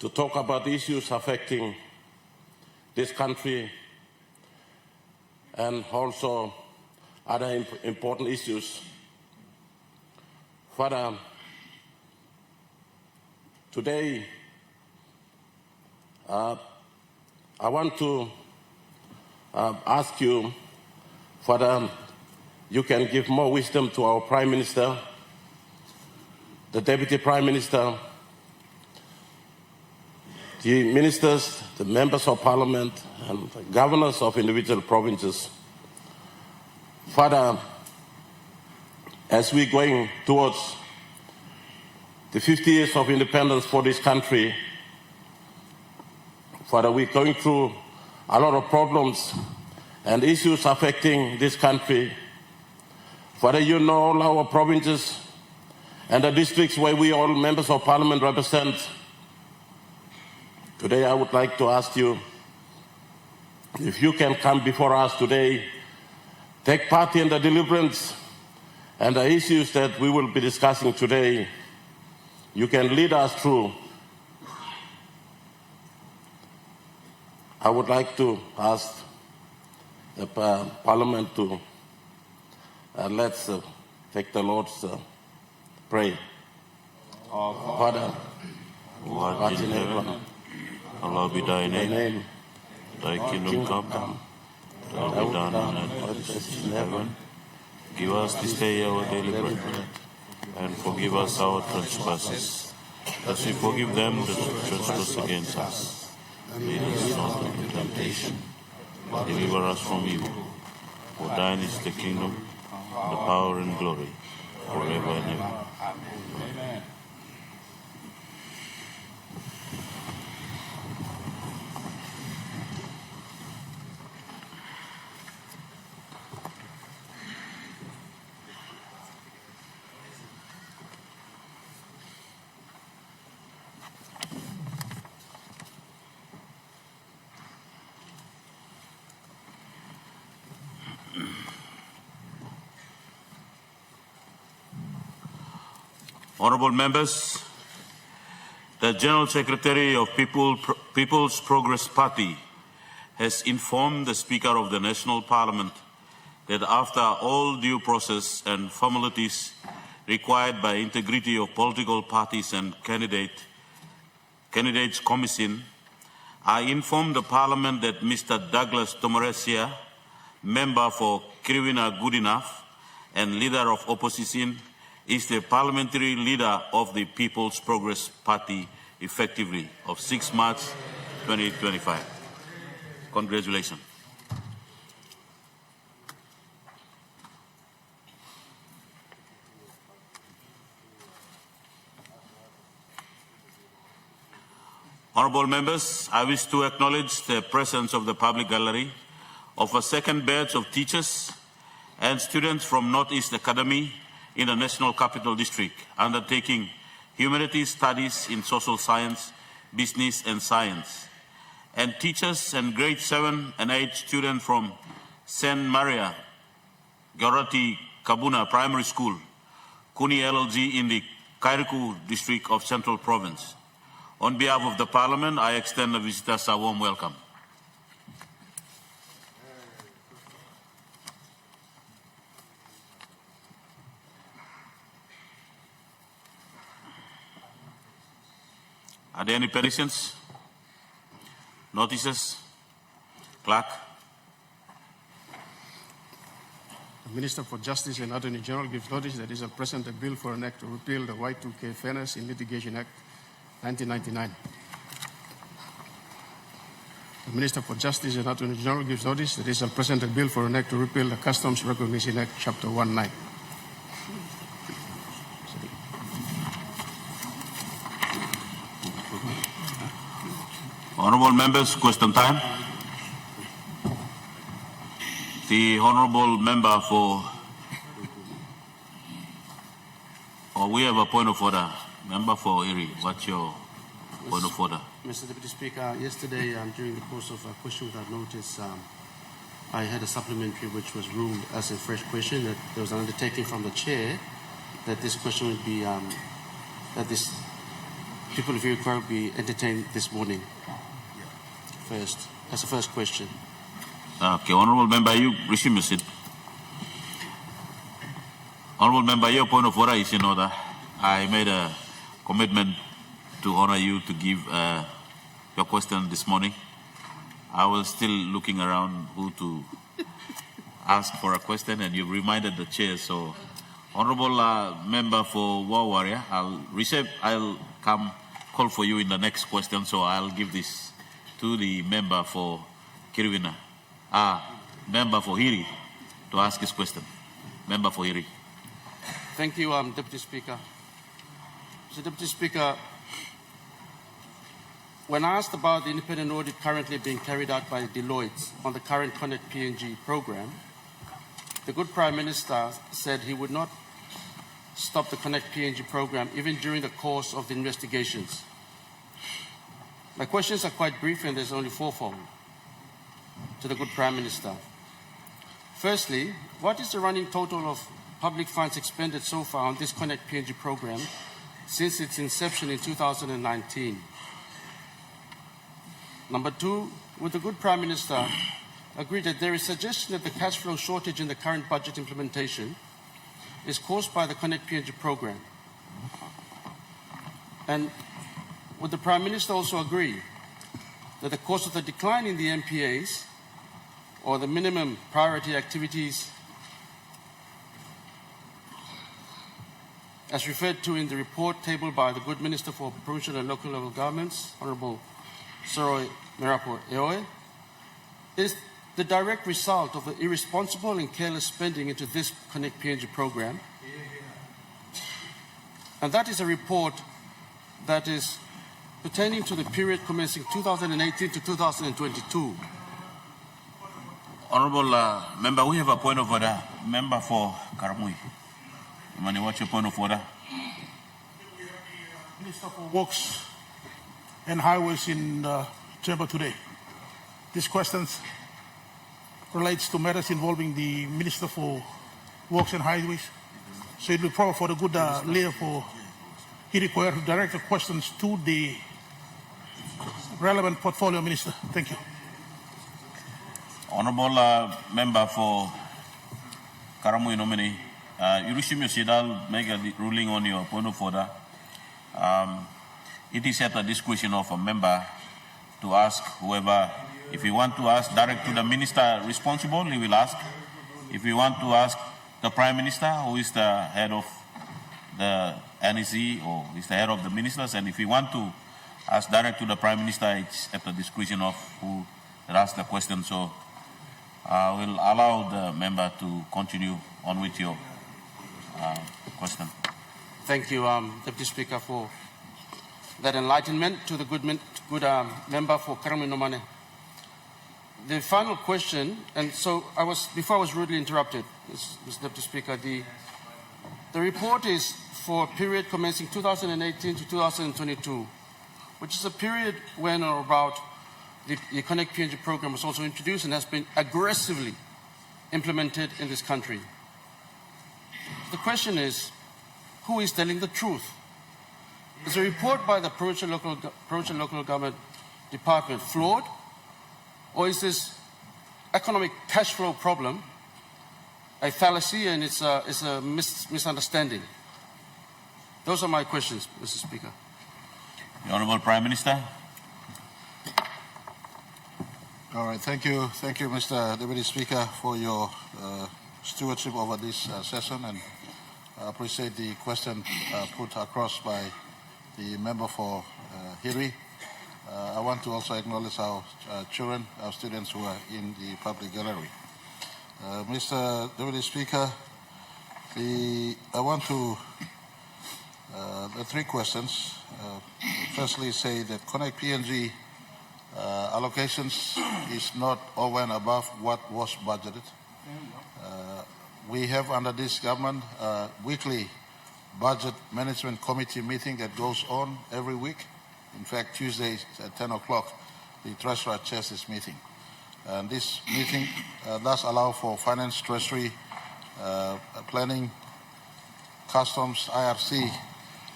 to talk about issues affecting this country and also other important issues. Father, today I want to ask you, Father, you can give more wisdom to our Prime Minister, the Deputy Prime Minister, the ministers, the members of Parliament, and the governors of individual provinces. Father, as we're going towards the 50 years of independence for this country, Father, we're going through a lot of problems and issues affecting this country. Father, you know all our provinces and the districts where we all members of Parliament represent. Today I would like to ask you if you can come before us today, take part in the deliverance and the issues that we will be discussing today. You can lead us through. I would like to ask the Parliament to let's take the Lord's prayer. Our Father, who art in heaven, hallowed be thy name. Thy kingdom come, thy will be done on earth as in heaven. Give us this day our daily bread, and forgive us our trespasses, as we forgive them that trespass against us. Lead us not into temptation, but deliver us from evil. For thine is the kingdom, the power and glory, forever and ever. Amen. Honourable members, the General Secretary of People's Progress Party has informed the Speaker of the National Parliament that after all due process and formalities required by integrity of political parties and candidates commission, I inform the Parliament that Mr. Douglas Tomoresia, member for Kirwina Goodenough and leader of opposition, is the parliamentary leader of the People's Progress Party effectively of 6 March 2025. Congratulations. Honourable members, I wish to acknowledge the presence of the public gallery of a second batch of teachers and students from Northeast Academy in the National Capital District, undertaking humanities studies in social science, business and science, and teachers and grade 7 and 8 students from St. Maria Gaurati Kabuna Primary School, Kuni LLG in the Kairiku District of Central Province. On behalf of the Parliament, I extend the visitors a warm welcome. Are there any petitions? Notices? Clerk? The Minister for Justice and Attorney General gives notice that is present a bill for an act to repeal the Y2K Fairness in Litigation Act 1999. The Minister for Justice and Attorney General gives notice that is present a bill for an act to repeal the Customs Recognition Act Chapter 19. Honourable members, question time. The Honourable member for, we have a point of order. Member for Erie, what's your point of order? Mr. Deputy Speaker, yesterday during the course of a question without notice, I had a supplementary which was ruled as a fresh question. That there was an undertaking from the chair that this question would be, that this people of inquiry will be entertained this morning. First, that's the first question. Okay, Honourable Member, you resume your seat. Honourable Member, your point of order is in order. I made a commitment to honour you to give your question this morning. I was still looking around who to ask for a question, and you reminded the chair. So, Honourable Member for Wawaria, I'll come call for you in the next question. So I'll give this to the member for Kirwina, member for Hiri, to ask his question. Member for Hiri. Thank you, Deputy Speaker. Mr. Deputy Speaker, when asked about the independent audit currently being carried out by Deloitte on the current Connect PNG program, the good Prime Minister said he would not stop the Connect PNG program even during the course of the investigations. My questions are quite brief, and there's only fourfold to the good Prime Minister. Firstly, what is the running total of public funds expended so far on this Connect PNG program since its inception in 2019? Number two, would the good Prime Minister agree that there is suggestion that the cash flow shortage in the current budget implementation is caused by the Connect PNG program? And would the Prime Minister also agree that the cause of the decline in the MPAs, or the minimum priority activities, as referred to in the report tabled by the good Minister for Provincial and Local Level Governments, Honourable Soroi Merapo Eoe, is the direct result of the irresponsible and careless spending into this Connect PNG program? And that is a report that is pertaining to the period commencing 2018 to 2022. Honourable Member, we have a point of order. Member for Karamui. Mani, what's your point of order? Minister for Works and Highways in the chamber today. These questions relates to matters involving the Minister for Works and Highways. So it will be proper for the good leader for Hirikware to direct the questions to the relevant portfolio minister. Thank you. Honourable Member for Karamui nominee, you resume your seat. I'll make a ruling on your point of order. It is at the discretion of a member to ask whoever. If you want to ask direct to the minister responsible, he will ask. If you want to ask the Prime Minister, who is the head of the NEC or is the head of the ministers, and if you want to ask direct to the Prime Minister, it's at the discretion of who asks the question. So I will allow the member to continue on with your question. Thank you, Deputy Speaker, for that enlightenment to the good member for Karamui Nomane. The final question, and so before I was rudely interrupted, Mr. Deputy Speaker, the report is for a period commencing 2018 to 2022, which is a period when or about the Connect PNG program was also introduced and has been aggressively implemented in this country. The question is, who is telling the truth? Is the report by the Provincial Local Government Department flawed? Or is this economic cash flow problem a fallacy and it's a misunderstanding? Those are my questions, Mr. Speaker. The Honourable Prime Minister. All right, thank you, Mr. Deputy Speaker, for your stewardship over this session, and I appreciate the question put across by the member for Hiri. I want to also acknowledge our children, our students who are in the public gallery. Mr. Deputy Speaker, I want to, the three questions. Firstly, say that Connect PNG allocations is not over and above what was budgeted. We have under this government a weekly budget management committee meeting that goes on every week. In fact, Tuesdays at 10 o'clock, the Treasurer chairs this meeting. And this meeting does allow for finance, treasury, planning, customs, IRC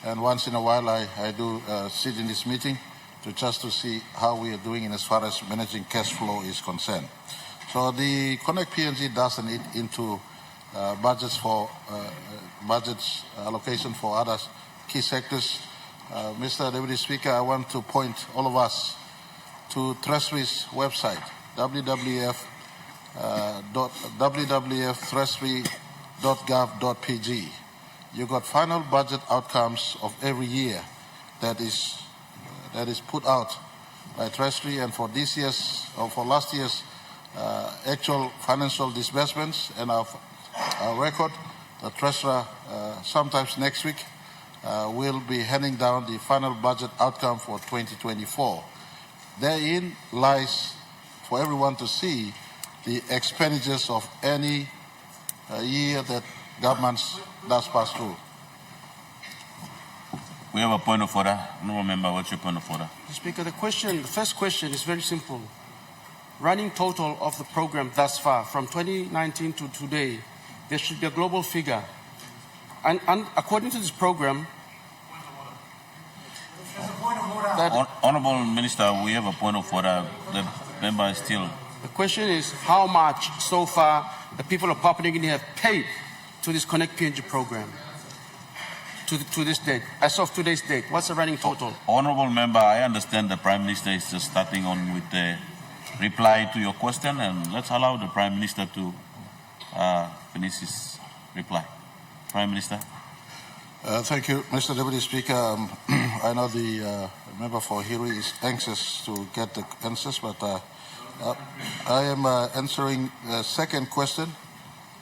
And once in a while, I do sit in this meeting just to see how we are doing in as far as managing cash flow is concerned. So the Connect PNG doesn't eat into budgets allocation for other key sectors. Mr. Deputy Speaker, I want to point all of us to Treasury's website, www.treasury.gov.pg. You got final budget outcomes of every year that is put out by Treasury, and for this year's or for last year's actual financial disbursements and our record, the Treasurer sometimes next week will be handing down the final budget outcome for 2024. Therein lies for everyone to see the expenditures of any year that governments does pass through. We have a point of order. Honourable Member, what's your point of order? Speaker, the first question is very simple. Running total of the program thus far, from 2019 to today, there should be a global figure. And according to this program, Honourable Minister, we have a point of order. The member is still. The question is how much so far the people of Papua New Guinea have paid to this Connect PNG program to this date, as of today's date. What's the running total? Honourable Member, I understand the Prime Minister is just starting on with the reply to your question, and let's allow the Prime Minister to finish his reply. Prime Minister. Thank you, Mr. Deputy Speaker. I know the member for Hiri is anxious to get the answers, but I am answering the second question,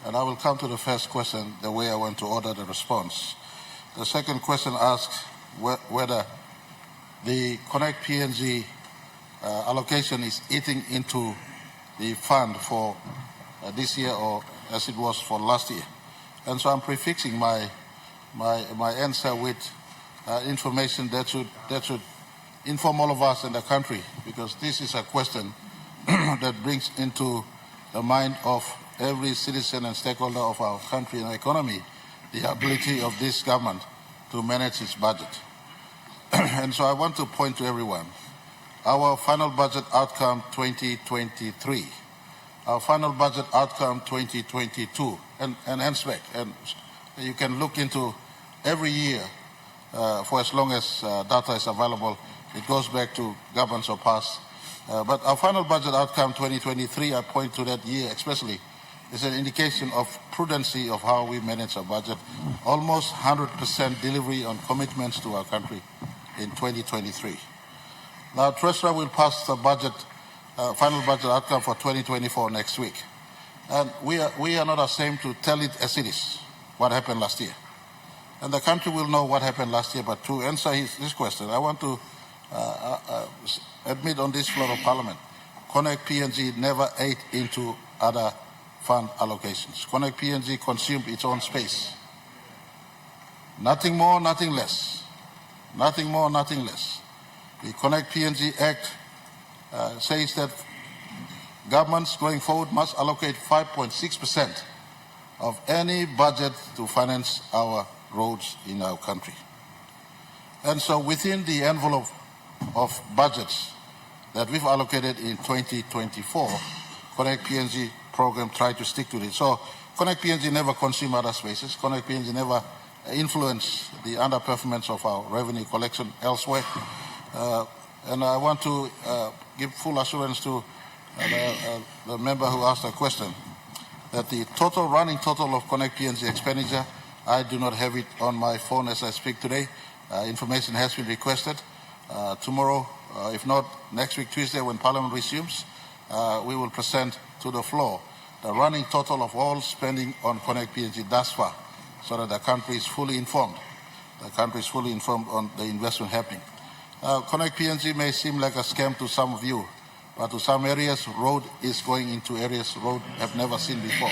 and I will come to the first question the way I want to order the response. The second question asks whether the Connect PNG allocation is eating into the fund for this year or as it was for last year. And so I'm prefixing my answer with information that should inform all of us in the country, because this is a question that brings into the mind of every citizen and stakeholder of our country and economy the ability of this government to manage its budget. And so I want to point to everyone. Our final budget outcome 2023, our final budget outcome 2022, and henceback. And you can look into every year for as long as data is available. It goes back to governments of past. But our final budget outcome 2023, I point to that year especially, is an indication of prudency of how we manage our budget. Almost 100% delivery on commitments to our country in 2023. Now, Treasurer will pass the budget, final budget outcome for 2024 next week. And we are not ashamed to tell it as it is, what happened last year. And the country will know what happened last year. But to answer his question, I want to admit on this floor of Parliament, Connect PNG never ate into other fund allocations. Connect PNG consumed its own space. Nothing more, nothing less. Nothing more, nothing less. The Connect PNG Act says that governments going forward must allocate 5.6% of any budget to finance our roads in our country. And so within the envelope of budgets that we've allocated in 2024, Connect PNG program tried to stick to it. So Connect PNG never consumed other spaces. Connect PNG never influenced the underperformance of our revenue collection elsewhere. And I want to give full assurance to the member who asked the question that the running total of Connect PNG expenditure, I do not have it on my phone as I speak today. Information has been requested. Tomorrow, if not next week, Tuesday, when Parliament resumes, we will present to the floor the running total of all spending on Connect PNG thus far, so that the country is fully informed. The country is fully informed on the investment happening. Connect PNG may seem like a scam to some of you, but to some areas, road is going into areas road have never seen before.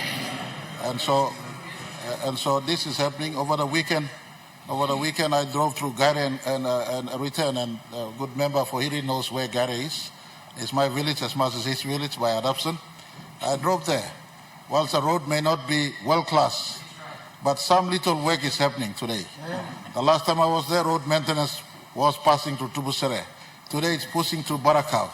And so this is happening. Over the weekend, I drove through Gare and returned, and a good member for Hiri knows where Gare is. It's my village as much as his village by adoption. I drove there. Whilst the road may not be world class, but some little work is happening today. The last time I was there, road maintenance was passing through Tubusere. Today it's pushing through Barakau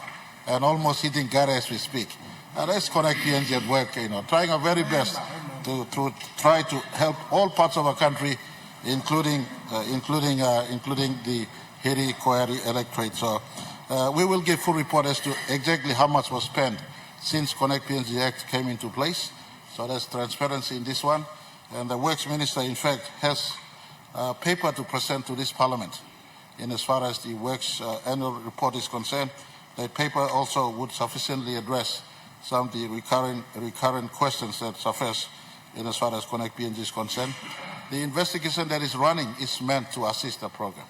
and almost hitting Gara as we speak. And let's connect PNG at work, trying our very best to try to help all parts of our country, including the Hiri Koeri electorate. So we will give full report as to exactly how much was spent since Connect PNG Act came into place. So there's transparency in this one. And the Works Minister, in fact, has a paper to present to this Parliament in as far as the Works annual report is concerned. The paper also would sufficiently address some of the recurrent questions that surface in as far as Connect PNG is concerned. The investigation that is running is meant to assist the program.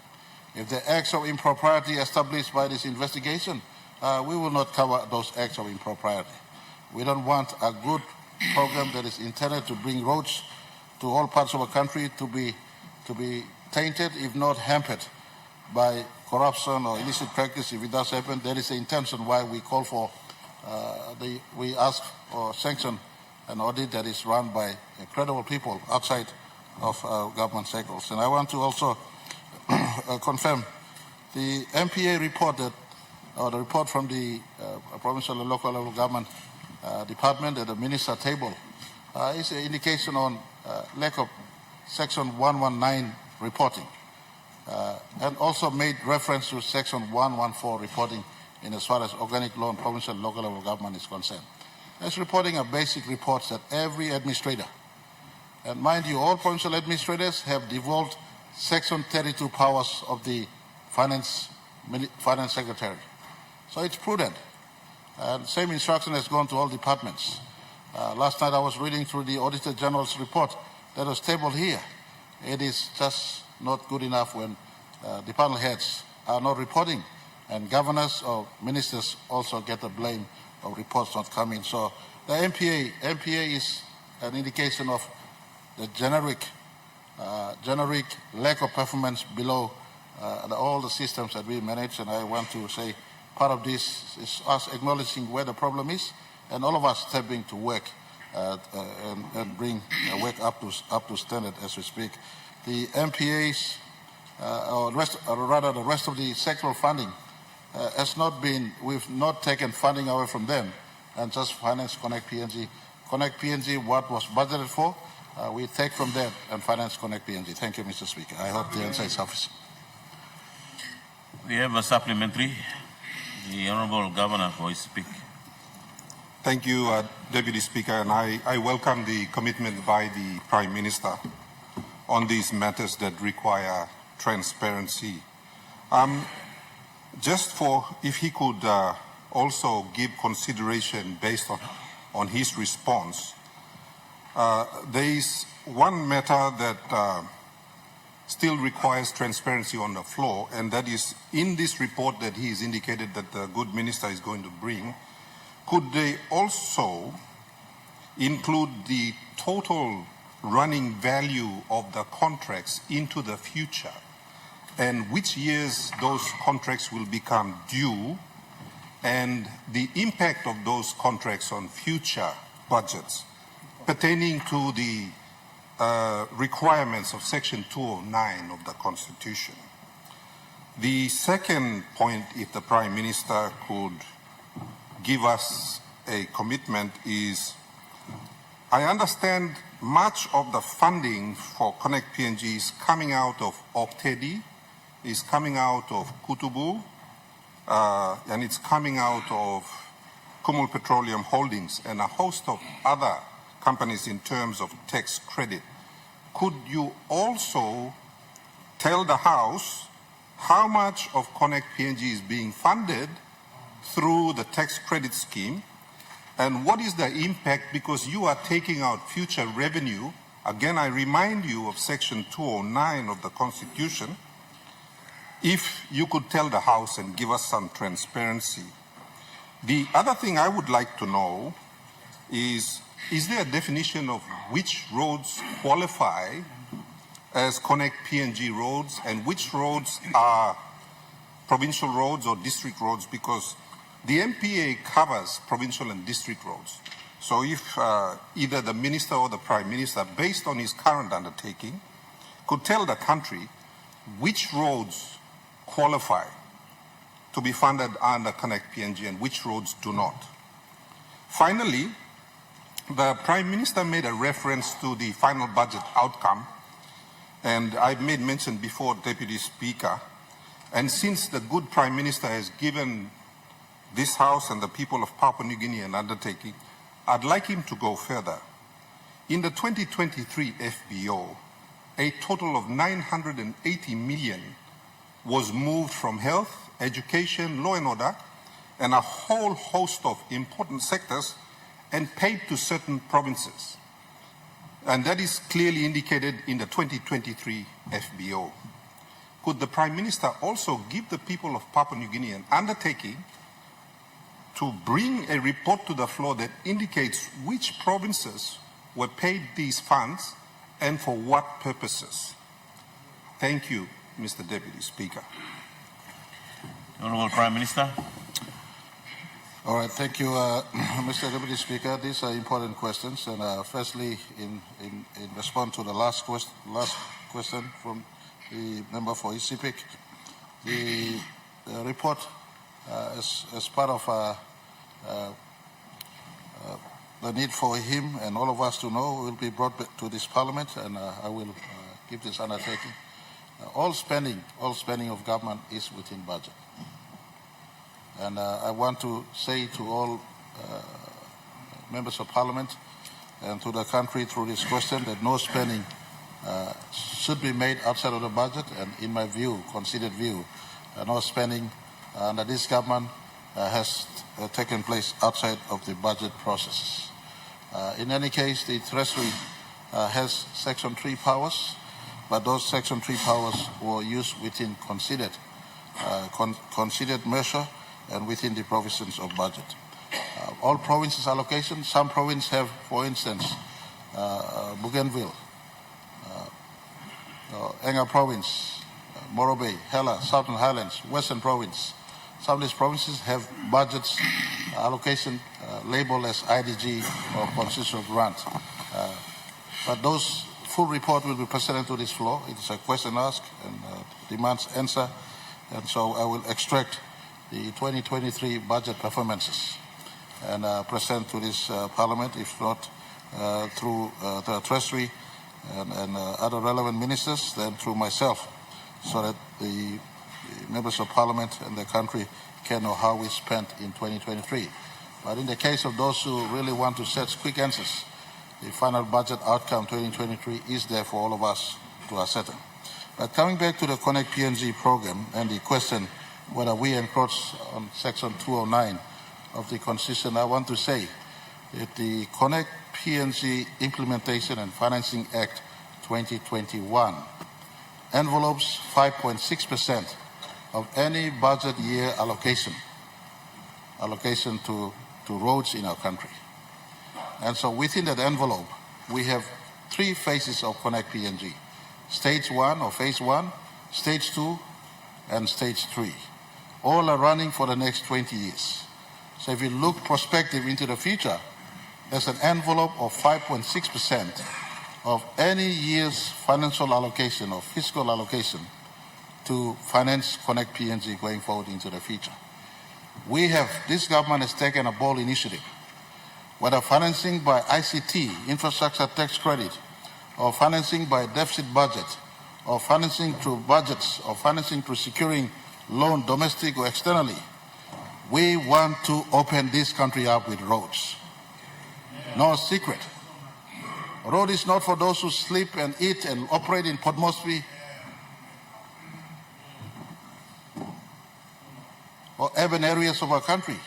If the acts of impropriety established by this investigation, we will not cover those acts of impropriety. We don't want a good program that is intended to bring roads to all parts of our country to be tainted, if not hampered, by corruption or illicit practice. If it does happen, there is the intention why we call for, we ask or sanction an audit that is run by credible people outside of government circles. And I want to also confirm the MPA report the report from the provincial and local level government department at the minister table is an indication on lack of Section 119 reporting, and also made reference to Section 114 reporting in as far as organic law and provincial and local level government is concerned. That's reporting are basic reports that every administrator, and mind you, all provincial administrators have devolved Section 32 powers of the Finance Secretary. So it's prudent. And same instruction has gone to all departments. Last night I was reading through the Auditor General's report that was tabled here. It is just not good enough when department heads are not reporting, and governors or ministers also get the blame of reports not coming. So the MPA is an indication of the generic lack of performance below all the systems that we manage. And I want to say part of this is us acknowledging where the problem is, and all of us stepping to work and bring work up to standard as we speak. The MPAs, or the rest of the sectoral funding has not been, we've not taken funding away from them and just finance Connect PNG. Connect PNG, what was budgeted for, we take from them and finance Connect PNG. Thank you, Mr. Speaker. I hope the answer is sufficient. We have a supplementary. The Honourable Governor for his speak. Thank you, Deputy Speaker, and I welcome the commitment by the Prime Minister on these matters that require transparency. Just for, if he could also give consideration based on his response, there is one matter that still requires transparency on the floor, and that is in this report that he has indicated that the good minister is going to bring. Could they also include the total running value of the contracts into the future, and which years those contracts will become due, and the impact of those contracts on future budgets pertaining to the requirements of Section 209 of the Constitution. The second point, if the Prime Minister could give us a commitment, is I understand much of the funding for Connect PNG is coming out of Optedi, is coming out of Kutubu, and it's coming out of Kumul Petroleum Holdings and a host of other companies in terms of tax credit. Could you also tell the House how much of Connect PNG is being funded through the tax credit scheme, and what is the impact, because you are taking out future revenue? Again, I remind you of Section 209 of the Constitution. If you could tell the House and give us some transparency. The other thing I would like to know is there a definition of which roads qualify as Connect PNG roads and which roads are provincial roads or district roads? Because the MPA covers provincial and district roads. So if either the minister or the prime minister, based on his current undertaking, could tell the country which roads qualify to be funded under Connect PNG and which roads do not. Finally, the Prime Minister made a reference to the final budget outcome, and I've made mention before, Deputy Speaker, and since the good Prime Minister has given this House and the people of Papua New Guinea an undertaking, I'd like him to go further. In the 2023 FBO, a total of 980 million was moved from health, education, law and order, and a whole host of important sectors and paid to certain provinces. And that is clearly indicated in the 2023 FBO. Could the Prime Minister also give the people of Papua New Guinea an undertaking to bring a report to the floor that indicates which provinces were paid these funds and for what purposes? Thank you, Mr. Deputy Speaker. Honourable Prime Minister. All right, thank you, Mr. Deputy Speaker. These are important questions. And firstly, in response to the last question from the member for civic, the report as part of the need for him and all of us to know will be brought back to this Parliament, and I will give this undertaking. All spending of government is within budget. And I want to say to all members of Parliament and to the country through this question that no spending should be made outside of the budget, and in my view, considered view, no spending under this government has taken place outside of the budget processes. In any case, the Treasury has Section 3 powers, but those Section 3 powers were used within considered measure and within the provisions of budget. All provinces allocations, some provinces have, for instance, Bougainville, Enga Province, Morobe, Hela, Southern Highlands, Western Province. Some of these provinces have budgets allocation labeled as IDG or constitutional grant. But those full report will be presented to this floor. It is a question asked and demands answer. And so I will extract the 2023 budget performances and present to this Parliament, if not through the Treasury and other relevant ministers, then through myself, so that the members of Parliament and the country can know how we spent in 2023. But in the case of those who really want to set quick answers, the final budget outcome 2023 is there for all of us to ascertain. But coming back to the Connect PNG program and the question whether we encroach on Section 209 of the Constitution, I want to say that the Connect PNG Implementation and Financing Act 2021 envelopes 5.6% of any budget year allocation to roads in our country. And so within that envelope, we have 3 phases of Connect PNG: Stage 1 or Phase 1, Stage 2, and Stage 3. All are running for the next 20 years. So if you look prospective into the future, there's an envelope of 5.6% of any year's financial allocation or fiscal allocation to finance Connect PNG going forward into the future. This government has taken a bold initiative, whether financing by ICT, infrastructure tax credit, or financing by deficit budget, or financing through budgets, or financing through securing loan domestic or externally. We want to open this country up with roads. No secret. Road is not for those who sleep and eat and operate in Port Moresby or urban areas of our country.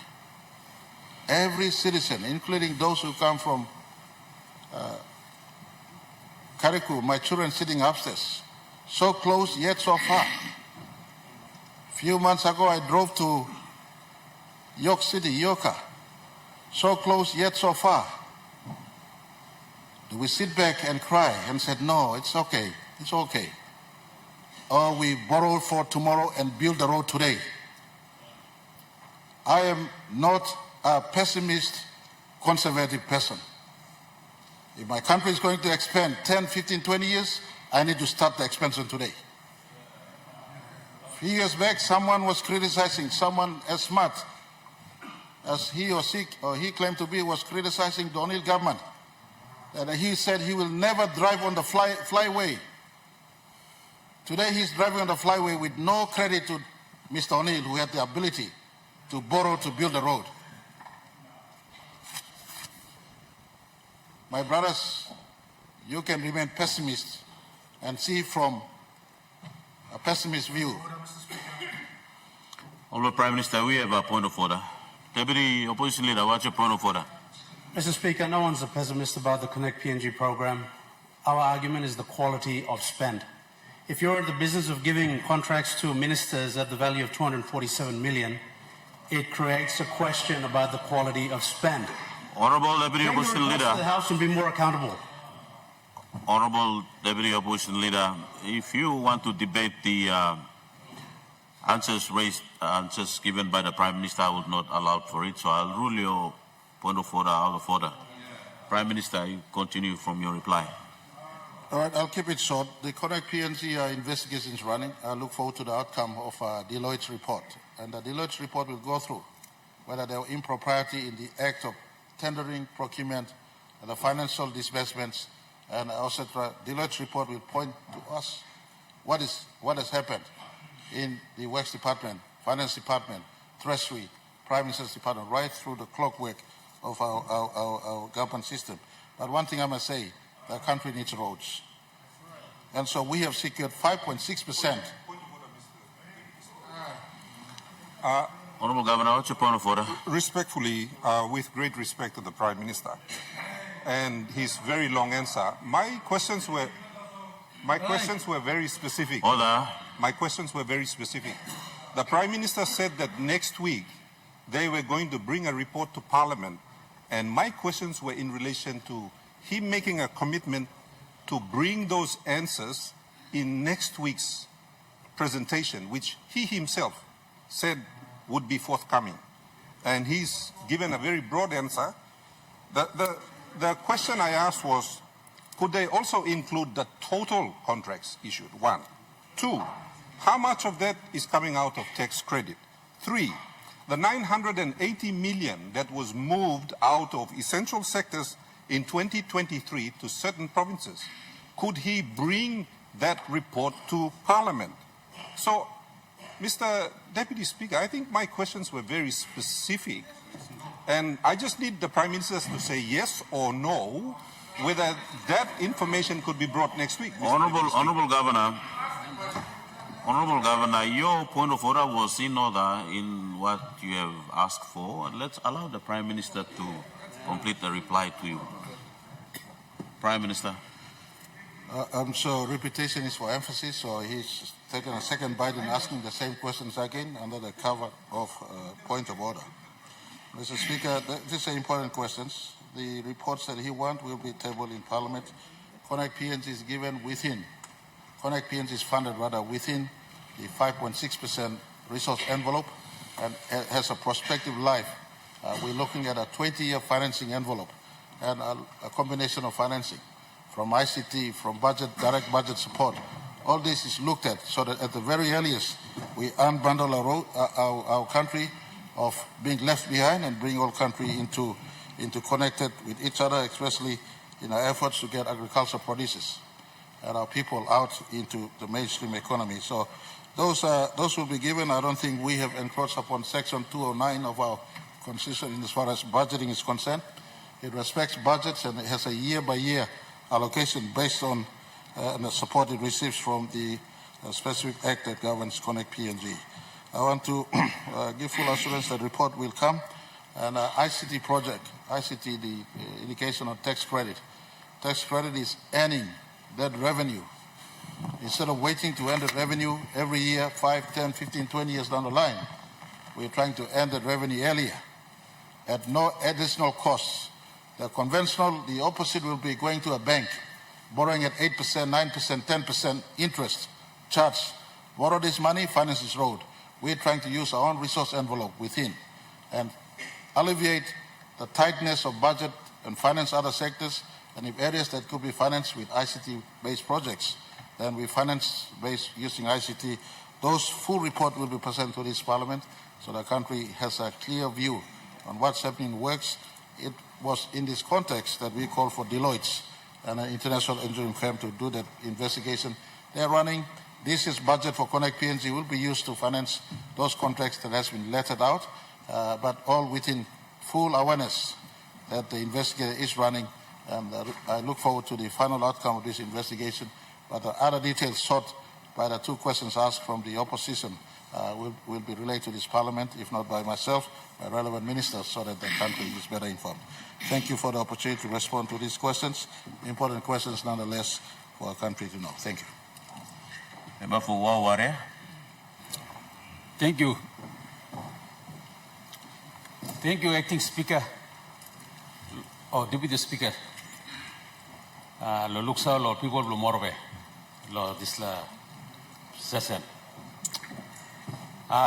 Every citizen, including those who come from Kariku, my children sitting upstairs, so close yet so far. A few months ago, I drove to York City, Yoka, so close yet so far. Do we sit back and cry and said, no, it's okay, it's okay? Or we borrow for tomorrow and build the road today? I am not a pessimist conservative person. If my country is going to expand 10, 15, 20 years, I need to start the expansion today. A few years back, someone was criticizing someone as smart as he or he claimed to be, was criticizing the O'Neill government. And he said he will never drive on the flyway. Today he's driving on the flyway with no credit to Mr. O'Neill, who had the ability to borrow to build a road. My brothers, you can remain pessimists and see from a pessimist view. Honourable Prime Minister, we have a point of order. Deputy Opposition Leader, what's your point of order? Mr. Speaker, no one's a pessimist about the Connect PNG program. Our argument is the quality of spend. If you're in the business of giving contracts to ministers at the value of 247 million, it creates a question about the quality of spend. Honourable Deputy Opposition Leader. The House and be more accountable. Honourable Deputy Opposition Leader, if you want to debate the answers given by the Prime Minister, I would not allow for it, so I'll rule your point of order out of order. Prime Minister, you continue from your reply. All right, I'll keep it short. The Connect PNG investigation is running. I look forward to the outcome of Deloitte's report. And the Deloitte's report will go through whether there were impropriety in the act of tendering, procurement, and the financial disbursements, and etc. Deloitte's report will point to us what has happened in the Works Department, Finance Department, Treasury, Prime Minister's Department, right through the clockwork of our government system. But one thing I must say, the country needs roads. And so we have secured 5.6%. Honourable Governor, what's your point of order? Respectfully, with great respect to the Prime Minister and his very long answer, my questions were very specific. Order. My questions were very specific. The Prime Minister said that next week they were going to bring a report to Parliament, and my questions were in relation to him making a commitment to bring those answers in next week's presentation, which he himself said would be forthcoming. And he's given a very broad answer. The question I asked was, could they also include the total contracts issued? 1. 2, how much of that is coming out of tax credit? 3, the 980 million that was moved out of essential sectors in 2023 to certain provinces, could he bring that report to Parliament? So, Mr. Deputy Speaker, I think my questions were very specific, and I just need the Prime Minister to say yes or no whether that information could be brought next week. Honourable Governor, your point of order was in order in what you have asked for. Let's allow the Prime Minister to complete the reply to you. Prime Minister. So repetition is for emphasis, so he's taken a second bite in asking the same questions again under the cover of point of order. Mr. Speaker, these are important questions. The reports that he wants will be tabled in Parliament. Connect PNG is given within. Connect PNG is funded rather within the 5.6% resource envelope and has a prospective life. We're looking at a 20-year financing envelope and a combination of financing from ICT, from budget, direct budget support. All this is looked at so that at the very earliest we unbundle our country of being left behind and bring our country into connected with each other, especially in our efforts to get agricultural produces and our people out into the mainstream economy. So those will be given. I don't think we have encroached upon Section 209 of our Constitution as far as budgeting is concerned. It respects budgets and it has a year-by-year allocation based on the support it receives from the specific act that governs Connect PNG. I want to give full assurance that the report will come. And ICT project, ICT, the indication of tax credit. Tax credit is earning that revenue. Instead of waiting to earn that revenue every year, 5, 10, 15, 20 years down the line, we're trying to earn that revenue earlier at no additional costs. The conventional, the opposite will be going to a bank, borrowing at 8%, 9%, 10% interest charge. Borrow this money, finance this road. We're trying to use our own resource envelope within and alleviate the tightness of budget and finance other sectors, and if areas that could be financed with ICT-based projects, then we finance based using ICT. Those full report will be presented to this Parliament, so the country has a clear view on what's happening in works. It was in this context that we called for Deloitte, an international engineering firm, to do that investigation. They're running. This is budget for Connect PNG will be used to finance those contracts that has been lettered out, but all within full awareness that the investigator is running. And I look forward to the final outcome of this investigation. But the other details sought by the two questions asked from the opposition will be relayed to this Parliament, if not by myself, by relevant ministers, so that the country is better informed. Thank you for the opportunity to respond to these questions. Important questions nonetheless for our country to know. Thank you. Member for Waware. Thank you. Thank you, Acting Speaker. Oh, Deputy Speaker. Lo luksa lo people lo morbe lo this la session.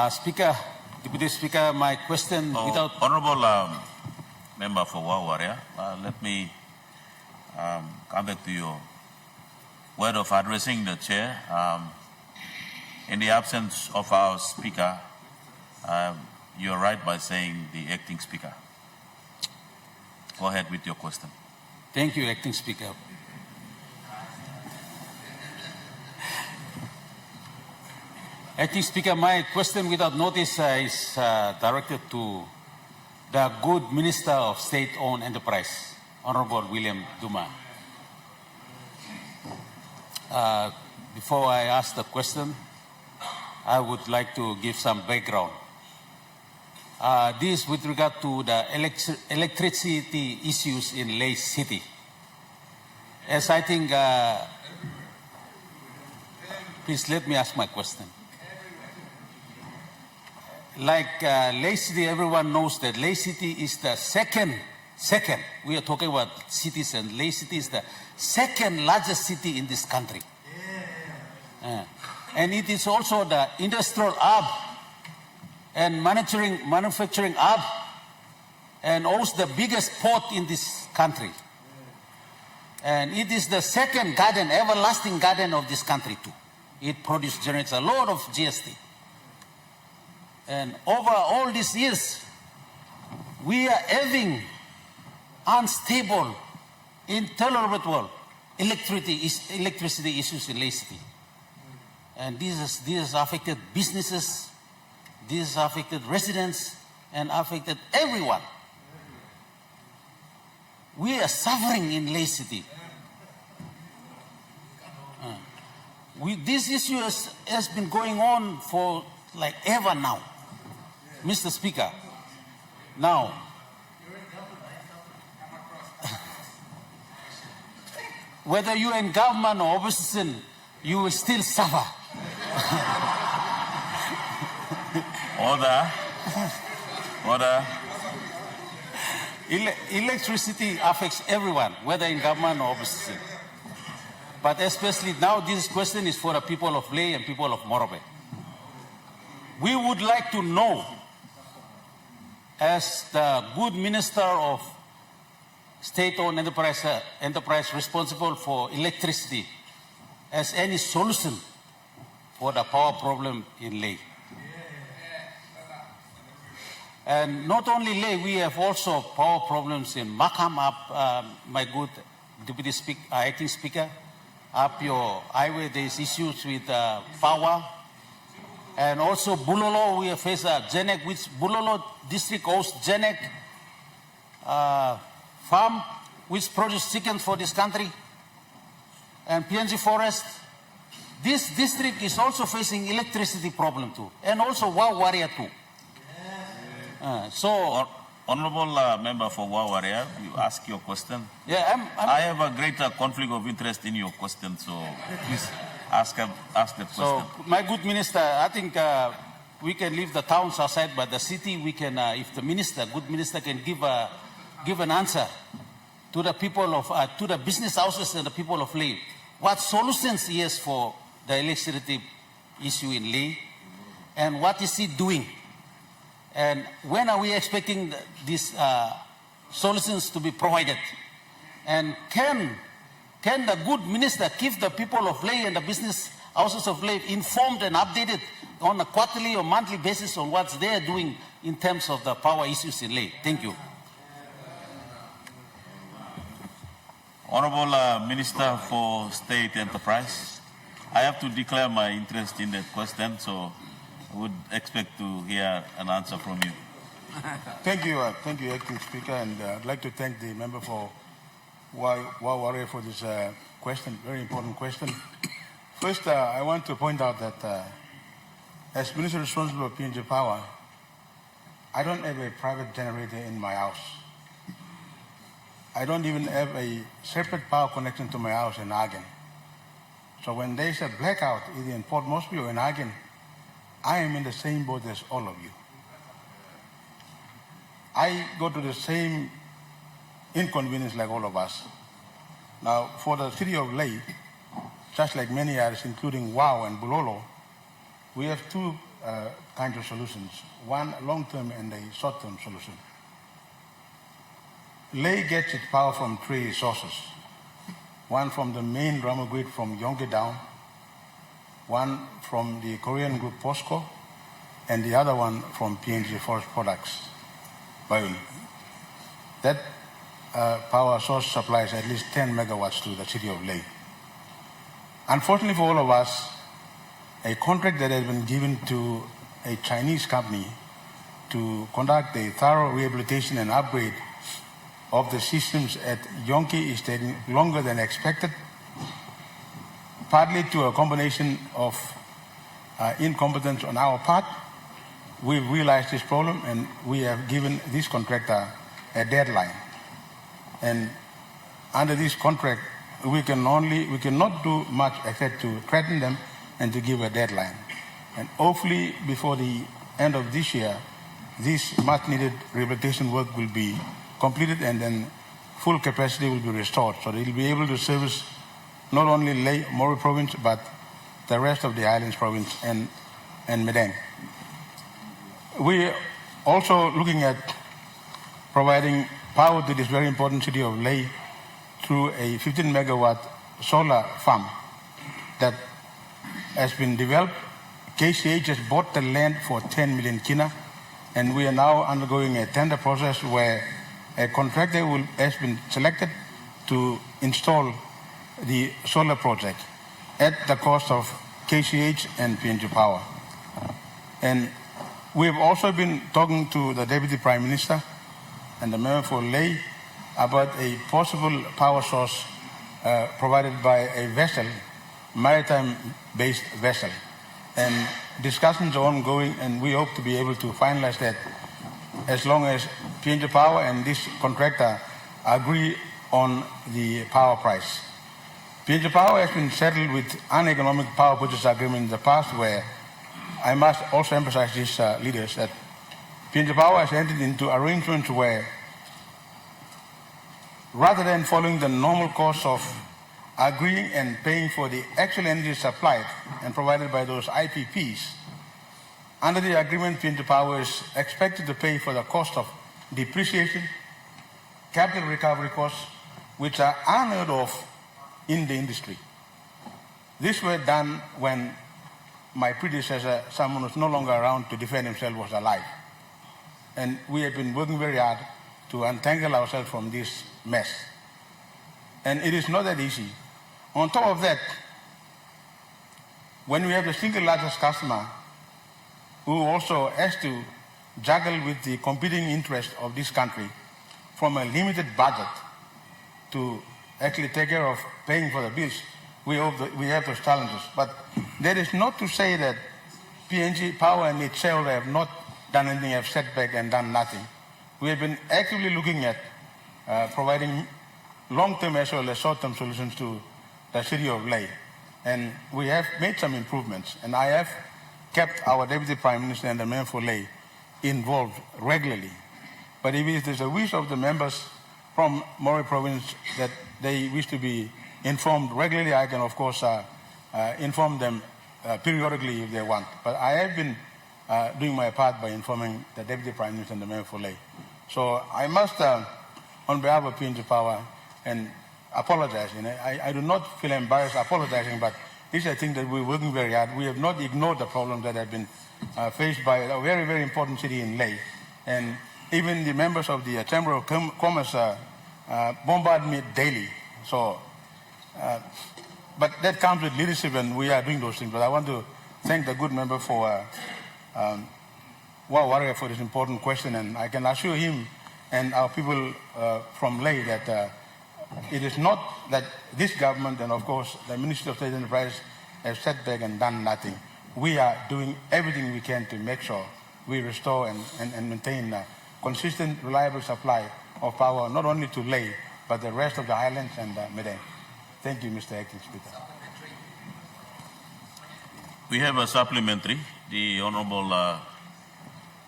Speaker, Deputy Speaker, my question without Honourable Member for Waware, let me come back to your word of addressing the chair. In the absence of our speaker, you're right by saying the acting speaker. Go ahead with your question. Thank you, Acting Speaker. Acting Speaker, my question without notice is directed to the good Minister of State-Owned Enterprise, Honourable William Duma. Before I ask the question, I would like to give some background. This with regard to the electricity issues in Leh City. As I think, please let me ask my question. Like Leh City, everyone knows that Leh City is the second, we are talking about cities, and Leh City is the second largest city in this country. And it is also the industrial hub and manufacturing hub, and also the biggest port in this country. And it is the second garden, everlasting garden of this country too. It generates a lot of GST. And over all these years, we are having unstable, intolerable electricity issues in Leh City. And this has affected businesses, this has affected residents, and affected everyone. We are suffering in Leh City. This issue has been going on for like ever now, Mr. Speaker. Now, whether you're in government or opposition, you will still suffer. Order. Order. Electricity affects everyone, whether in government or opposition. But especially now, this question is for the people of Leh and people of Morobe. We would like to know, as the good Minister of State-Owned enterprise responsible for electricity, as any solution for the power problem in Leh. And not only Leh, we have also power problems in Makam, my good Deputy Speaker, Acting Speaker. Up your highway, there is issues with power. And also Bulolo, we have faced Genek, which Bulolo district hosts Genek farm, which produces chickens for this country. And PNG Forest. This district is also facing electricity problem too. And also Wawaria too. Honourable Member for Wawaria, you ask your question. Yeah, I have a greater conflict of interest in your question, so please ask the question. So, my good Minister, I think we can leave the towns aside, but the city we can, if the good minister can give an answer to the people of, to the business houses and the people of Leh, what solutions he has for the electricity issue in Leh, and what is he doing? And when are we expecting this solutions to be provided. And can the good minister keep the people of Leh and the business houses of Leh informed and updated on a quarterly or monthly basis on what they are doing in terms of the power issues in Leh? Thank you. Honorable Minister for State Enterprise, I have to declare my interest in that question, so I would expect to hear an answer from you. Thank you, Acting Speaker, and I'd like to thank the member for Warrior for this question, very important question. First, I want to point out that as Minister responsible for PNG Power, I don't have a private generator in my house. I don't even have a separate power connection to my house in Hagen. So when there's a blackout either in Port Moresby or in Hagen, I am in the same boat as all of you. I go to the same inconvenience like all of us. Now, for the city of Leh, just like many others, including WOW and Bulolo, we have two kinds of solutions, one long-term and a short-term solution. Leh gets its power from three sources, one from the main Rama grid from Yonke down, one from the Korean group POSCO, and the other one from PNG Forest Products, Bayun. That power source supplies at least 10 megawatts to the city of Leh. Unfortunately for all of us, a contract that has been given to a Chinese company to conduct a thorough rehabilitation and upgrade of the systems at Yonke is taking longer than expected, partly to a combination of incompetence on our part. We've realized this problem and we have given this contractor a deadline. And under this contract, we cannot do much except to threaten them and to give a deadline. And hopefully before the end of this year, this much needed rehabilitation work will be completed and then full capacity will be restored. So they will be able to service not only Leh, Mori province, but the rest of the Highlands province and Madang. We are also looking at providing power to this very important city of Leh through a 15 megawatt solar farm that has been developed. KCH has bought the land for 10 million kina, and we are now undergoing a tender process where a contractor has been selected to install the solar project at the cost of KCH and PNG Power. And we have also been talking to the Deputy Prime Minister and the member for Leh about a possible power source provided by a vessel, maritime-based vessel. And discussions are ongoing, and we hope to be able to finalize that as long as PNG Power and this contractor agree on the power price. PNG Power has been settled with uneconomic power purchase agreement in the past, where I must also emphasize these leaders that PNG Power has entered into arrangements where, rather than following the normal course of agreeing and paying for the actual energy supplied and provided by those IPPs, under the agreement, PNG Power is expected to pay for the cost of depreciation, capital recovery costs, which are unheard of in the industry. These were done when my predecessor, someone who was no longer around to defend himself, was alive. And we have been working very hard to untangle ourselves from this mess. And it is not that easy. On top of that, when we have the single largest customer who also has to juggle with the competing interests of this country from a limited budget to actually take care of paying for the bills, we have those challenges. But that is not to say that PNG Power and its shareholder have not done anything, have sat back and done nothing. We have been actively looking at providing long-term as well as short-term solutions to the city of Leh. And we have made some improvements. And I have kept our Deputy Prime Minister and the Mayor for Leh involved regularly. But if it is a wish of the members from Mori Province that they wish to be informed regularly, I can of course inform them periodically if they want. But I have been doing my part by informing the Deputy Prime Minister and the Mayor for Leh. So I must on behalf of PNG Power and apologize. I do not feel embarrassed apologizing, but this is a thing that we're working very hard. We have not ignored the problems that have been faced by a very, very important city in Leh. And even the members of the Chamber of Commerce bombard me daily. So, but that comes with leadership, and we are doing those things. But I want to thank the good member for Warrior for this important question, and I can assure him and our people from Leh that it is not that this government and, of course, the Ministry of State Enterprise have sat back and done nothing. We are doing everything we can to make sure we restore and maintain a consistent, reliable supply of power, not only to Leh, but the rest of the islands and Medan. Thank you, Mr. Acting Speaker. We have a supplementary. The Honourable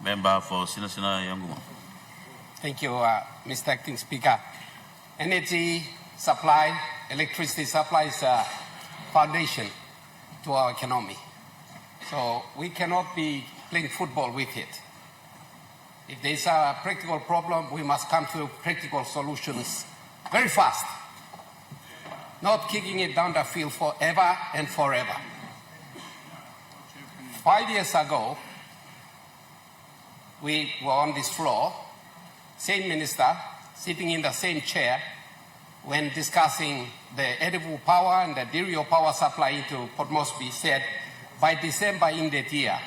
Member for Sinasina Yangon. Thank you, Mr. Acting Speaker. Energy supply, electricity supply is a foundation to our economy. So we cannot be playing football with it. If there's a practical problem, we must come to practical solutions very fast, not kicking it down the field forever and forever. 5 years ago, we were on this floor, same minister, sitting in the same chair when discussing the edible power and the dairy power supply into Port Moresby, said by December in that year,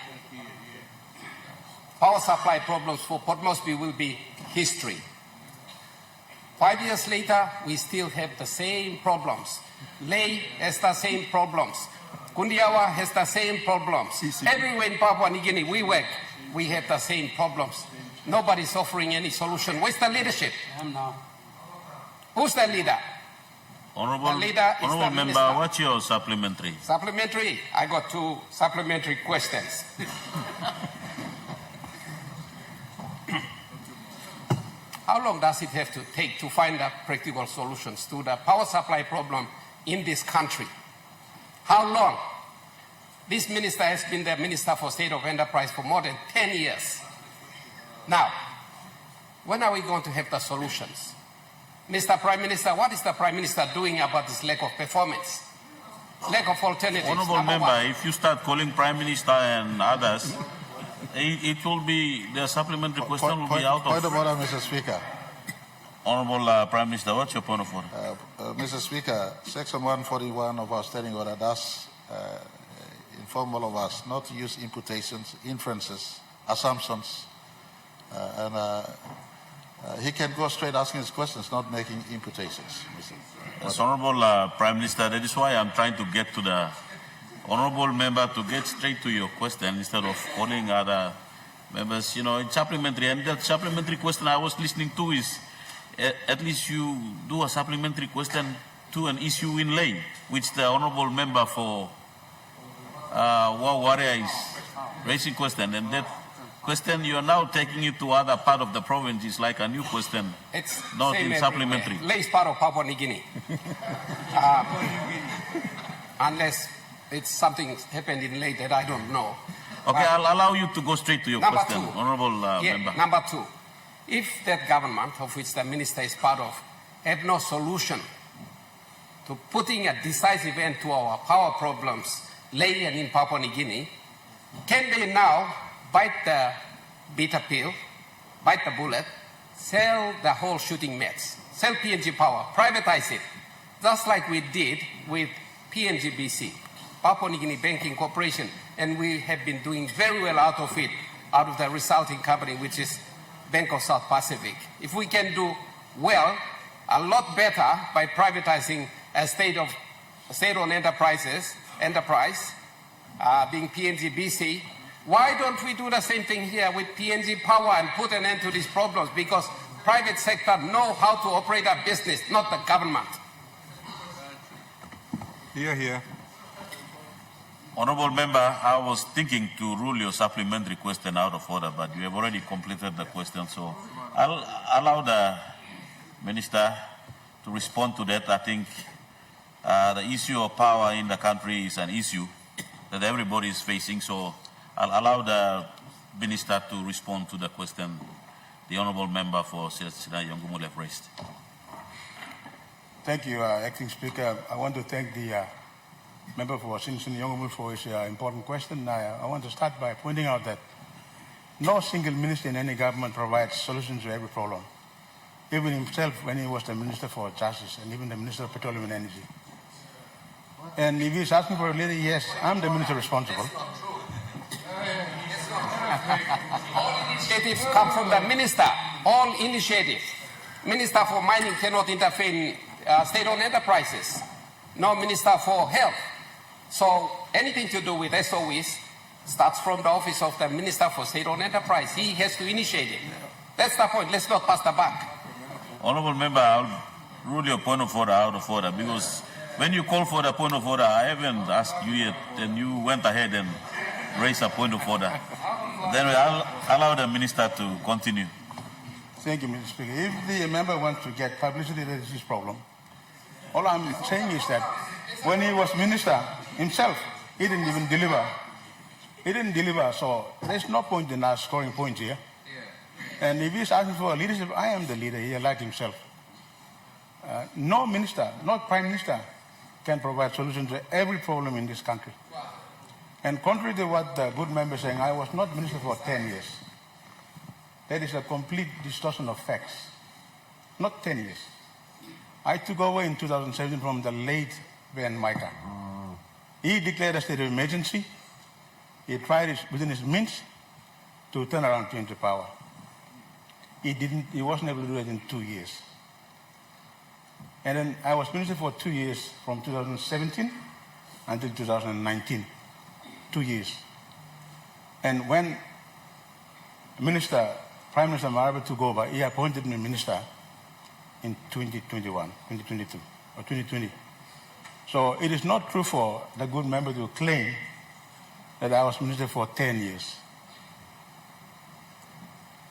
power supply problems for Port Moresby will be history. 5 years later, we still have the same problems. Leh has the same problems. Kundiawa has the same problems. Everywhere in Papua New Guinea we work, we have the same problems. Nobody's offering any solution. Where's the leadership? Who's the leader? Honourable, the leader is Honourable the Member, minister. what's your supplementary? Supplementary? I got 2 supplementary questions. How long does it have to take to find practical solutions to the power supply problem in this country? How long? This minister has been the Minister for State of Enterprise for more than 10 years. Now, when are we going to have the solutions? Mr. Prime Minister, what is the Prime Minister doing about this lack of performance? Lack of alternatives. Honourable Member, if you start calling Prime Minister and others, it will be, the supplementary question will be out of... Point of order, Mr. Speaker. Honourable Prime Minister, what's your point of order? Mr. Speaker, Section 141 of our standing order does inform all of us not to use imputations, inferences, assumptions, he can go straight asking his questions, not making imputations. As Honourable Prime Minister, that is why I'm trying to get to the Honourable Member to get straight to your question instead of calling other members. You know, it's supplementary, and that supplementary question I was listening to is at least you do a supplementary question to an issue in Leh, which the Honourable Member for Warrior is raising question, and that question you are now taking it to other part of the province is like a new question. It's not in supplementary. Leh is part of Papua New Guinea. Unless it's something happened in Leh that I don't know. Okay, I'll allow you to go straight to your question, 2, Honourable Member. Number 2, if that government, of which the minister is part of, have no solution to putting a decisive end to our power problems, Leh and in Papua New Guinea, can they now bite the bitter pill, bite the bullet, sell the whole shooting match, sell PNG Power, privatize it, just like we did with PNGBC, Papua New Guinea Banking Corporation, and we have been doing very well out of it, out of the resulting company, which is Bank of South Pacific. If we can do well, a lot better by privatizing a state-owned enterprise, being PNGBC, why don't we do the same thing here with PNG Power and put an end to these problems? Because private sector know how to operate a business, not the government. Here. Honourable Member, I was thinking to rule your supplementary question out of order, but you have already completed the question, so I'll allow the Minister to respond to that. I think the issue of power in the country is an issue that everybody is facing, so I'll allow the Minister to respond to the question the honourable member for Sina Yongumule have raised. Thank you, Acting Speaker. I want to thank the member for Sina Yongumule for his important question. I want to start by pointing out that no single minister in any government provides solutions to every problem. Even himself, when he was the Minister for Justice and even the Minister of Petroleum and Energy. And if he's asking for a leader, yes, I'm the minister responsible. All initiatives come from the minister. All initiatives. Minister for mining cannot interfere in state-owned enterprises. No minister for health. So anything to do with SOEs starts from the office of the Minister for State-owned Enterprise. He has to initiate it. That's the point. Let's not pass the buck. Honourable member, I'll rule your point of order out of order, because when you call for the point of order, I haven't asked you yet, and you went ahead and raised a point of order. Then I'll allow the minister to continue. Thank you, Mr. Speaker. If the member wants to get publicity, that is his problem. All I'm saying is that when he was minister himself, he didn't even deliver. He didn't deliver, so there's no point in us scoring points here. And if he's asking for leadership, I am the leader here, like himself. No minister, no prime minister, can provide solutions to every problem in this country. And contrary to what the good member is saying, I was not minister for 10 years. That is a complete distortion of facts. Not 10 years. I took over in 2017 from the late Ben Maika. He declared a state of emergency. He tried within his means to turn around PNG Power. He wasn't able to do it in 2 years. And then I was minister for 2 years, from 2017 until 2019. 2 years. And when Prime Minister Marabe took over, he appointed me minister in 2022, or 2020. So it is not true for the good member to claim that I was minister for 10 years.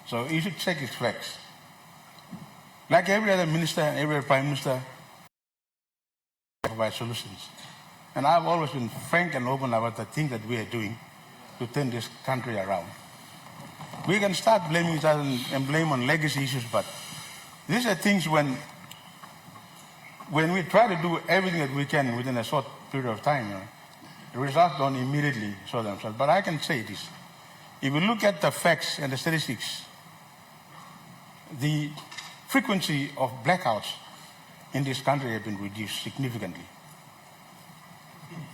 So you should check his facts. Like every other minister and every prime minister, provide solutions. And I've always been frank and open about the things that we are doing to turn this country around. We can start blaming each other and blame on legacy issues, but these are things when we try to do everything that we can within a short period of time, the results don't immediately show themselves. But I can say this. If you look at the facts and the statistics, the frequency of blackouts in this country have been reduced significantly.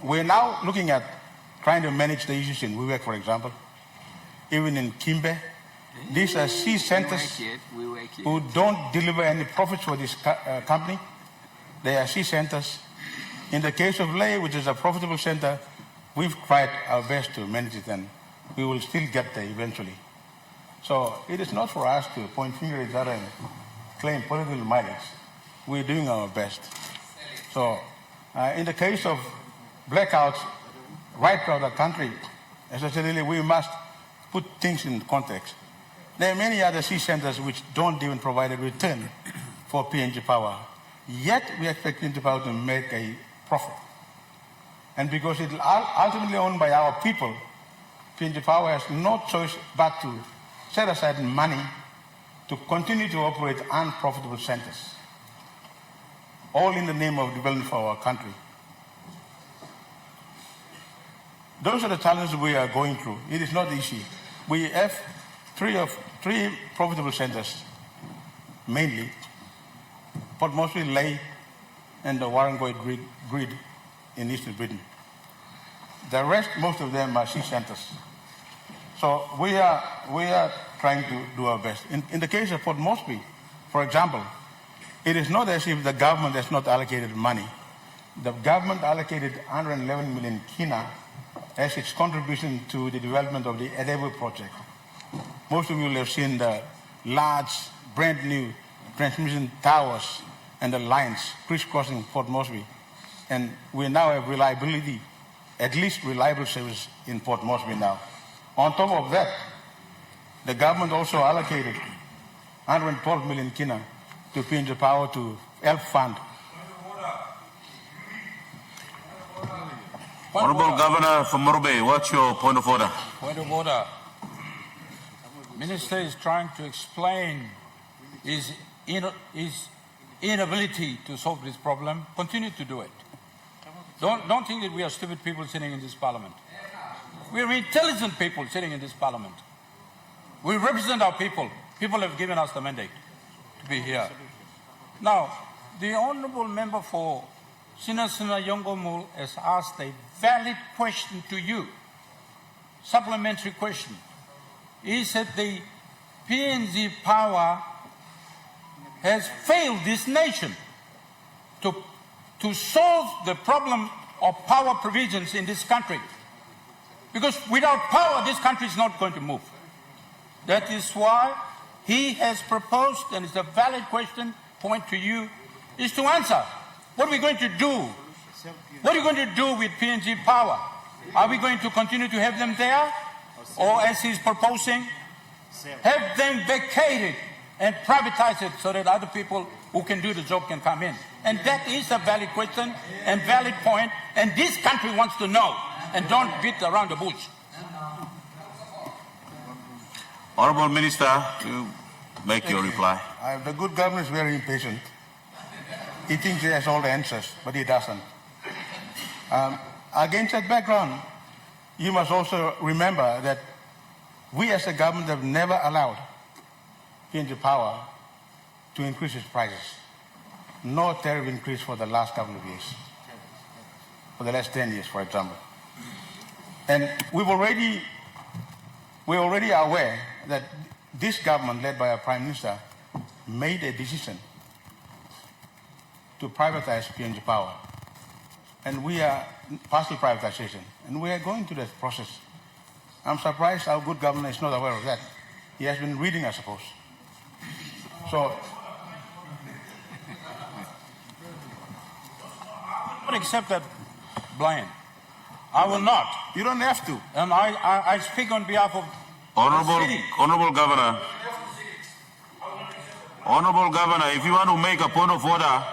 We're now looking at trying to manage the issues in Wewak, for example, even in Kimbe. These are sea centers who don't deliver any profits for this company. They are sea centers. In the case of Leh, which is a profitable center, we've tried our best to manage it, and we will still get there eventually. So it is not for us to point fingers at each other and claim political mileage. We're doing our best. So in the case of blackouts right throughout the country, essentially we must put things in context. There are many other sea centers which don't even provide a return for PNG Power. Yet we expect PNG Power to make a profit. And because it is ultimately owned by our people, PNG Power has no choice but to set aside money to continue to operate unprofitable centers, all in the name of development for our country. Those are the challenges we are going through. It is not easy. We have three profitable centers, mainly, but mostly Leh and the Warrangoid grid in Eastern Britain. The rest, most of them are sea centers. So we are trying to do our best. In the case of Port Moresby, for example, it is not as if the government has not allocated money. The government allocated 111 million kina as its contribution to the development of the Edebu project. Most of you will have seen the large, brand new transmission towers and the lines crisscrossing Port Moresby. And we now have reliability, at least reliable service in Port Moresby now. On top of that, the government also allocated 112 million kina to PNG Power to help fund. Honourable Governor from Morobe, what's your point of order? Point of order. Minister is trying to explain his inability to solve this problem. Continue to do it. Don't think that we are stupid people sitting in this parliament. We are intelligent people sitting in this parliament. We represent our people. People have given us the mandate to be here. Now, the honourable member for Sinasana Yongomul has asked a valid question to you, supplementary question. He said the PNG power has failed this nation to solve the problem of power provisions in this country. Because without power, this country is not going to move. That is why he has proposed, and it's a valid question, point to you, is to answer. What are we going to do? What are you going to do with PNG power? Are we going to continue to have them there? Or as he's proposing, have them vacated and privatize it so that other people who can do the job can come in? And that is a valid question and valid point, and this country wants to know, and don't beat around the bush. Honourable Minister, to make your reply. The good governor is very impatient. He thinks he has all the answers, but he doesn't. Against that background, you must also remember that we as a government have never allowed PNG Power to increase its prices. No tariff increase for the last couple of years, for the last 10 years, for example. And we're already aware that this government, led by our Prime Minister, made a decision to privatize PNG Power. And we are partial privatization, and we are going through that process. I'm surprised our good governor is not aware of that. He has been reading, I suppose. So, I will accept that, Brian. I will not. You don't have to. And I speak on behalf of Honourable Governor. Honourable Governor, if you want to make a point of order.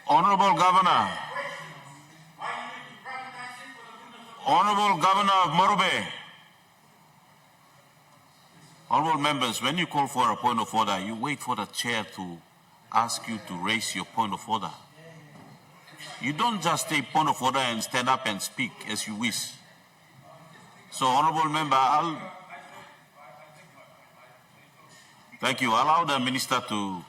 Honourable Governor. Honourable Governor of Morobe. Honourable members, when you call for a point of order, you wait for the chair to ask you to raise your point of order. You don't just take point of order and stand up and speak as you wish. So, honourable member, thank you. Allow the minister to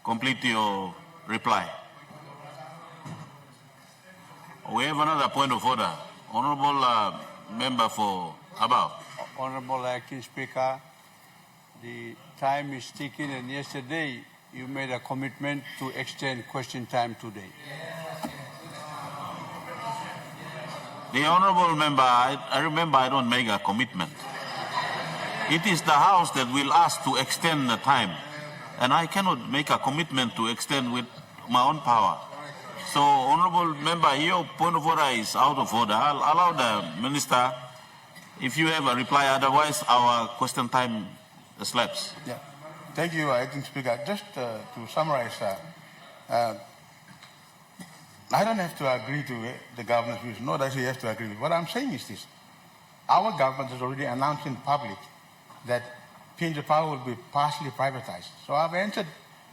complete your reply. We have another point of order. Honourable member for Abao. Honourable Acting Speaker, the time is ticking, and yesterday you made a commitment to extend question time today. The honourable member, I remember I don't make a commitment. It is the House that will ask to extend the time, and I cannot make a commitment to extend with my own power. So, honourable member, your point of order is out of order. I'll allow the minister, if you have a reply, otherwise our question time slaps. Yeah. Thank you, Acting Speaker. Just to summarize, I don't have to agree to the governor's views, nor does he have to agree with. What I'm saying is this. Our government has already announced in public that PNG Power will be partially privatized. So I've answered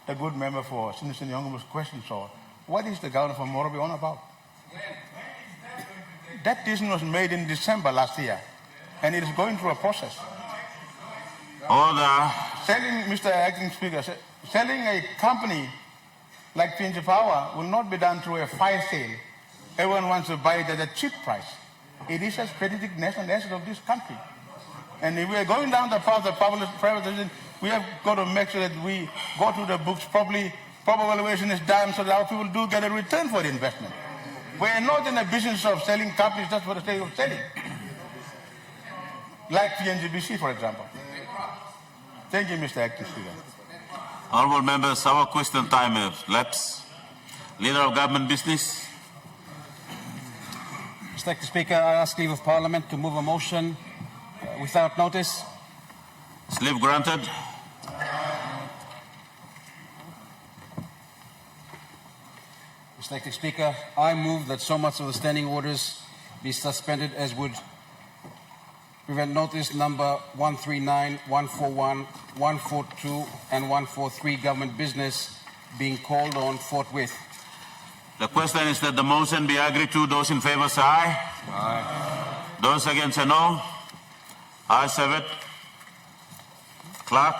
the good member for Sinasana Yongomul's question. So what is the governor from Morobe on about? That decision was made in December last year, and it is going through a process. Order. Selling, Mr. Acting Speaker, selling a company like PNG Power will not be done through a fire sale. Everyone wants to buy it at a cheap price. It is a strategic national asset of this country. And if we are going down the path of privatization, we have got to make sure that we go through the books properly, proper valuation is done so that our people do get a return for the investment. We are not in the business of selling companies just for the sake of selling. Like PNGBC, for example. Thank you, Mr. Acting Speaker. Honourable members, our question time has lapsed. Leader of Government Business. Mr. Acting Speaker, I ask leave of Parliament to move a motion without notice. Leave granted. Mr. Acting Speaker, I move that so much of the standing orders be suspended as would prevent notice number 139, 141, 142, and 143 government business being called on forthwith. The question is that the motion be agreed to. Those in favor say aye. Aye. Those against say no. Ayes have it. Clerk.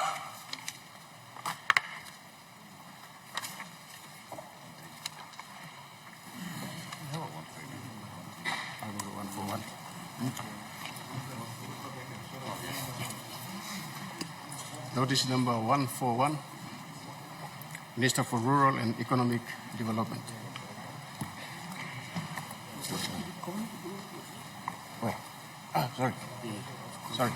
Notice number 141, Minister for Rural and Economic Development. Sorry. Sorry.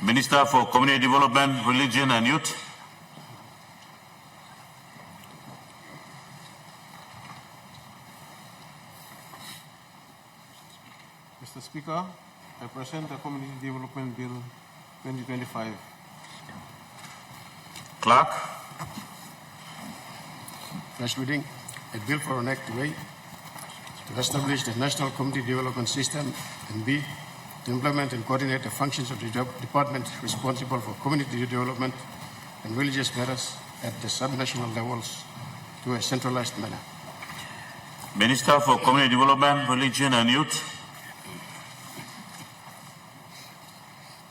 Minister for Community Development, Religion and Youth. Mr. Speaker, I present the Community Development Bill 2025. Clerk. First reading, a bill for an act A, to establish the National Community Development System, and B, to implement and coordinate the functions of the department responsible for community development and religious matters at the subnational levels to a centralized manner. Minister for Community Development, Religion and Youth.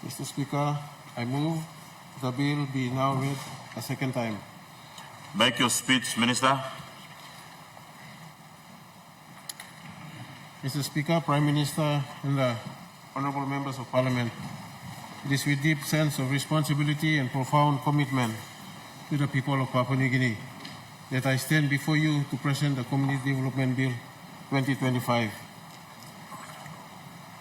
Mr. Speaker, I move the bill be now read a second time. Make your speech, Minister. Mr. Speaker, Prime Minister, and the honorable members of Parliament, it is with deep sense of responsibility and profound commitment to the people of Papua New Guinea that I stand before you to present the Community Development Bill 2025.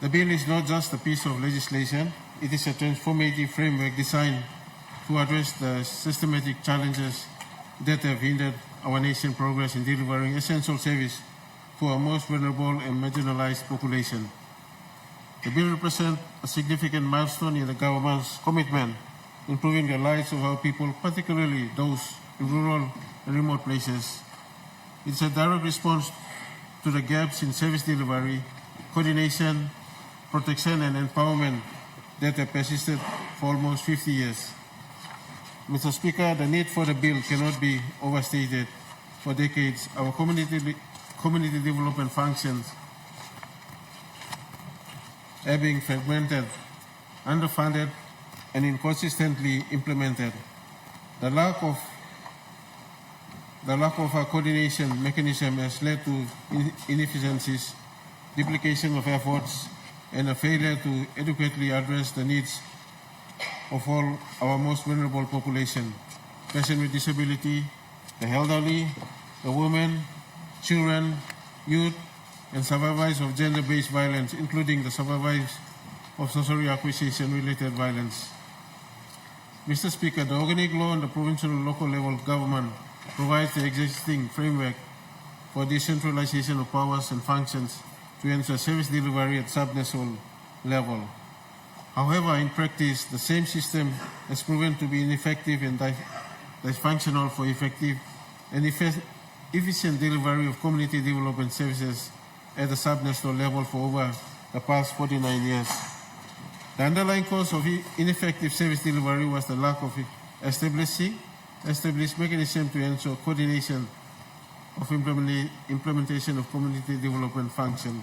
The bill is not just a piece of legislation, it is a transformative framework designed to address the systematic challenges that have hindered our nation's progress in delivering essential service to our most vulnerable and marginalized population. The bill represents a significant milestone in the government's commitment in improving the lives of our people, particularly those in rural and remote places. It's a direct response to the gaps in service delivery, coordination, protection, and empowerment that have persisted for almost 50 years. Mr. Speaker, the need for the bill cannot be overstated. For decades, our community development functions have been fragmented, underfunded, and inconsistently implemented. The lack of a coordination mechanism has led to inefficiencies, duplication of efforts, and a failure to adequately address the needs of all our most vulnerable population: persons with disability, the elderly, the women, children, youth, and survivors of gender-based violence, including the survivors of social acquisition-related violence. Mr. Speaker, the organic law and the provincial and local level government provides the existing framework for decentralization of powers and functions to ensure service delivery at subnational level. However, in practice, the same system has proven to be ineffective and dysfunctional for effective and efficient delivery of community development services at the subnational level for over the past 49 years. The underlying cause of ineffective service delivery was the lack of established mechanism to ensure coordination of implementation of community development function.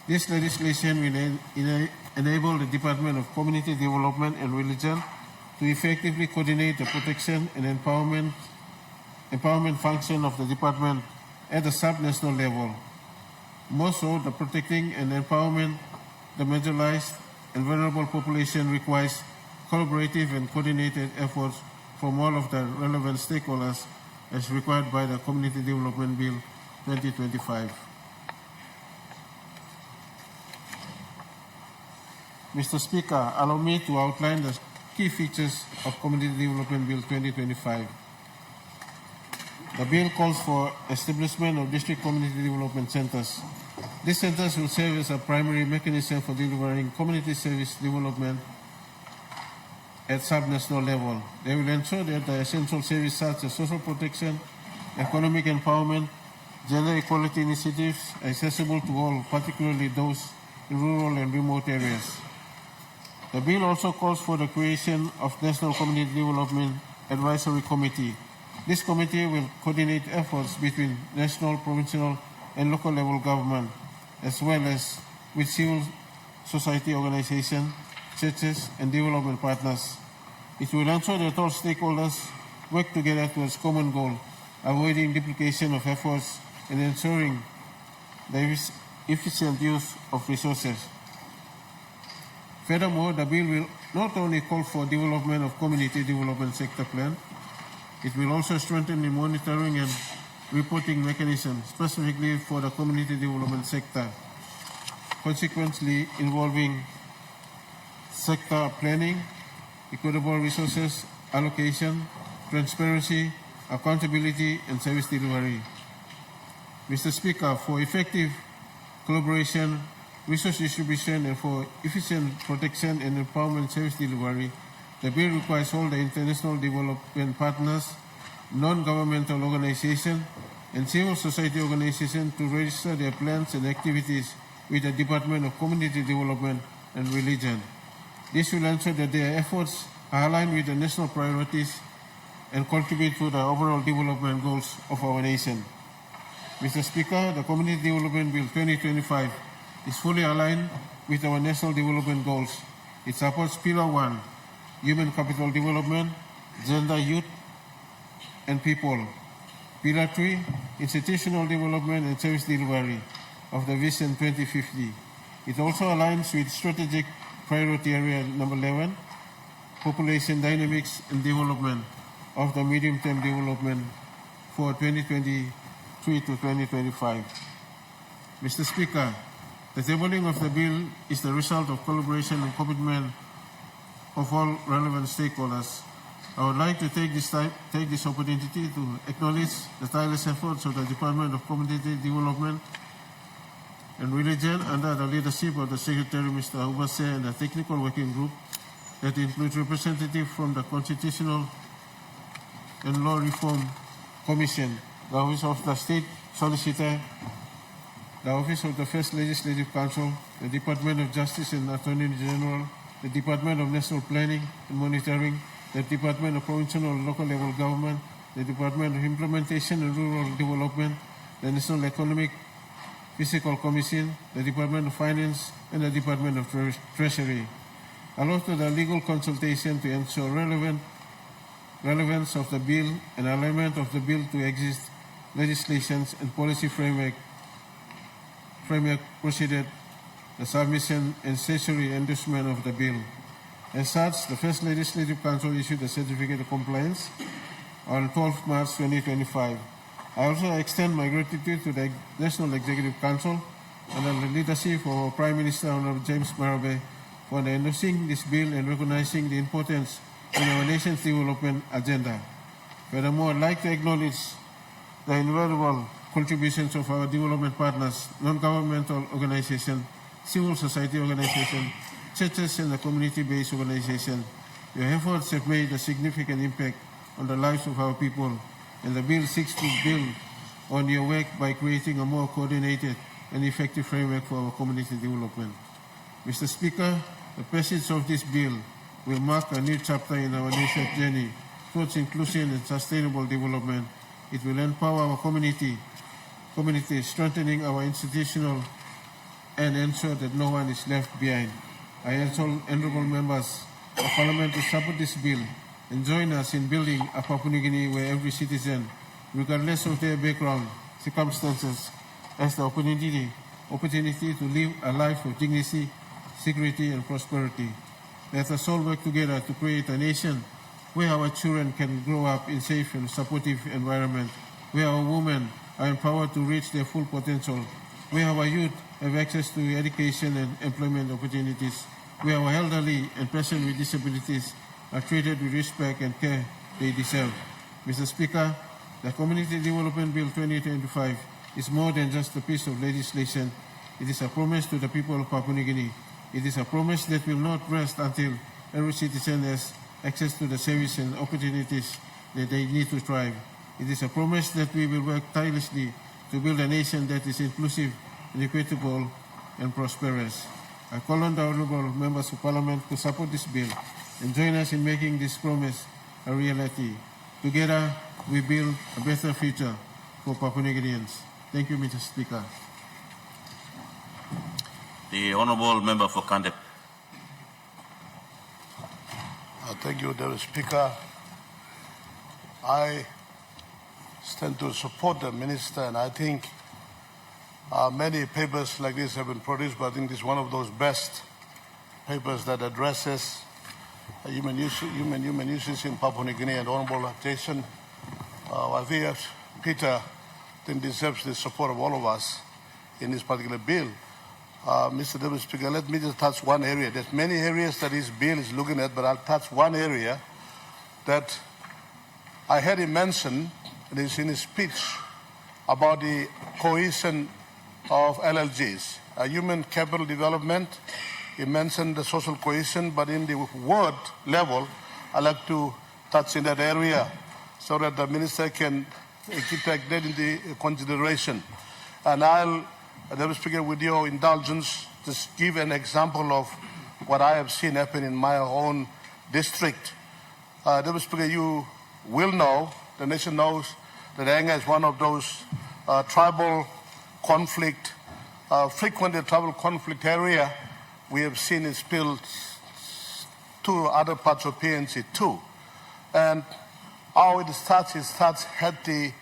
This legislation will enable the Department of Community Development and Religion to effectively coordinate the protection and empowerment function of the department at the sub-national level. More so, the protecting and empowerment the marginalized and vulnerable population requires collaborative and coordinated efforts from all of the relevant stakeholders as required by the Community Development Bill 2025. Mr. Speaker, allow me to outline the key features of Community Development Bill 2025. The bill calls for establishment of district community development centers. These centers will serve as a primary mechanism for delivering community service development at sub-national level. They will ensure that the essential services such as social protection, economic empowerment, gender equality initiatives are accessible to all, particularly those in rural and remote areas. The bill also calls for the creation of National Community Development Advisory Committee. This committee will coordinate efforts between national, provincial, and local level government, as well as with civil society organizations, churches, and development partners. It will ensure that all stakeholders work together towards common goal, avoiding duplication of efforts and ensuring the efficient use of resources. Furthermore, the bill will not only call for development of community development sector plan, it will also strengthen the monitoring and reporting mechanism specifically for the community development sector, consequently involving sector planning, equitable resources allocation, transparency, accountability, and service delivery. Mr. Speaker, for effective collaboration, resource distribution, and for efficient protection and empowerment service delivery, the bill requires all the international development partners, non-governmental organizations, and civil society organizations to register their plans and activities with the Department of Community Development and Religion. This will ensure that their efforts are aligned with the national priorities and contribute to the overall development goals of our nation. Mr. Speaker, the Community Development Bill 2025 is fully aligned with our national development goals. It supports Pillar 1, Human Capital Development, Gender, Youth, and People. Pillar 3, Institutional Development and Service Delivery of the Vision 2050. It also aligns with Strategic Priority Area number 11, Population Dynamics and Development of the Medium-Term Development for 2023 to 2025. Mr. Speaker, the tabling of the bill is the result of collaboration and commitment of all relevant stakeholders. I would like to take this opportunity to acknowledge the tireless efforts of the Department of Community Development and Religion under the leadership of the Secretary, Mr. Ubase, and the Technical Working Group that includes representatives from the Constitutional and Law Reform Commission, the Office of the State Solicitor, the Office of the First Legislative Council, the Department of Justice and Attorney General, the Department of National Planning and Monitoring, the Department of Provincial and Local Level Government, the Department of Implementation and Rural Development, the National Economic Fiscal Commission, the Department of Finance, and the Department of Treasury. Along with the legal consultation to ensure relevance of the bill and alignment of the bill to exist legislations and policy framework proceeded the submission and statutory endorsement of the bill. As such, the First Legislative Council issued a certificate of compliance on 12 March 2025. I also extend my gratitude to the National Executive Council under the leadership of our Prime Minister, Honorable James Marabe, for endorsing this bill and recognizing the importance in our nation's development agenda. Furthermore, I'd like to acknowledge the invaluable contributions of our development partners, non-governmental organizations, civil society organizations, churches, and the community-based organizations. Your efforts have made a significant impact on the lives of our people, and the bill seeks to build on your work by creating a more coordinated and effective framework for our community development. Mr. Speaker, the passage of this bill will mark a new chapter in our nation's journey towards inclusion and sustainable development. It will empower our community, strengthening our institutional and ensure that no one is left behind. I urge all honourable members of Parliament to support this bill and join us in building a Papua New Guinea where every citizen, regardless of their background, circumstances, has the opportunity to live a life of dignity, security and prosperity. Let us all work together to create a nation where our children can grow up in safe and supportive environment, where our women are empowered to reach their full potential, where our youth have access to education and employment opportunities, where our elderly and persons with disabilities are treated with respect and care they deserve. Mr. Speaker, the Community Development Bill 2025 is more than just a piece of legislation. It is a promise to the people of Papua New Guinea. It is a promise that will not rest until every citizen has access to the services and opportunities that they need to thrive. It is a promise that we will work tirelessly to build a nation that is inclusive, equitable, and prosperous. I call on the honourable members of Parliament to support this bill and join us in making this promise a reality. Together, we build a better future for Papua New Guineans. Thank you, Mr. Speaker. The Honourable Member for Kandep. Thank you, Deputy Speaker. I stand to support the Minister, and I think many papers like this have been produced, but I think this is one of those best papers that addresses human uses in Papua New Guinea and honourable adaptation. I think Peter then deserves the support of all of us in this particular bill. Mr. Deputy Speaker, let me just touch one area. There's many areas that this bill is looking at, but I'll touch one area that I heard him mention, and it's in his speech, about the cohesion of LLGs, human capital development. He mentioned the social cohesion, but in the word level, I'd like to touch in that area so that the Minister can take that into consideration. And I'll, Deputy Speaker, with your indulgence, just give an example of what I have seen happen in my own district. Deputy Speaker, you will know, the nation knows, that Anga is one of those tribal conflict, frequently tribal conflict area. We have seen it spilled to other parts of PNC too. And how it starts at the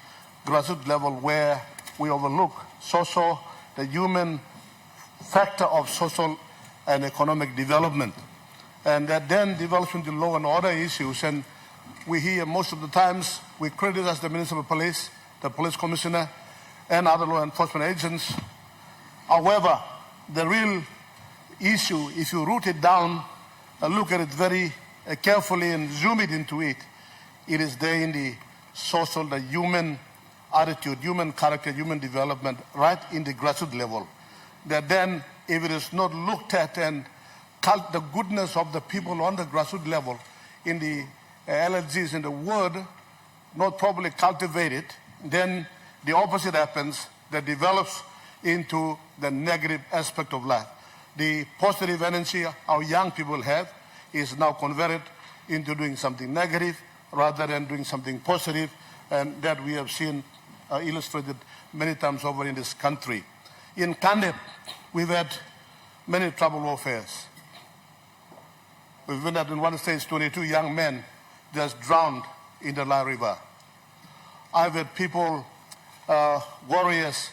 grassroots level where we overlook the human factor of social and economic development. And that then develops into law and order issues. And we hear most of the times, we criticize the Minister of Police, the Police Commissioner, and other law enforcement agents. However, the real issue, if you root it down and look at it very carefully and zoom it into it, it is there in the social, the human attitude, human character, human development, right in the grassroots level. That then, if it is not looked at and the goodness of the people on the grassroots level, in the LLGs, in the word, not properly cultivated, then the opposite happens, that develops into the negative aspect of life. The positive energy our young people have is now converted into doing something negative rather than doing something positive, and that we have seen illustrated many times over in this country. In Kandep, we've had many tribal warfares. We've been at in one stage 22 young men just drowned in the Lai River. I've had people, warriors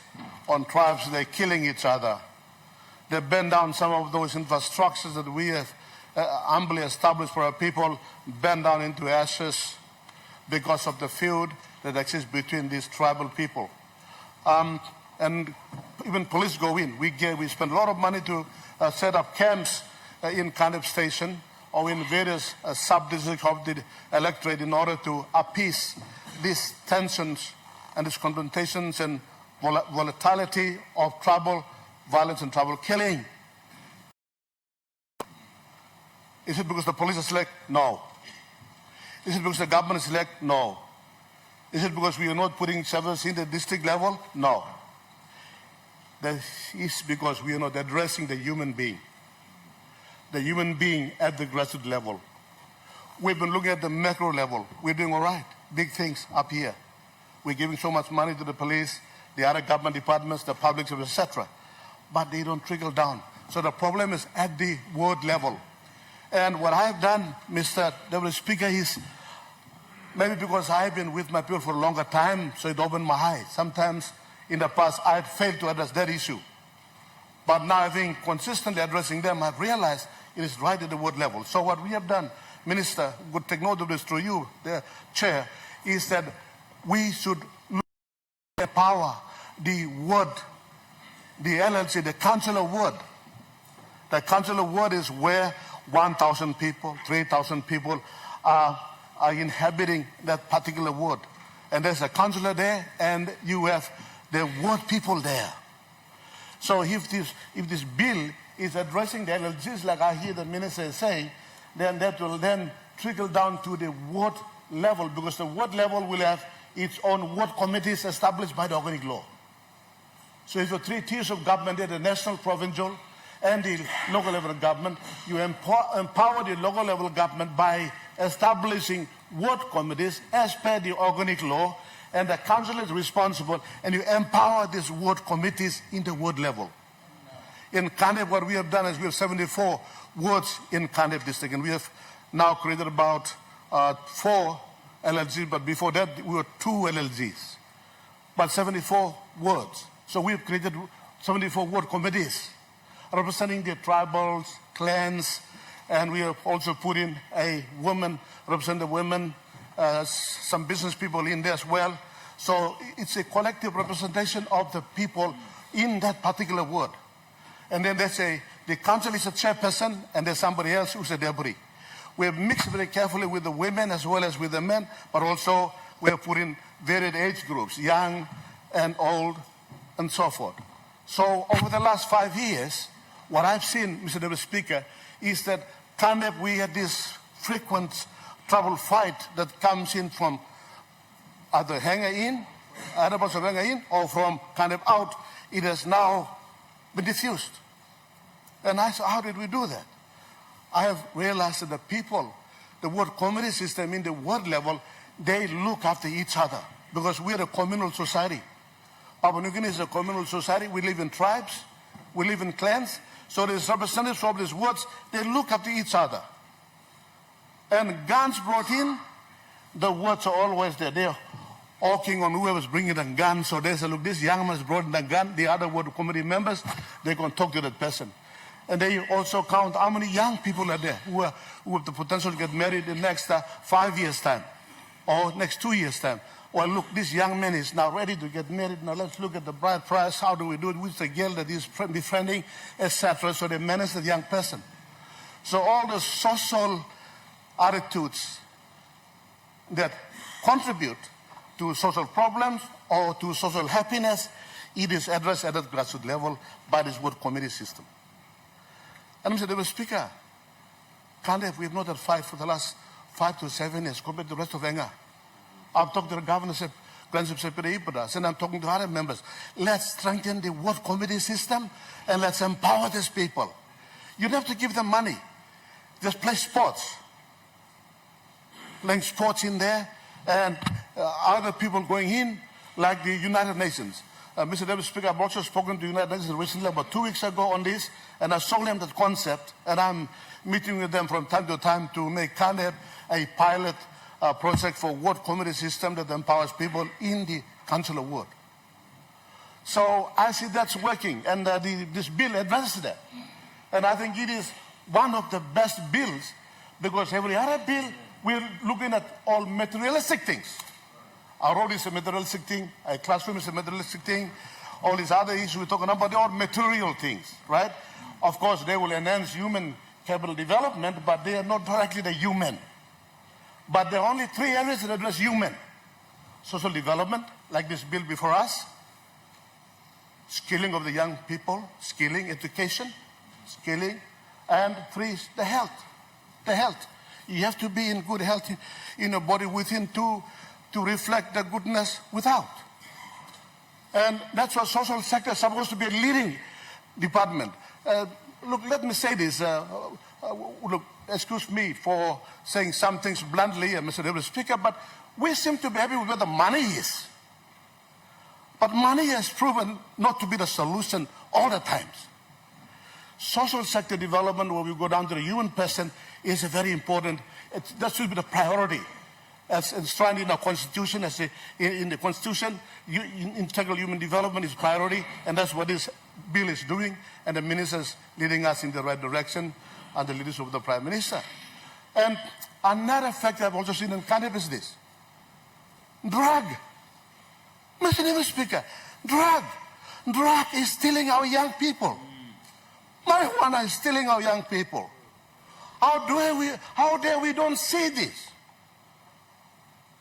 on tribes, they're killing each other. They burn down some of those infrastructures that we have humbly established for our people, burn down into ashes because of the feud that exists between these tribal people. And even police go in. We spend a lot of money to set up camps in Kandep Station or in various sub-districts of the electorate in order to appease these tensions and these confrontations and volatility of tribal violence and tribal killing. Is it because the police are slack? No. Is it because the government is slack? No. Is it because we are not putting services in the district level? No. That is because we are not addressing the human being. the human being at the grassroots level. We've been looking at the macro level. We're doing all right, big things up here. We're giving so much money to the police, the other government departments, the public service, etc. But they don't trickle down. So the problem is at the ward level. And what I've done, Mr. Deputy Speaker, is maybe because I've been with my people for a longer time, so it opened my eyes. Sometimes in the past, I've failed to address that issue. But now I think consistently addressing them, I've realized it is right at the ward level. So what we have done, Minister, good take note of this through you, the Chair, is that we should look at empower the ward, the LLC, the Council of Ward. The Council of Ward is where 1,000 people, 3,000 people are inhabiting that particular ward. And there's a councillor there, and you have the ward people there. So if this bill is addressing the LLGs, like I hear the Minister is saying, then that will then trickle down to the ward level, because the ward level will have its own ward committees established by the organic law. So if you have 3 tiers of government there, the national, provincial, and the local level of government, you empower the local level government by establishing ward committees as per the organic law, and the council is responsible, and you empower these ward committees in the ward level. In Kandep, what we have done is we have 74 wards in Kandep district, and we have now created about 4 LLGs, but before that we were 2 LLGs, but 74 wards. So we have created 74 ward committees representing the tribals, clans, and we have also put in a woman, represent the women, some business people in there as well. So it's a collective representation of the people in that particular ward. And then the council is a chairperson, and there's somebody else who's a deputy. We have mixed very carefully with the women as well as with the men, but also we have put in varied age groups, young and old, and so forth. So over the last 5 years, what I've seen, Mr. Deputy Speaker, is that Kandep, we had this frequent trouble fight that comes in from either Hanger in, other parts of Hanger in, or from Kandep out. It has now been diffused. And I said, how did we do that? I have realized that the people, the ward committee system in the ward level, they look after each other, because we are a communal society. Papua New Guinea is a communal society. We live in tribes, we live in clans. So there's representatives of these wards, they look after each other. And guns brought in, the wards are always there. They're hawking on whoever's bringing a gun. So they say, look, this young man has brought in a gun. The other ward committee members, they can talk to that person. And they also count how many young people are there who have the potential to get married in the next 5 years' time, or next 2 years' time. Well, look, this young man is now ready to get married. Now let's look at the bride price. How do we do it? Which the girl that is befriending, etc. So they manage the young person. So all the social attitudes that contribute to social problems or to social happiness, it is addressed at the grassroots level by this ward committee system. And Mr. Deputy Speaker, Kandep, we have not had fight for the last 5 to 7 years compared to the rest of Enga. I've talked to the governor, and I'm talking to other members. Let's strengthen the ward committee system and let's empower these people. You don't have to give them money. Just play sports. Playing sports in there, and other people going in, like the United Nations. Mr. Deputy Speaker, I've also spoken to the United Nations recently, about 2 weeks ago on this, and I sold them that concept, and I'm meeting with them from time to time to make Kandep a pilot project for ward committee system that empowers people in the Council of Ward. So I see that's working, and this bill addresses that. And I think it is one of the best bills, because every other bill, we're looking at all materialistic things. A road is a materialistic thing, a classroom is a materialistic thing, all these other issues we're talking about, they're all material things, right? Of course, they will enhance human capital development, but they are not directly the human. But there are only 3 areas that address human. Social development, like this bill before us. Skilling of the young people, skilling, education, skilling. And 3 is the health. The health. You have to be in good health in your body within to reflect the goodness without. And that's what social sector is supposed to be a leading department. look, let me say this. Look, excuse me for saying some things bluntly, Mr. Deputy Speaker, but we seem to be happy with where the money is. But money has proven not to be the solution all the times. Social sector development, where we go down to the human person, is very important. That should be the priority. As enshrined in our Constitution, in the Constitution, integral human development is priority, and that's what this bill is doing, and the ministers leading us in the right direction, and the leadership of the Prime Minister. And another fact I've also seen in country is this. Drug. Mr. Deputy Speaker, drug is stealing our young people. Marijuana is stealing our young people. How dare we don't see this?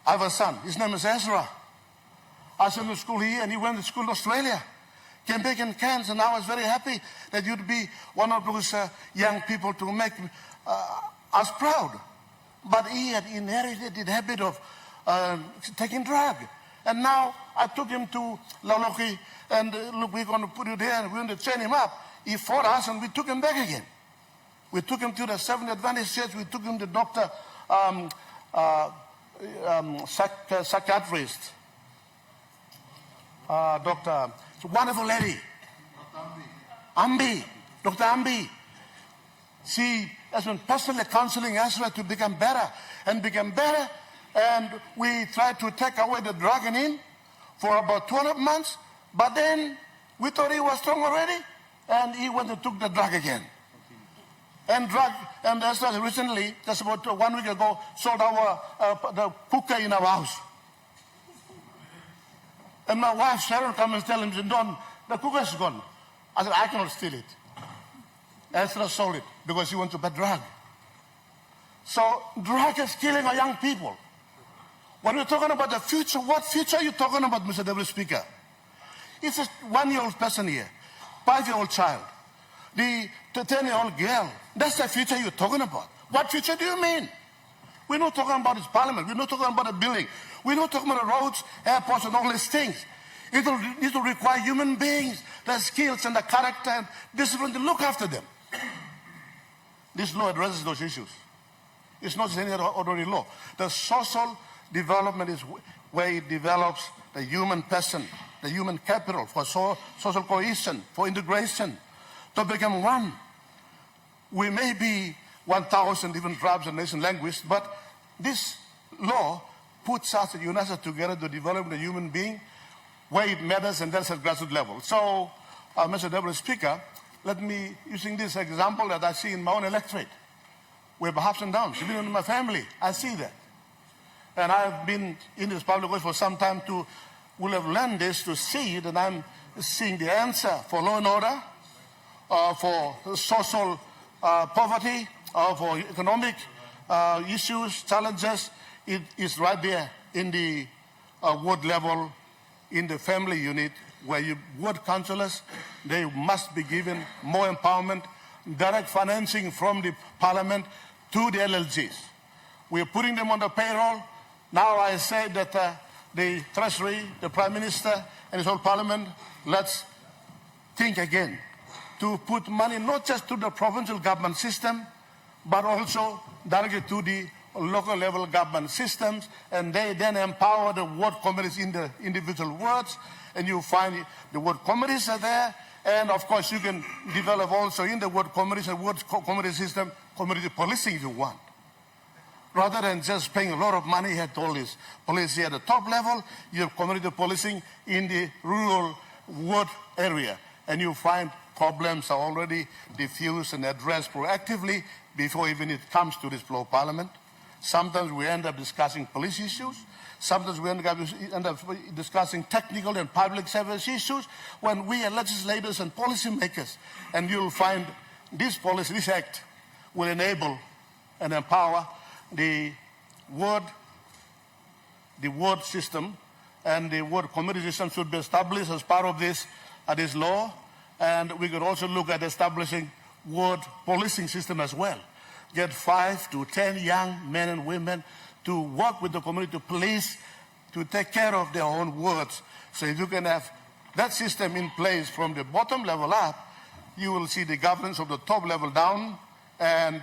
I have a son, his name is Ezra. I sent him to school here and he went to school in Australia. Came back in Cairns, and I was very happy that you'd be one of those young people to make us proud. But he had inherited the habit of taking drug. And now I took him to Lauloki, and look, we're going to put you there, and we're going to train him up. He fought us, and we took him back again. We took him to the Seventh Adventist Church. We took him to Dr. Psychiatrist. Dr. It's a wonderful lady. Ambi. Dr. Ambi. She has been personally counseling Ezra to become better. And we tried to take away the drug in him for about 12 months. But then we thought he was strong already. And he went and took the drug again. And Ezra recently, just about 1 week ago, sold the hookah in our house. And my wife, Sharon, comes and tells him, Don, the hookah is gone. I said, I cannot steal it. Ezra sold it because he went to buy drug. So drug is killing our young people. When we're talking about the future, what future are you talking about, Mr. Deputy Speaker? It's a 1-year-old person here, 5-year-old child, the 10-year-old girl. That's the future you're talking about. What future do you mean? We're not talking about this parliament. We're not talking about a building. We're not talking about the roads, airports, and all these things. It will require human beings, the skills and the character and discipline to look after them. This law addresses those issues. It's not just any other ordinary law. The social development is where it develops the human person, the human capital for social cohesion, for integration, to become one. We may be 1,000 different tribes and nation languages, but this law puts us and unites us together to develop the human being where it matters, and that's at grassroots level. So, Mr. Deputy Speaker, let me, using this example that I see in my own electorate, we have ups and downs. Even in my family, I see that. And I've been in this public work for some time will have learned this, to see it, and I'm seeing the answer for law and order, for social poverty, for economic issues, challenges. It is right there in the ward level, in the family unit, where ward councillors, they must be given more empowerment, direct financing from the parliament to the LLGs. We're putting them on the payroll. Now I say that the Treasury, the Prime Minister, and his whole parliament, let's think again to put money not just to the provincial government system, but also directly to the local level government systems, and they then empower the ward committees in the individual wards, and you find the ward committees are there, and of course you can develop also in the ward committees and ward committee system, community policing if you want. Rather than just paying a lot of money at all this police at the top level, you have community policing in the rural ward area, and you find problems are already diffused and addressed proactively before even it comes to this floor of parliament. Sometimes we end up discussing police issues. Sometimes we end up discussing technical and public service issues when we are legislators and policymakers. And you'll find this act will enable and empower the ward system, and the ward committee system should be established as part of this law. And we could also look at establishing ward policing system as well. Get 5 to 10 young men and women to work with the community police to take care of their own wards. So if you can have that system in place from the bottom level up, you will see the governance of the top level down, and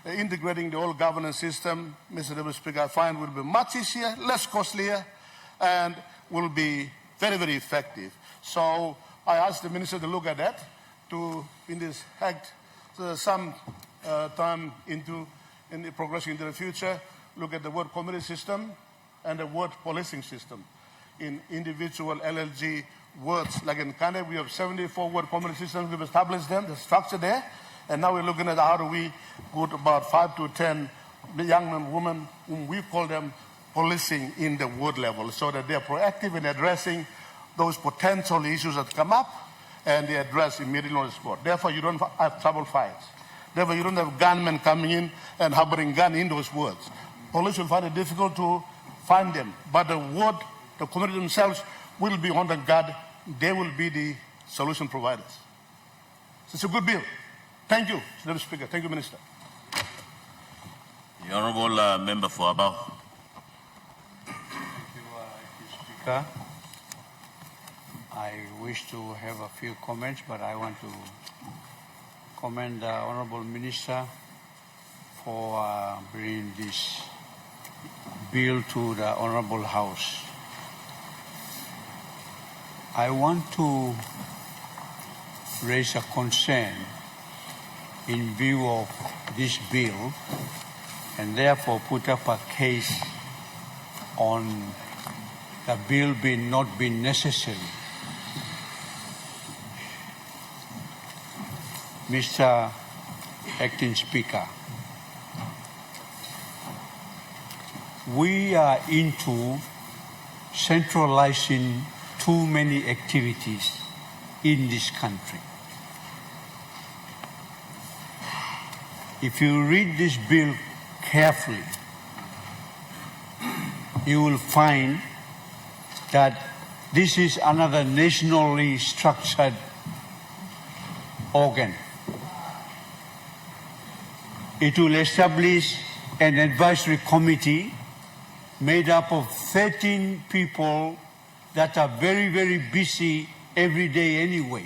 integrating the whole governance system, Mr. Deputy Speaker, I find will be much easier, less costlier, and will be very, very effective. So I asked the Minister to look at that, to in this act some time into progressing into the future, look at the word committee system and the word policing system in individual LLG words. Like in Canada, we have 74 word committee systems. We've established them, the structure there, and now we're looking at how do we put about 5 to 10 young men and women, whom we call them policing in the ward level, so that they're proactive in addressing those potential issues that come up, and they address immediately on the spot. Therefore, you don't have trouble fights. Therefore, you don't have gunmen coming in and harboring gun in those wards. Police will find it difficult to find them, but the ward, the community themselves will be on the guard. They will be the solution providers. So it's a good bill. Thank you, Mr. Speaker. Thank you, Minister. The Honourable Member for Abao. Thank you, Speaker. I wish to have a few comments, but I want to commend the Honourable Minister for bringing this bill to the Honourable House. I want to raise a concern in view of this bill, and therefore put up a case on the bill not being necessary. Mr. Acting Speaker, we are into centralizing too many activities in this country. If you read this bill carefully, you will find that this is another nationally structured organ. It will establish an advisory committee made up of 13 people that are very, very busy every day anyway.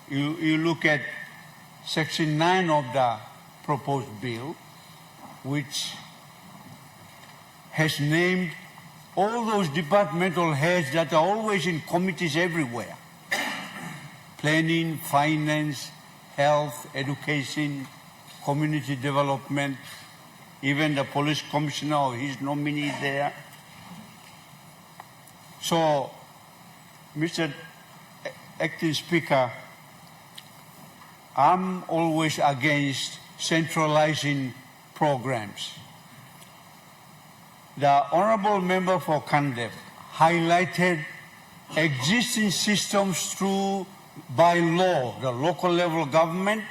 You look at Section 9 of the proposed bill, which has named all those departmental heads that are always in committees everywhere. Planning, finance, health, education, community development, even the police commissioner or his nominee there. So, Mr. Acting Speaker, I'm always against centralizing programs. The Honourable Member for Kandep highlighted existing systems through by law, the local level government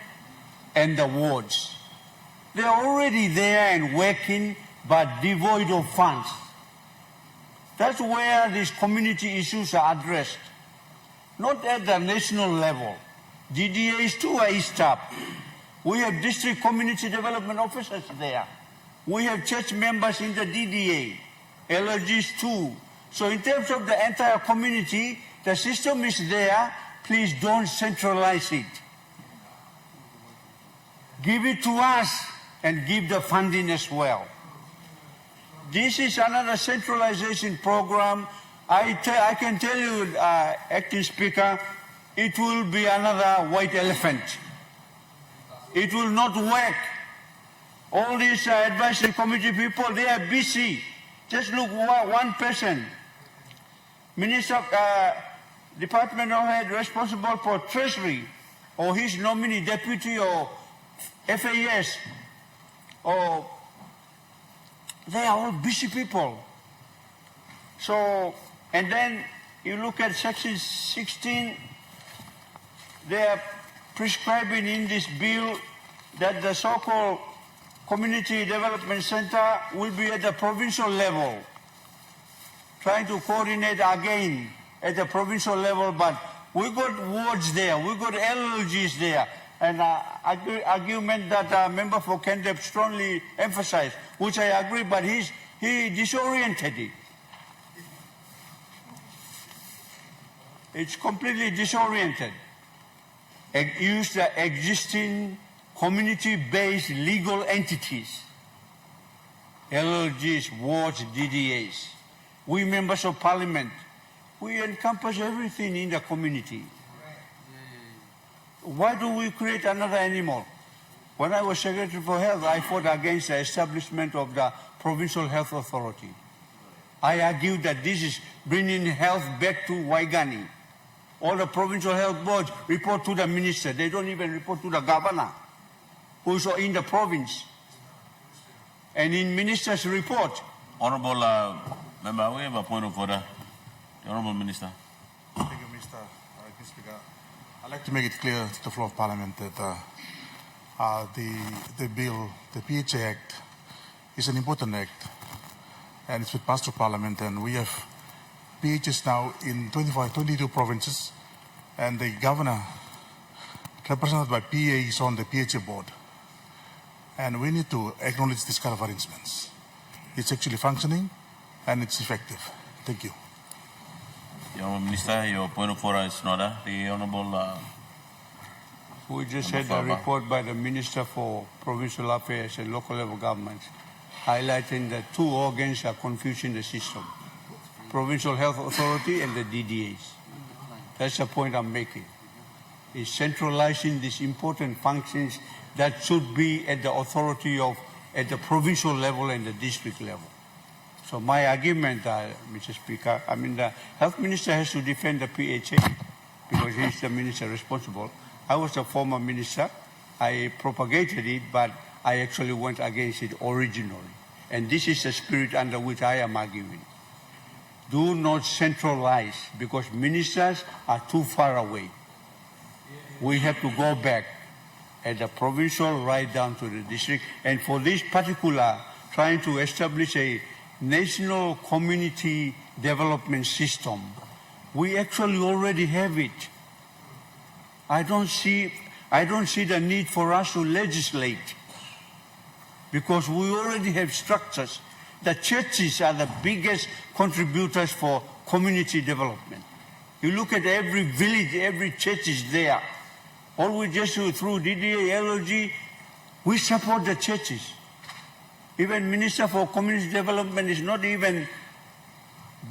and the wards. They're already there and working, but devoid of funds. That's where these community issues are addressed, not at the national level. DDAs too are eased up. We have district community development officers there. We have church members in the DDA, LRGs too. So in terms of the entire community, the system is there. Please don't centralize it. Give it to us and give the funding as well. This is another centralization program. I can tell you, Acting Speaker, it will be another white elephant. It will not work. All these advisory committee people, they are busy. Just look, one person, Minister, Department of Head responsible for Treasury, or his nominee, deputy, or FAS, or they are all busy people. So, and then you look at Section 16, they are prescribing in this bill that the so-called Community Development Center will be at the provincial level, trying to coordinate again at the provincial level, but we got wards there, we got LLGs there, and argument that Member for Kandep strongly emphasized, which I agree, but he disoriented it. It's completely disoriented. use the existing community-based legal entities, LLGs, wards, DDAs. We members of parliament, we encompass everything in the community. Why do we create another animal? When I was Secretary for Health, I fought against the establishment of the Provincial Health Authority. I argued that this is bringing health back to Waigani. All the provincial health boards report to the minister. They don't even report to the governor, who's in the province. And in minister's report. Honourable Member, we have a point of order. The Honourable Minister. Thank you, Mr. Speaker. I'd like to make it clear to the floor of Parliament that the bill, the PHA Act, is an important act, and it's been passed through Parliament, and we have PHs now in 22 provinces, and the governor, represented by PA, is on the PHA board. And we need to acknowledge this kind of arrangements. It's actually functioning, and it's effective. Thank you. The Honourable Minister, your point of order is in order. The Honourable... We just had a report by the Minister for Provincial Affairs and Local Level Governments highlighting that two organs are confusing the system. Provincial Health Authority and the DDAs. That's the point I'm making. Is centralizing these important functions that should be at the authority of, at the provincial level and the district level. So my argument, Mr. Speaker, I mean the Health Minister has to defend the PHA because he's the minister responsible. I was a former minister. I propagated it, but I actually went against it originally. And this is the spirit under which I am arguing. Do not centralize because ministers are too far away. We have to go back at the provincial right down to the district. And for this particular, trying to establish a national community development system, we actually already have it. I don't see the need for us to legislate because we already have structures. The churches are the biggest contributors for community development. You look at every village, every church is there. All we just do through DDA, LOG, we support the churches. Even Minister for Community Development is not even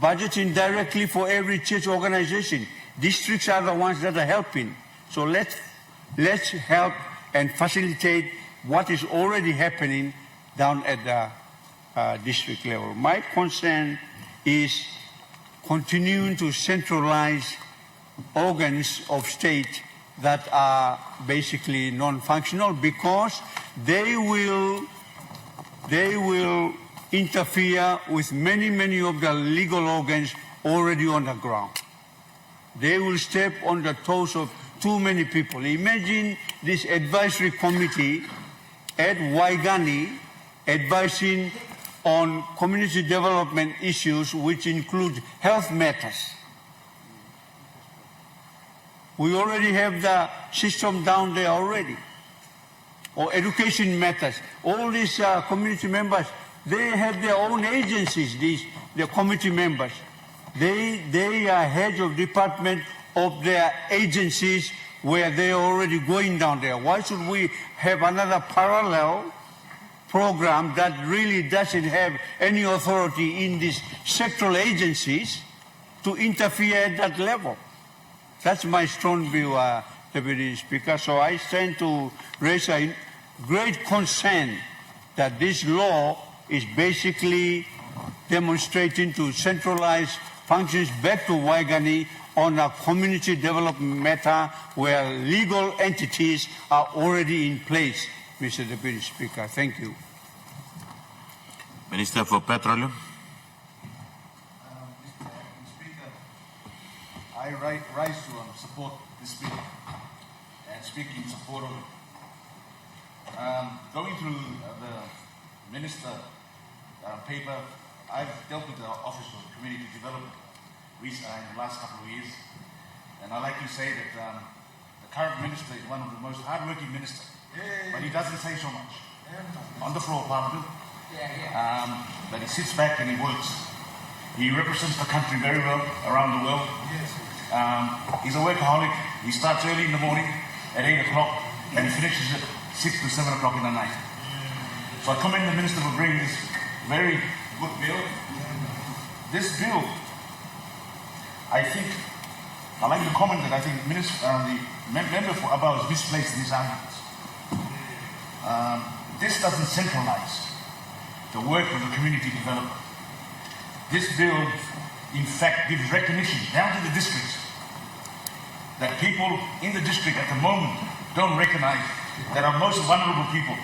budgeting directly for every church organization. Districts are the ones that are helping. So let's help and facilitate what is already happening down at the district level. My concern is continuing to centralize organs of state that are basically non-functional because they will interfere with many of the legal organs already on the ground. They will step on the toes of too many people. Imagine this advisory committee at Waigani advising on community development issues which include health matters. We already have the system down there already. Or education matters. All these community members, they have their own agencies, the committee members. They are heads of department of their agencies where they are already going down there. Why should we have another parallel program that really doesn't have any authority in these sectoral agencies to interfere at that level? That's my strong view, Deputy Speaker. So I stand to raise a great concern that this law is basically demonstrating to centralize functions back to Waigani on a community development matter where legal entities are already in place, Mr. Deputy Speaker. Thank you. Minister for Petroleum. I rise to support this bill and speak in support of it. Going through the Minister paper, I've dealt with the Office of Community Development in the last couple of years, and I like to say that the current Minister is one of the most hard-working ministers, but he doesn't say so much on the floor of Parliament. But he sits back and he works. He represents the country very well around the world. He's a workaholic. He starts early in the morning at 8 o'clock and it finishes at 6 to 7 o'clock in the night. So I commend the Minister for bringing this very good bill. This bill, I think, I like to comment that I think the member for Abba has misplaced these arguments. This doesn't centralize the work of the community development. This bill, in fact, gives recognition down to the districts that people in the district at the moment don't recognize that our most vulnerable people,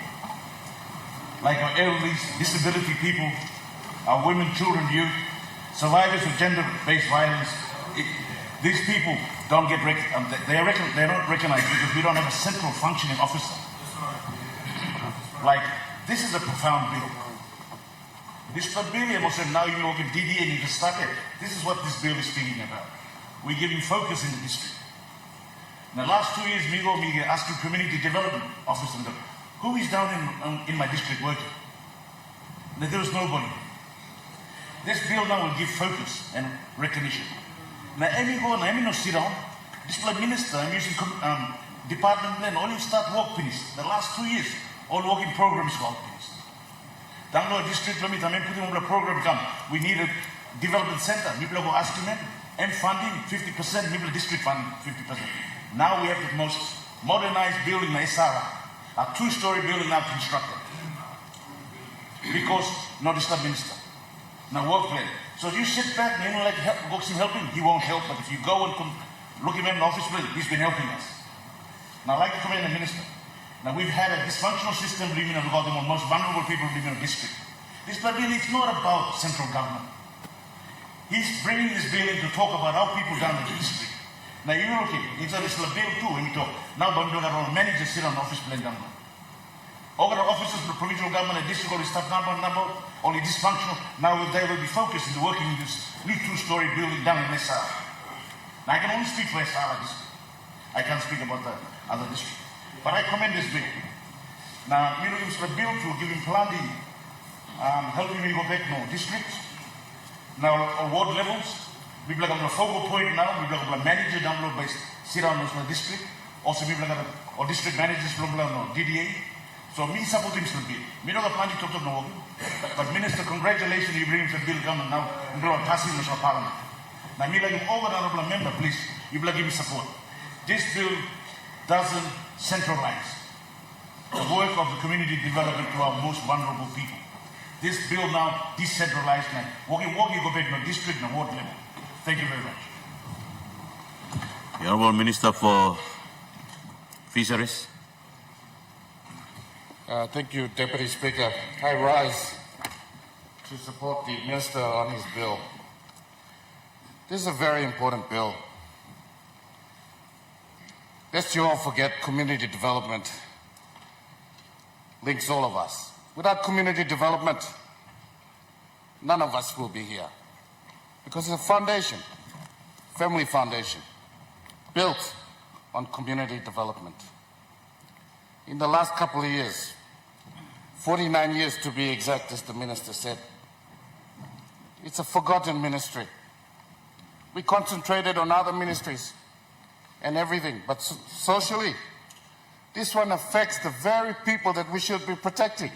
like our elderly, disability people, our women, children, youth, survivors of gender-based violence, these people don't get they're not recognized because we don't have a central functioning officer. Like, this is a profound bill. This bill, now you look at DDA and you can start it. This is what this bill is speaking about. We're giving focus in the district. In the last 2 years, me asking community development officer, who is down in my district working? And there is nobody. This bill now will give focus and recognition. Now, I'm no sit down. This like minister, I'm using department plan, only start work finish. The last 2 years, all working programs work finished. Down the district, let me put in a program come. We need a development center. People go ask him and funding 50%, people district funding 50%. Now we have the most modernized building in Isara, a 2-story building now constructed. Because not the minister. Now work plan. So you sit back and like helping, he won't help, but if you go and look at him in the office building, he's been helping us. Now I'd like to commend the minister. Now we've had a dysfunctional system living in the most vulnerable people living in the district. This bill is not about central government. He's bringing this bill in to talk about our people down in the district. Now you look at it, it's a bill too when we talk. Now our managers sit on office plan down there. All the officers of the provincial government and district, all the staff number, only dysfunctional. Now they will be focused in working in this new 2-story building down in Mesa. Now I can only speak for Esara district. I can't speak about the other district. But I commend this bill. Now, we looking for a bill to give him planning, helping me go back to districts. Now, on ward levels, we have a focal point now, we have a manager down below by sit-down in the district. Also, we have a district managers from DDA. So, me support him to the bill. Me know the planning to no. But Minister, congratulations, you bring him the bill come now and do a passing in the parliament. Now, me like over the honorable member, please, you give me support. This bill doesn't centralize the work of the community development to our most vulnerable people. This bill now decentralized now. Walking, go back to the district and ward level. Thank you very much. The Honourable Minister for Fisheries. Thank you, Deputy Speaker. I rise to support the Minister on his bill. This is a very important bill. Lest you all forget, community development links all of us. Without community development, none of us will be here. Because it's a foundation, family foundation, built on community development. In the last couple of years, 49 years to be exact, as the Minister said, it's a forgotten ministry. We concentrated on other ministries and everything, but socially, this one affects the very people that we should be protecting.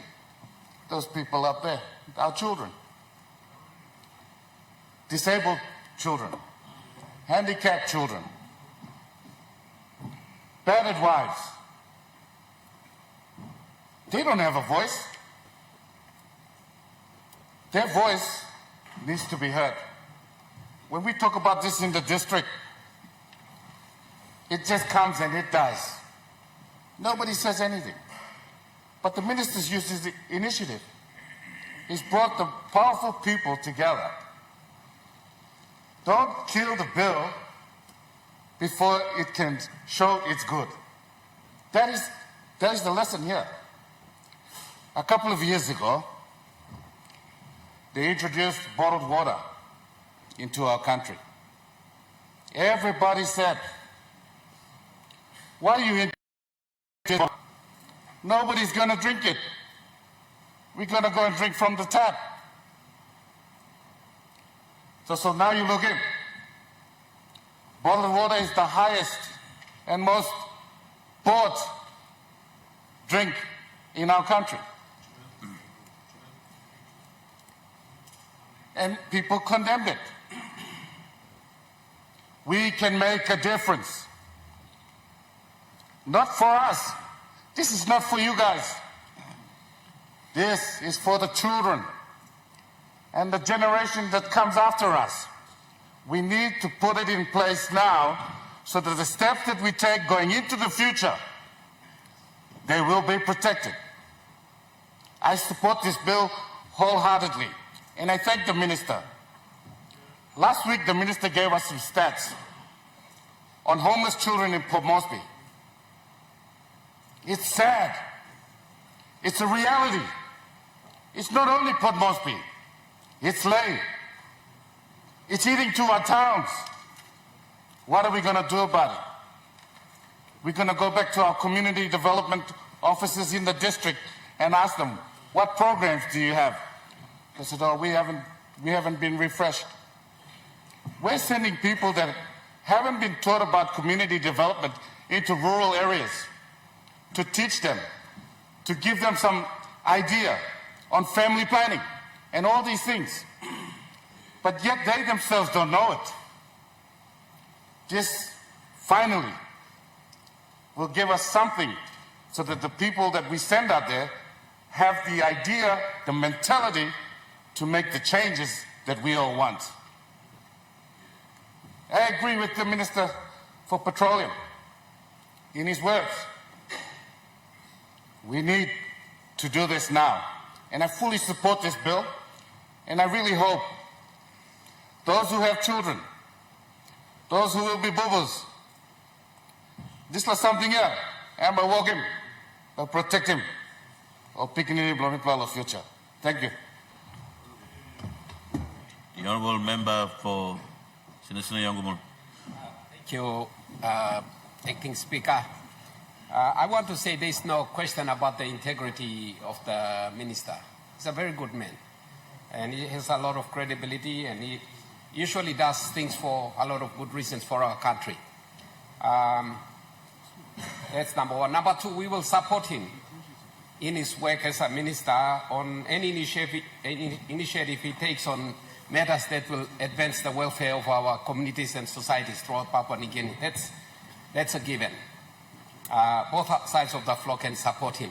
Those people up there, our children. Disabled children, handicapped children, battered wives. They don't have a voice. Their voice needs to be heard. When we talk about this in the district, it just comes and it dies. Nobody says anything. But the minister's used his initiative. He's brought the powerful people together. Don't kill the bill before it can show it's good. That is the lesson here. A couple of years ago, they introduced bottled water into our country. Everybody said, why are you introducing? Nobody's going to drink it. We're going to go and drink from the tap. So now you look in. Bottled water is the highest and most bought drink in our country. And people condemned it. We can make a difference. Not for us. This is not for you guys. This is for the children and the generation that comes after us. We need to put it in place now so that the steps that we take going into the future, they will be protected. I support this bill wholeheartedly, and I thank the minister. Last week, the minister gave us some stats on homeless children in Port Moresby. It's sad. It's a reality. It's not only Port Moresby. It's Lae. It's eating to our towns. What are we going to do about it? We're going to go back to our community development officers in the district and ask them, what programs do you have? They said, oh, we haven't been refreshed. We're sending people that haven't been taught about community development into rural areas to teach them, to give them some idea on family planning and all these things. But yet they themselves don't know it. This finally will give us something so that the people that we send out there have the idea, the mentality to make the changes that we all want. I agree with the Minister for Petroleum in his words. We need to do this now. And I fully support this bill. And I really hope those who have children, those who will be bubbles, this was something else. And by walk him, by protect him, or picking in the future. Thank you. The Honourable Member for Sinisina Yangumul. Thank you, Acting Speaker. I want to say there is no question about the integrity of the minister. He's a very good man, and he has a lot of credibility, and he usually does things for a lot of good reasons for our country. That's number one. Number two, we will support him in his work as a minister on any initiative he takes on matters that will advance the welfare of our communities and societies throughout Papua New Guinea. That's a given. Both sides of the floor can support him.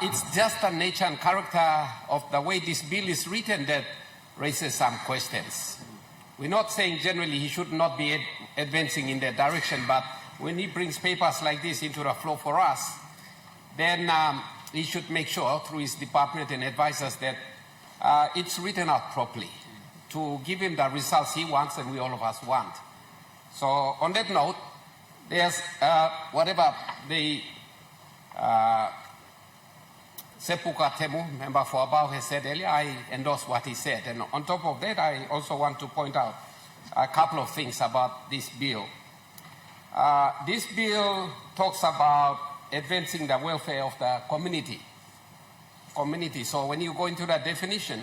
It's just the nature and character of the way this bill is written that raises some questions. We're not saying generally he should not be advancing in that direction, but when he brings papers like this into the floor for us, then he should make sure through his department and advisors that it's written out properly to give him the results he wants and we all of us want. So on that note, there's whatever the Sepuka Temu, member for Abao, has said earlier, I endorse what he said. And on top of that, I also want to point out a couple of things about this bill. This bill talks about advancing the welfare of the community. So when you go into the definition,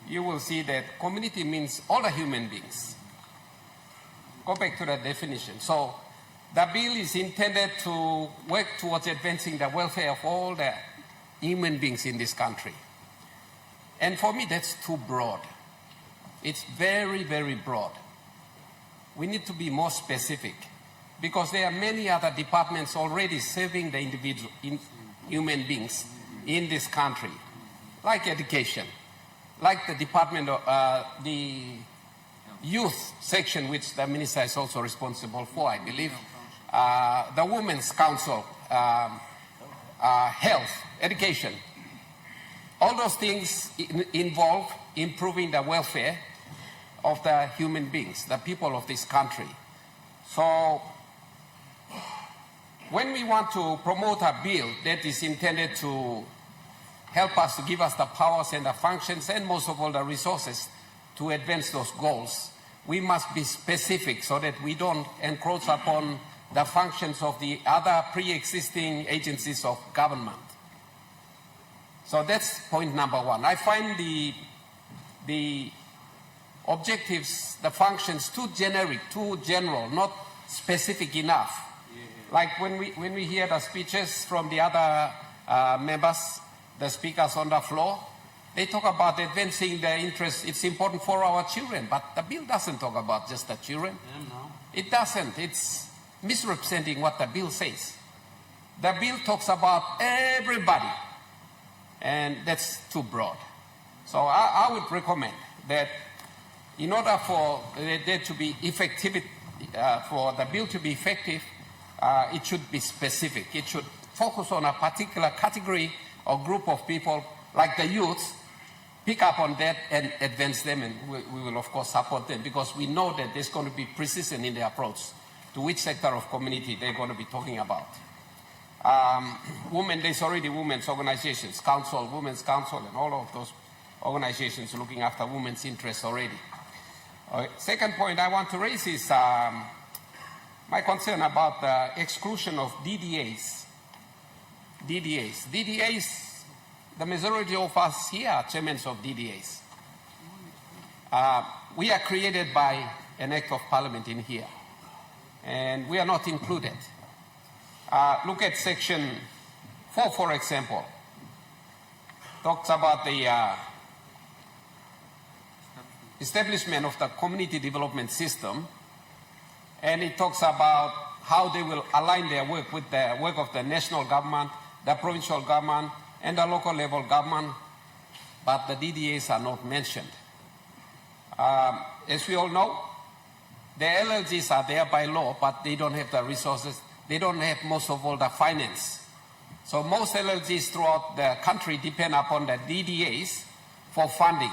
you will see that community means all the human beings. Go back to the definition. So the bill is intended to work towards advancing the welfare of all the human beings in this country. And for me, that's too broad. It's very, very broad. We need to be more specific because there are many other departments already serving the individual human beings in this country, like education, like the Department of the youth section, which the minister is also responsible for, I believe, the Women's Council, health, education. All those things involve improving the welfare of the human beings, the people of this country. So when we want to promote a bill that is intended to help us, to give us the powers and the functions and most of all the resources to advance those goals, we must be specific so that we don't encroach upon the functions of the other pre-existing agencies of government. So that's point number one. I find the objectives, the functions too generic, too general, not specific enough. Like when we hear the speeches from the other members, the speakers on the floor, they talk about advancing the interests. It's important for our children, but the bill doesn't talk about just the children. Yeah, no. It doesn't. It's misrepresenting what the bill says. The bill talks about everybody, and that's too broad. So I would recommend that in order for there to be effective, for the bill to be effective, it should be specific. It should focus on a particular category or group of people, like the youth, pick up on that and advance them, and we will of course support them, because we know that there's going to be precision in the approach to which sector of community they're going to be talking about. Women, there's already women's organizations, council, women's council, and all of those organizations looking after women's interests already. Second point I want to raise is my concern about the exclusion of DDAs. DDAs, the majority of us here are chairmen of DDAs. We are created by an act of parliament in here, and we are not included. Look at section 4, for example. Talks about the establishment of the community development system, and it talks about how they will align their work with the work of the national government, the provincial government, and the local level government, but the DDAs are not mentioned. As we all know, the LLGs are there by law, but they don't have the resources. They don't have most of all the finance. So most LLGs throughout the country depend upon the DDAs for funding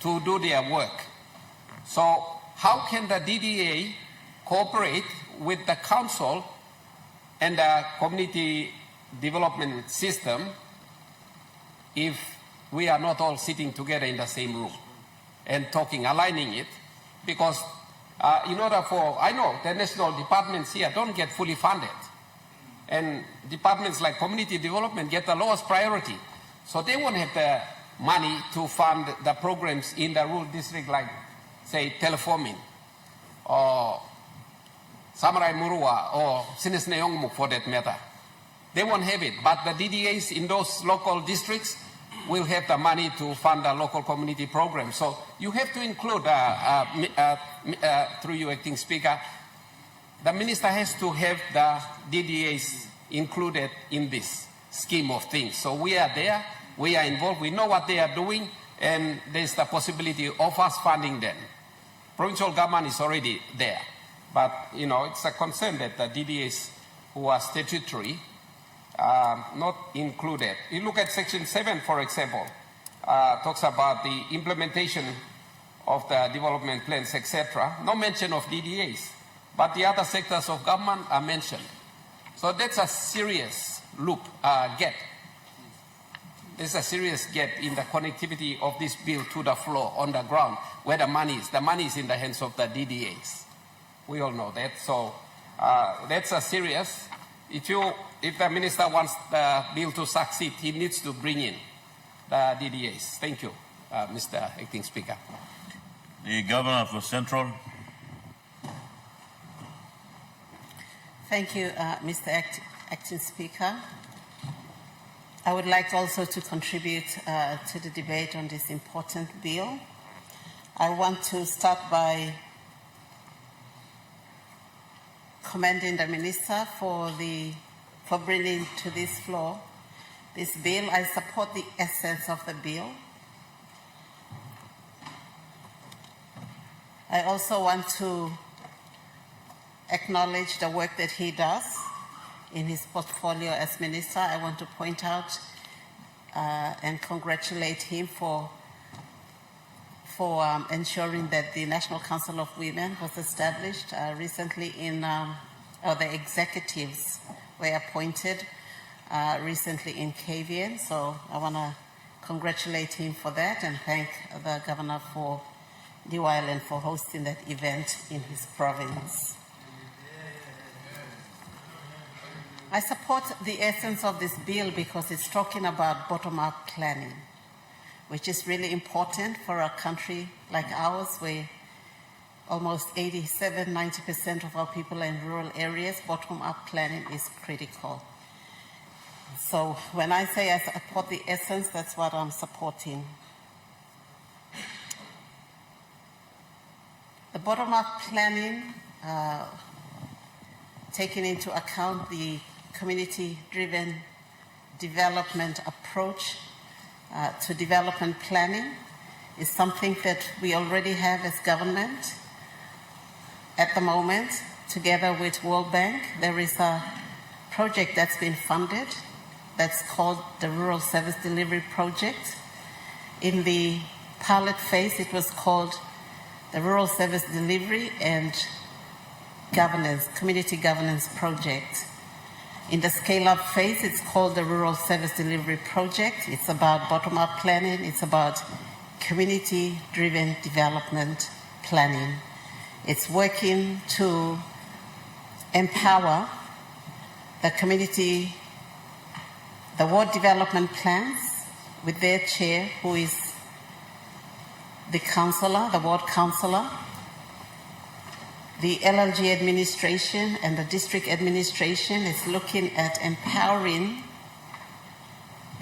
to do their work. So how can the DDA cooperate with the council and the community development system if we are not all sitting together in the same room and talking, aligning it? Because in order for, I know the national departments here don't get fully funded, and departments like community development get the lowest priority. So they won't have the money to fund the programs in the rural district, like, say, Teleforming, or Samarai Murua, or Sinisneongmu for that matter. They won't have it, but the DDAs in those local districts will have the money to fund the local community programs. So you have to include, through you, Acting Speaker, the minister has to have the DDAs included in this scheme of things. So we are there, we are involved, we know what they are doing, and there's the possibility of us funding them. Provincial government is already there, but you know, it's a concern that the DDAs who are statutory not included. You look at section 7, for example, talks about the implementation of the development plans, etc. No mention of DDAs, but the other sectors of government are mentioned. So that's a serious gap. There's a serious gap in the connectivity of this bill to the floor on the ground, where the money is. The money is in the hands of the DDAs. We all know that. So that's a serious. If the minister wants the bill to succeed, he needs to bring in the DDAs. Thank you, Mr. Acting Speaker. The Governor for Central. Thank you, Mr. Acting Speaker. I would like also to contribute to the debate on this important bill. I want to start by commending the Minister for bringing to this floor this bill. I support the essence of the bill. I also want to acknowledge the work that he does in his portfolio as Minister. I want to point out and congratulate him for ensuring that the National Council of Women was established recently or the executives were appointed recently in KVN. So I want to congratulate him for that and thank the Governor for New Ireland for hosting that event in his province. I support the essence of this bill because it's talking about bottom-up planning, which is really important for a country like ours, where almost 87, 90% of our people are in rural areas, bottom-up planning is critical. So when I say I support the essence, that's what I'm supporting. The bottom-up planning, taking into account the community-driven development approach to development planning, is something that we already have as government. At the moment, together with World Bank, there is a project that's been funded that's called the Rural Service Delivery Project. In the pilot phase, it was called the Rural Service Delivery and Governance, Community Governance Project. In the scale-up phase, it's called the Rural Service Delivery Project. It's about bottom-up planning. It's about community-driven development planning. It's working to empower the community, the ward development plans with their chair, who is the councillor, the ward councillor, the LLG administration and the district administration is looking at empowering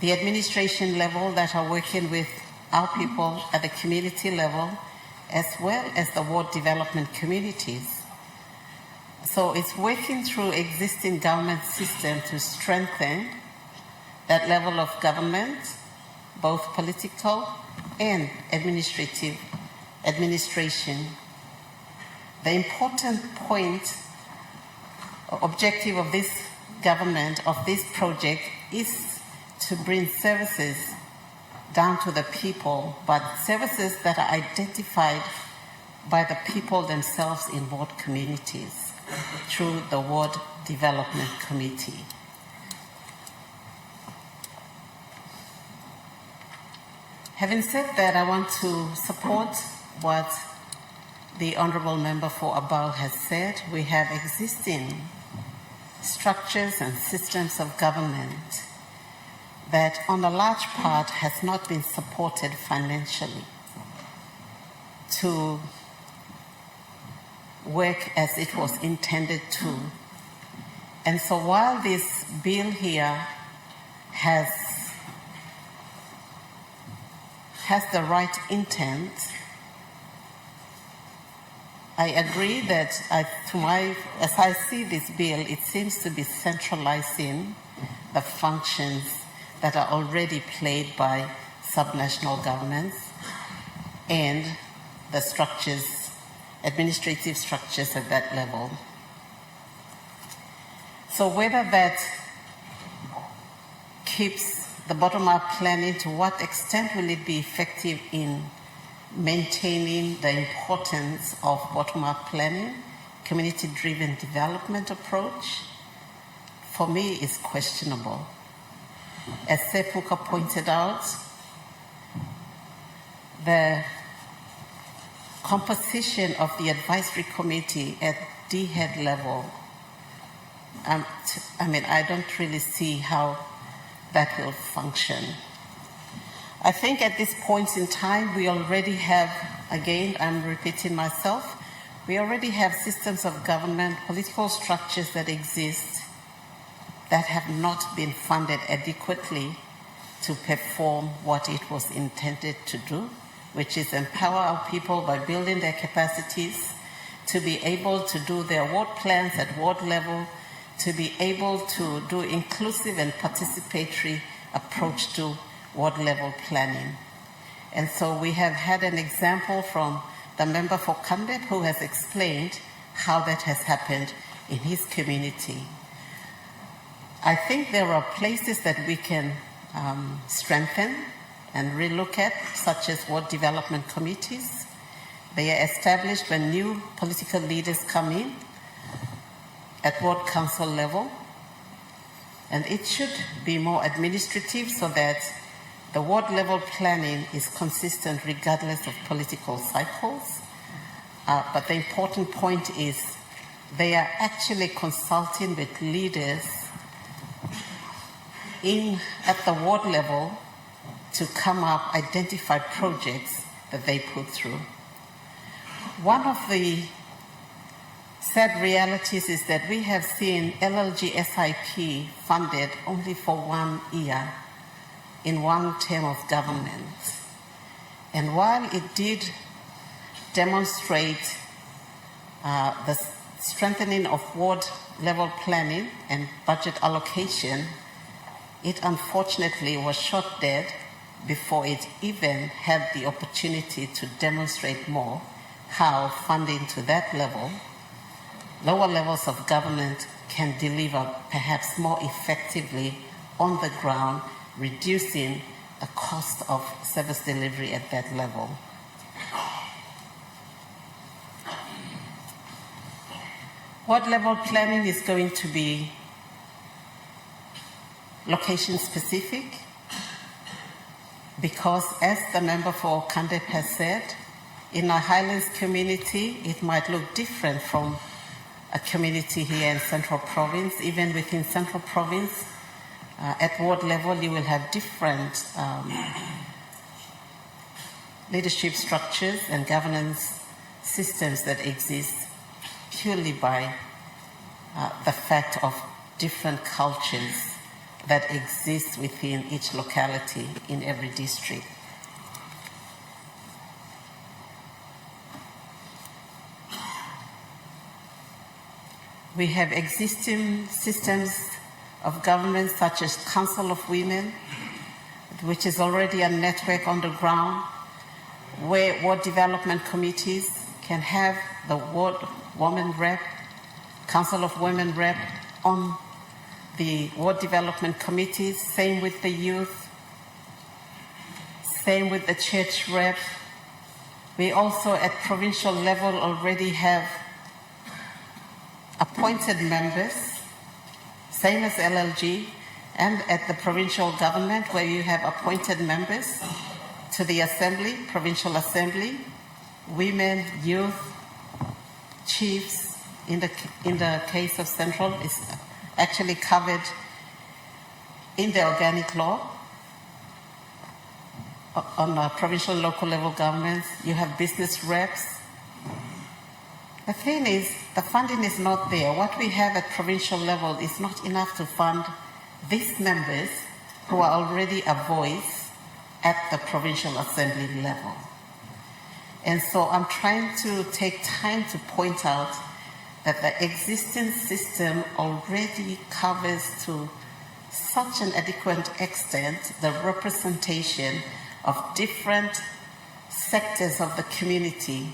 the administration level that are working with our people at the community level, as well as the ward development communities. So it's working through existing government system to strengthen that level of government, both political and administration. The important point, objective of this government, of this project, is to bring services down to the people, but services that are identified by the people themselves in ward communities through the Ward Development Committee. Having said that, I want to support what the Honourable Member for Abao has said. We have existing structures and systems of government that on a large part has not been supported financially to work as it was intended to. And so while this bill here has the right intent, I agree that as I see this bill, it seems to be centralizing the functions that are already played by subnational governments and the structures, administrative structures at that level. So whether that keeps the bottom-up planning, to what extent will it be effective in maintaining the importance of bottom-up planning, community-driven development approach, for me is questionable. As Sepuka pointed out, the composition of the advisory committee at D-head level, I don't really see how that will function. I think at this point in time, we already have, again, I'm repeating myself, we already have systems of government, political structures that exist that have not been funded adequately to perform what it was intended to do, which is empower our people by building their capacities to be able to do their ward plans at ward level, to be able to do inclusive and participatory approach to ward level planning. And so we have had an example from the member for Kandep who has explained how that has happened in his community. I think there are places that we can strengthen and relook at, such as ward development committees. They are established when new political leaders come in at ward council level. And it should be more administrative so that the ward level planning is consistent regardless of political cycles. But the important point is they are actually consulting with leaders at the ward level to come up, identify projects that they put through. One of the sad realities is that we have seen LLG SIP funded only for 1 year in one term of government. And while it did demonstrate the strengthening of ward level planning and budget allocation, it unfortunately was shot dead before it even had the opportunity to demonstrate more how funding to that level, lower levels of government, can deliver perhaps more effectively on the ground, reducing the cost of service delivery at that level. Ward level planning is going to be location specific, because as the member for Kandep has said, in a Highlands community, it might look different from a community here in Central Province. Even within Central Province, at ward level, you will have different leadership structures and governance systems that exist purely by the fact of different cultures that exist within each locality in every district. We have existing systems of government such as Council of Women, which is already a network on the ground where ward development committees can have the ward woman rep, Council of Women rep on the ward development committees. Same with the youth, same with the church rep. We also at provincial level already have appointed members, same as LLG, and at the provincial government where you have appointed members to the assembly, provincial assembly, women, youth, chiefs. In the case of Central, is actually covered in the organic law. On provincial local level governments, you have business reps. The thing is, the funding is not there. What we have at provincial level is not enough to fund these members who are already a voice at the provincial assembly level. And so I'm trying to take time to point out that the existing system already covers to such an adequate extent the representation of different sectors of the community.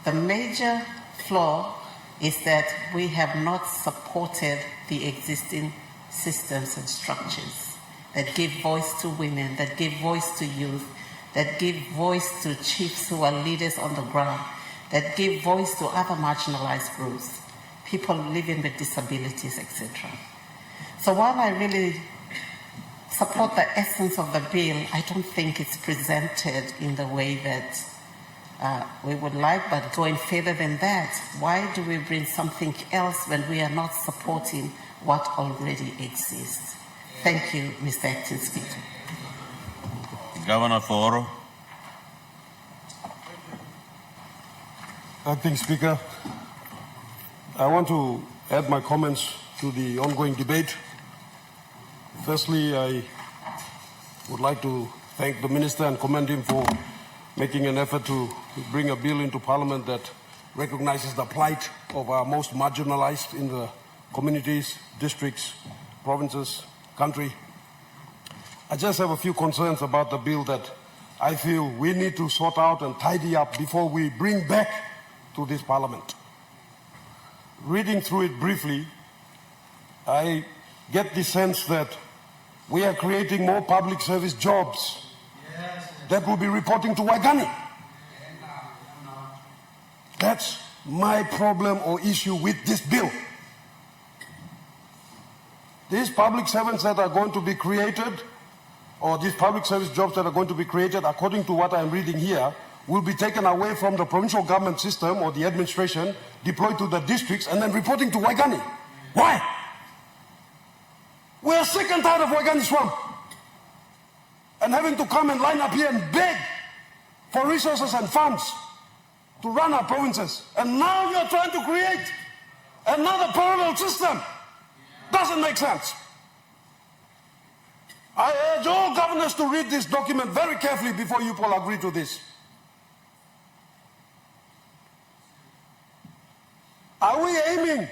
The major flaw is that we have not supported the existing systems and structures that give voice to women, that give voice to youth, that give voice to chiefs who are leaders on the ground, that give voice to other marginalized groups, people living with disabilities, etc. So while I really support the essence of the bill, I don't think it's presented in the way that we would like, but going further than that, why do we bring something else when we are not supporting what already exists? Thank you, Mr. Acting Speaker. Governor for Oro. Acting Speaker, I want to add my comments to the ongoing debate. Firstly, I would like to thank the Minister and commend him for making an effort to bring a bill into Parliament that recognizes the plight of our most marginalized in the communities, districts, provinces, country. I just have a few concerns about the bill that I feel we need to sort out and tidy up before we bring back to this Parliament. Reading through it briefly, I get the sense that we are creating more public service jobs that will be reporting to Waigani. That's my problem or issue with this bill. These public servants that are going to be created, or these public service jobs that are going to be created, according to what I'm reading here, will be taken away from the provincial government system or the administration, deployed to the districts, and then reporting to Waigani. Why? We are sick and tired of Waigani swamp and having to come and line up here and beg for resources and funds to run our provinces. And now you're trying to create another parallel system. Doesn't make sense. I urge all governors to read this document very carefully before you all agree to this. Are we aiming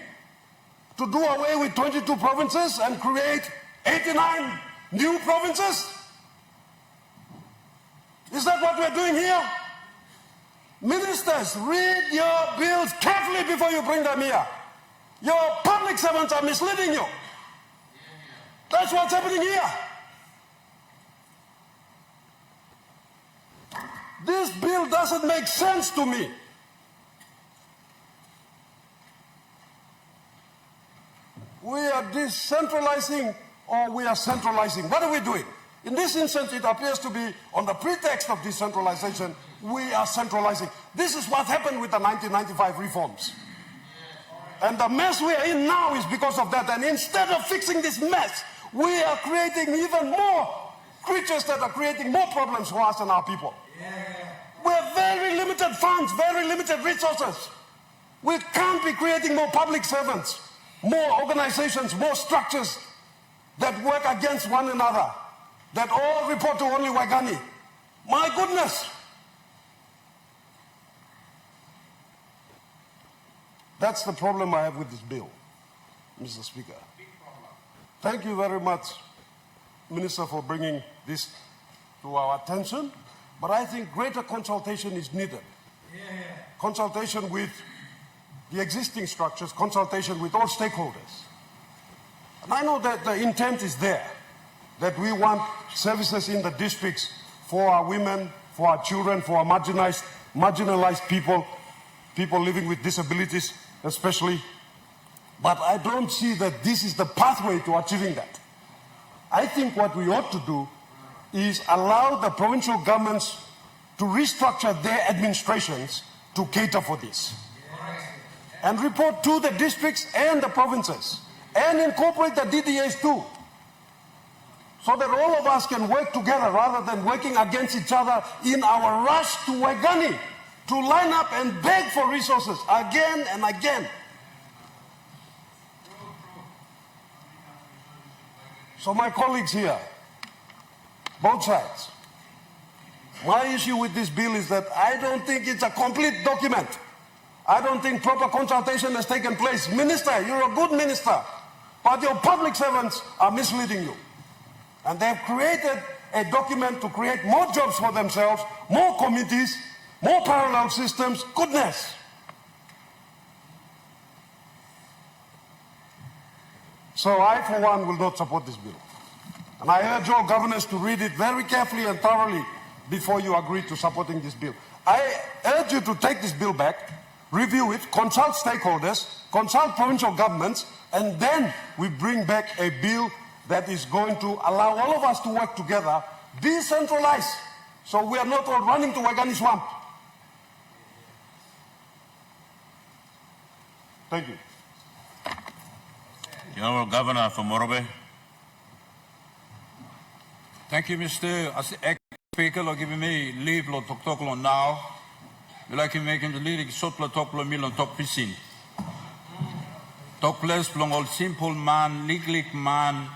to do away with 22 provinces and create 89 new provinces? Is that what we're doing here? Ministers, read your bills carefully before you bring them here. Your public servants are misleading you. That's what's happening here. This bill doesn't make sense to me. We are decentralizing or we are centralizing. What are we doing? In this instance, it appears to be on the pretext of decentralization, we are centralizing. This is what happened with the 1995 reforms. And the mess we are in now is because of that. And instead of fixing this mess, we are creating even more creatures that are creating more problems for us and our people. We have very limited funds, very limited resources. We can't be creating more public servants, more organizations, more structures that work against one another, that all report to only Waigani. My goodness. That's the problem I have with this bill, Mr. Speaker. Thank you very much, Minister, for bringing this to our attention. But I think greater consultation is needed. Consultation with the existing structures, consultation with all stakeholders. And I know that the intent is there, that we want services in the districts for our women, for our children, for our marginalized people, people living with disabilities especially. But I don't see that this is the pathway to achieving that. I think what we ought to do is allow the provincial governments to restructure their administrations to cater for this. And report to the districts and the provinces. And incorporate the DDAs too. So that all of us can work together rather than working against each other in our rush to Waigani, to line up and beg for resources again and again. So my colleagues here, both sides, my issue with this bill is that I don't think it's a complete document. I don't think proper consultation has taken place. Minister, you're a good minister, but your public servants are misleading you. And they've created a document to create more jobs for themselves, more committees, more parallel systems. Goodness. So I, for one, will not support this bill. And I urge all governors to read it very carefully and thoroughly before you agree to supporting this bill. I urge you to take this bill back, review it, consult stakeholders, consult provincial governments, and then we bring back a bill that is going to allow all of us to work together, decentralized, so we are not all running to Waigani Swamp. Thank you. The Honourable Governor from Morobe. Thank you, Mr. Speaker, for giving me leave to talk now. We like to make the leading short to talk to talk pisin. Talk place belong all simple man, legal man,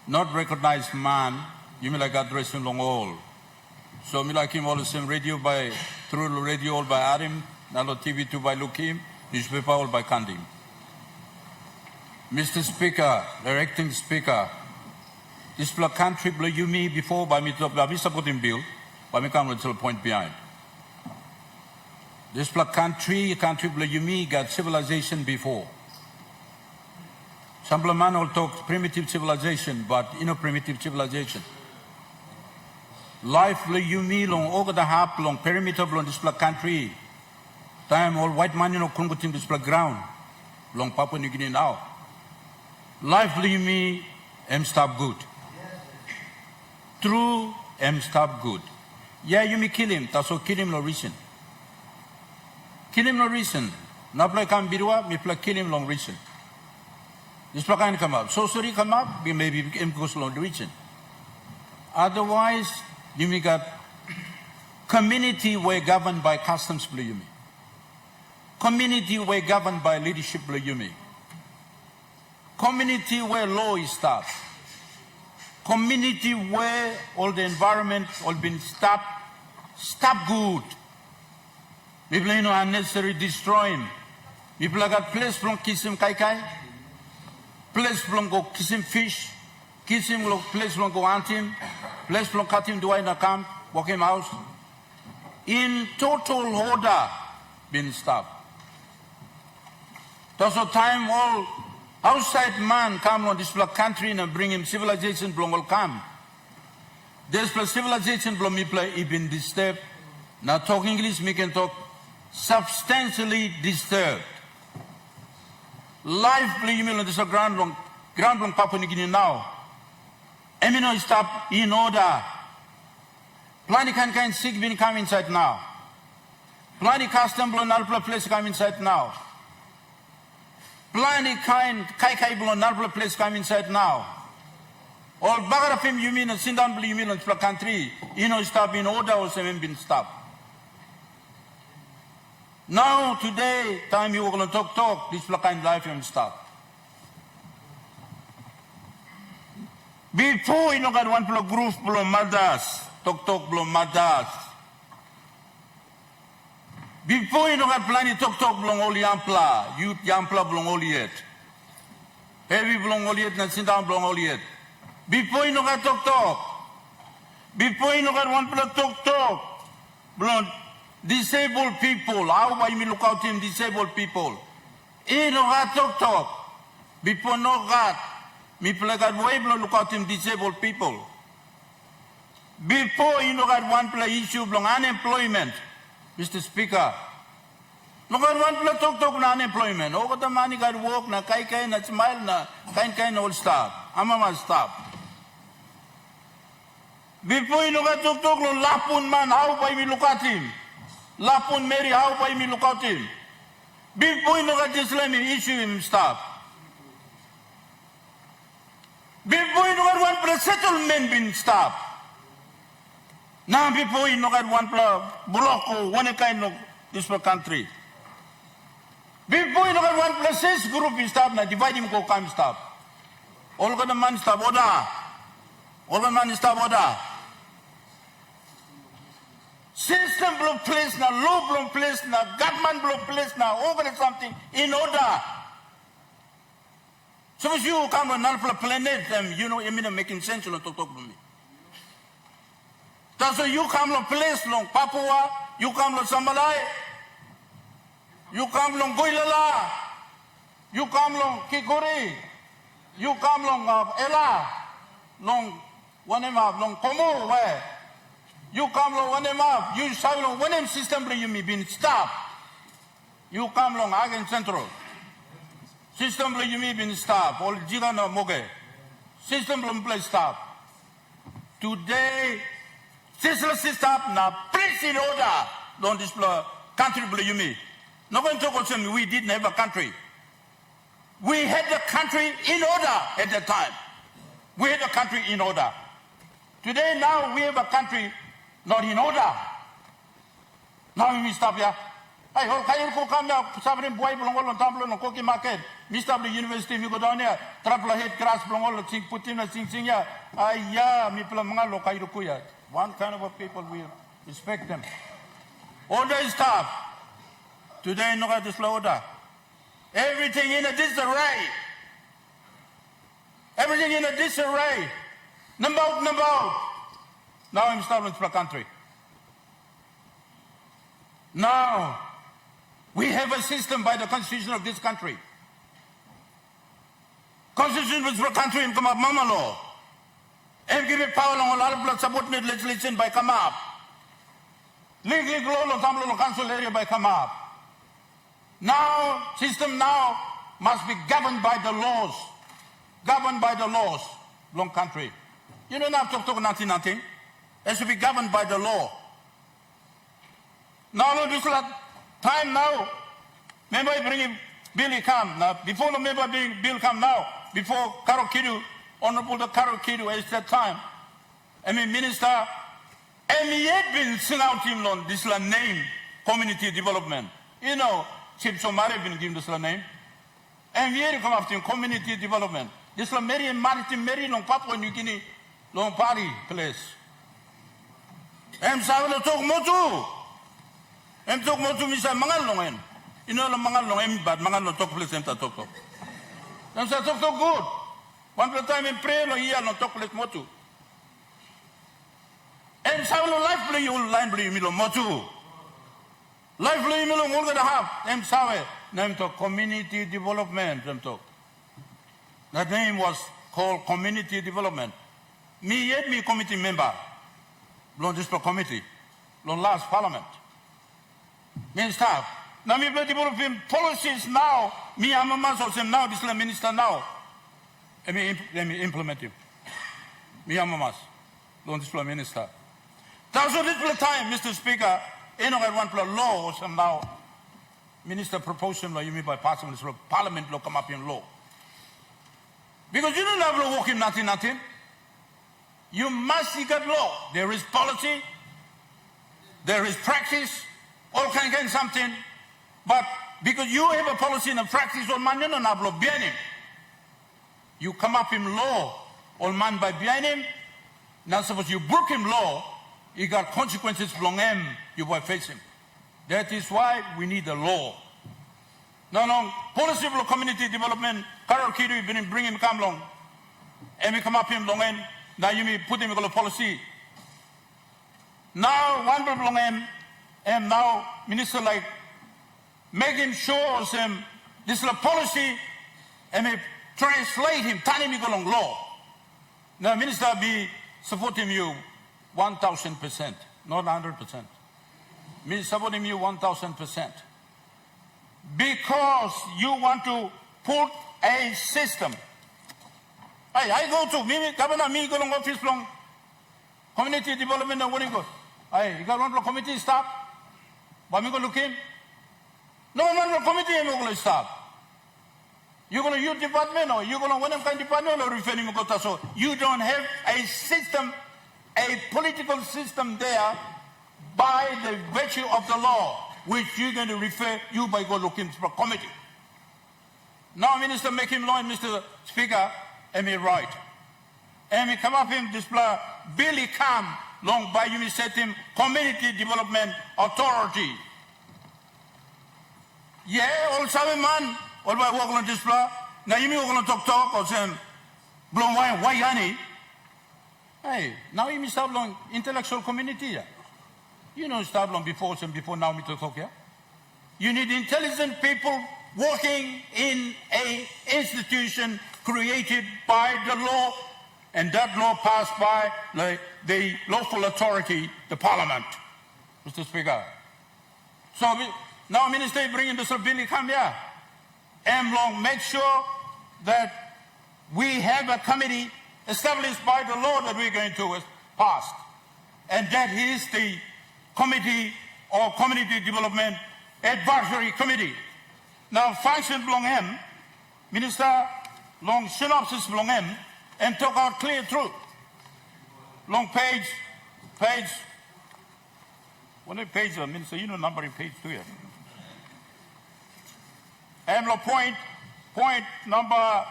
not recognized man. You may like addressing long all. So me like him all the same radio by through the radio all by Adam, Nalo TV 2 by Lukim, newspaper all by Kandim. Mr. Speaker, directing Speaker, this country blow you me before by me supporting bill, but me come to the point behind. This country blow you me got civilization before. Some man will talk primitive civilization, but you know primitive civilization. Life blow you me long over the half long perimeter long this country. Time all white man you know kungutin this ground long Papua New Guinea now. Life leave me am stop good. True am stop good. Yeah, you may kill him, that's all kill him no reason. Kill him no reason. Not like I'm birua, me play kill him long reason. This can come up. So sorry come up, we maybe goes long reason. Otherwise, you may got Community were governed by customs Bluyumi. Community were governed by leadership Bluyumi. Community where law is stopped. Community where all the environment all been stopped good. People you know unnecessary destroying. People got place from kisim kai kai, place from go kisim fish, kisim place from go antim, place from katim duai na camp, walk him house. In total order been stopped. That's the time all outside man come on this country and bring him civilization belong all come. This civilization belong me play even disturbed. Now talk English, me can talk substantially disturbed. Life play me on this ground long Papua New Guinea now. Emino stop in order. Plenty kind sick bin come inside now. Plenty custom blow nalpla place come inside now. Plenty kind kai blow nalpla place come inside now. All bagarafim you mean and sindan bli you mean on the country. You know stop in order or seven been stopped. Now today time you going to talk this kind life and stop. Before you know got one group blow mothers. Talk belum madas. Before you know got plenty talk belum oli yampla, youth yampla belum oli yet. Heavy belum oli yet, na sindang belum oli yet. Before you know got talk. Before you know got one plug talk. Belum disabled people. How why me look out him disabled people? You know got talk. Before no got me plug got way belum look out him disabled people. Before you know got one play issue belong unemployment, Mr. Speaker. Look at one play talk on unemployment. Oh, got the money got work na kai na smile na kind all stop. Amama stop. Before you know got talk on lapun man, how by me look at him? Lapun Mary, how by me look at him? Before you know got this let me issue him stop. Before you know got one play settlement been stopped. Now before you know got one block or one kind of this country. Before you know got one place this group is stop now divide him go come stop. All got the man stop order. All the man stop order. System blow place now, law blow place now, government blow place now, over something in order. So as you come on another planet them, you know, you mean making sense to talk to me. That's why you come to place long Papua, you come to Sambalai, you come long Goilala, you come long Kikori, you come long Ela, long Wanema, long Pomo, where you come long Wanema, you saw long Wanem system you may been stopped. You come long Agen Central. System you may been stopped, all Gigana Moge. System play stop. Today, system now, place in order. Don't display country you me. Not going to talk about we didn't have a country. We had the country in order at that time. We had the country in order. Today now we have a country not in order. Now we stop here. I hope I will come now. Sabrin boy belong on Tumblr on Cookie Market. Mr. The University, you go down here. Trapla head grass belong all the thing, put in a sing ya. Yeah, me plamanga lokairukuya. One kind of a people we respect them. Order is tough. Today no got this order. Everything in a disarray. Everything in a disarray. Number out. Now I'm starting to the country. Now we have a system by the constitution of this country. Constitution was for country and come up mama law. And give it power on a lot of blood subordinate legislation by come up. Legally law on some council area by come up. Now, system now must be governed by the laws. Governed by the laws. Long country. You don't have to talk nothing. It has to be governed by the law. Now, this time now. Remember I bring him Bill come. Now, before the member Bill come now, before Karo Kidu, Honorable the Karo Kidu at that time, I mean Minister And yet been sing out him on this name, community development. You know, Chief Somali been given this name. And yet come after community development. This is Mary and Martin Mary long Papua New Guinea, long party place. And Savalo talk motu. And talk motu Misa Mangalongan. You know the Mangalong, but Mangalong talk place and talk. And so talk good. One time in prayer, no year, no talk place motu. And Savalo life play you line play milo motu. Life play milo all gonna have. And Save, name to community development. That name was called community development. Me yet me committee member. Long this committee. Long last parliament. Me staff. Now me developing policies now. Me I'm a man of them now. This is the minister now. Let me implement him. Me I'm a man. Long this minister. That's a little time, Mr. Speaker. You know I want to law some now. Minister proposed some law. You mean by passing this law? Parliament law come up in law. Because you don't have law working nothing. You must seek out law. There is policy, there is practice, all can get something. But because you have a policy and a practice on man, no hablo bien him. You come up in law, all man by bien him. Now suppose you broke him law, you got consequences from him, you will face him. That is why we need a law. No, policy for community development, Carol Kidu bring him come along. And we come up him long end, now you may put him in a policy. Now one people long end, and now minister like making sure him this is a policy and we translate him, turn him along law. Now minister be supporting you 1,000%, not 100%. Me supporting you 1,000%. Because you want to put a system. I go to me, governor, me go to office long community development and what you go. You got one committee staff. But me go look in. No one committee is going to stop. You're going to youth department or you're going to one kind department or referring to go. So you don't have a system, a political system there by the virtue of the law, which you're going to refer you by go looking for a committee. Now, Minister, make him law, Mr. Speaker, and me right. And me come up in display, Billy come long by you, me set him Community Development Authority. Yeah, all seven man, all by walk on display. Now you me walk on talk or say, blow why honey? Hey, now you me start long intellectual community. Yeah. You know, start long before now me to talk here. You need intelligent people working in a institution created by the law, and that law passed by the lawful authority, the parliament, Mr. Speaker. So now Minister bringing this bill come here. And long make sure that we have a committee established by the law that we're going to pass. And that is the Committee or Community Development Advisory Committee. Now function belong him, Minister long synopsis belong him, and talk out clear truth. Long page, what page, Minister, you know numbering page 2 here. And point number,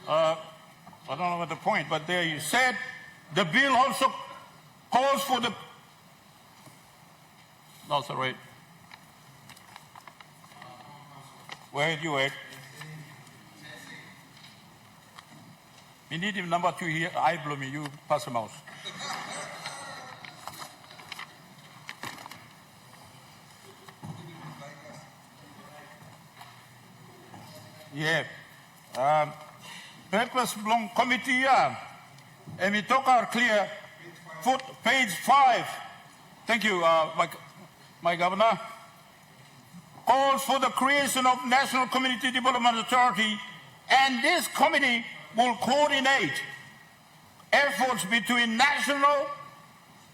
I don't know what the point, but there you said, the bill also calls for the, no, sorry. Where you at? We need him number 2 here. I blow me, you pass the mouse. Yeah. Purpose belong committee, yeah. And we talk out clear. Page 5. Thank you, my governor. Calls for the creation of National Community Development Authority, and this committee will coordinate efforts between national,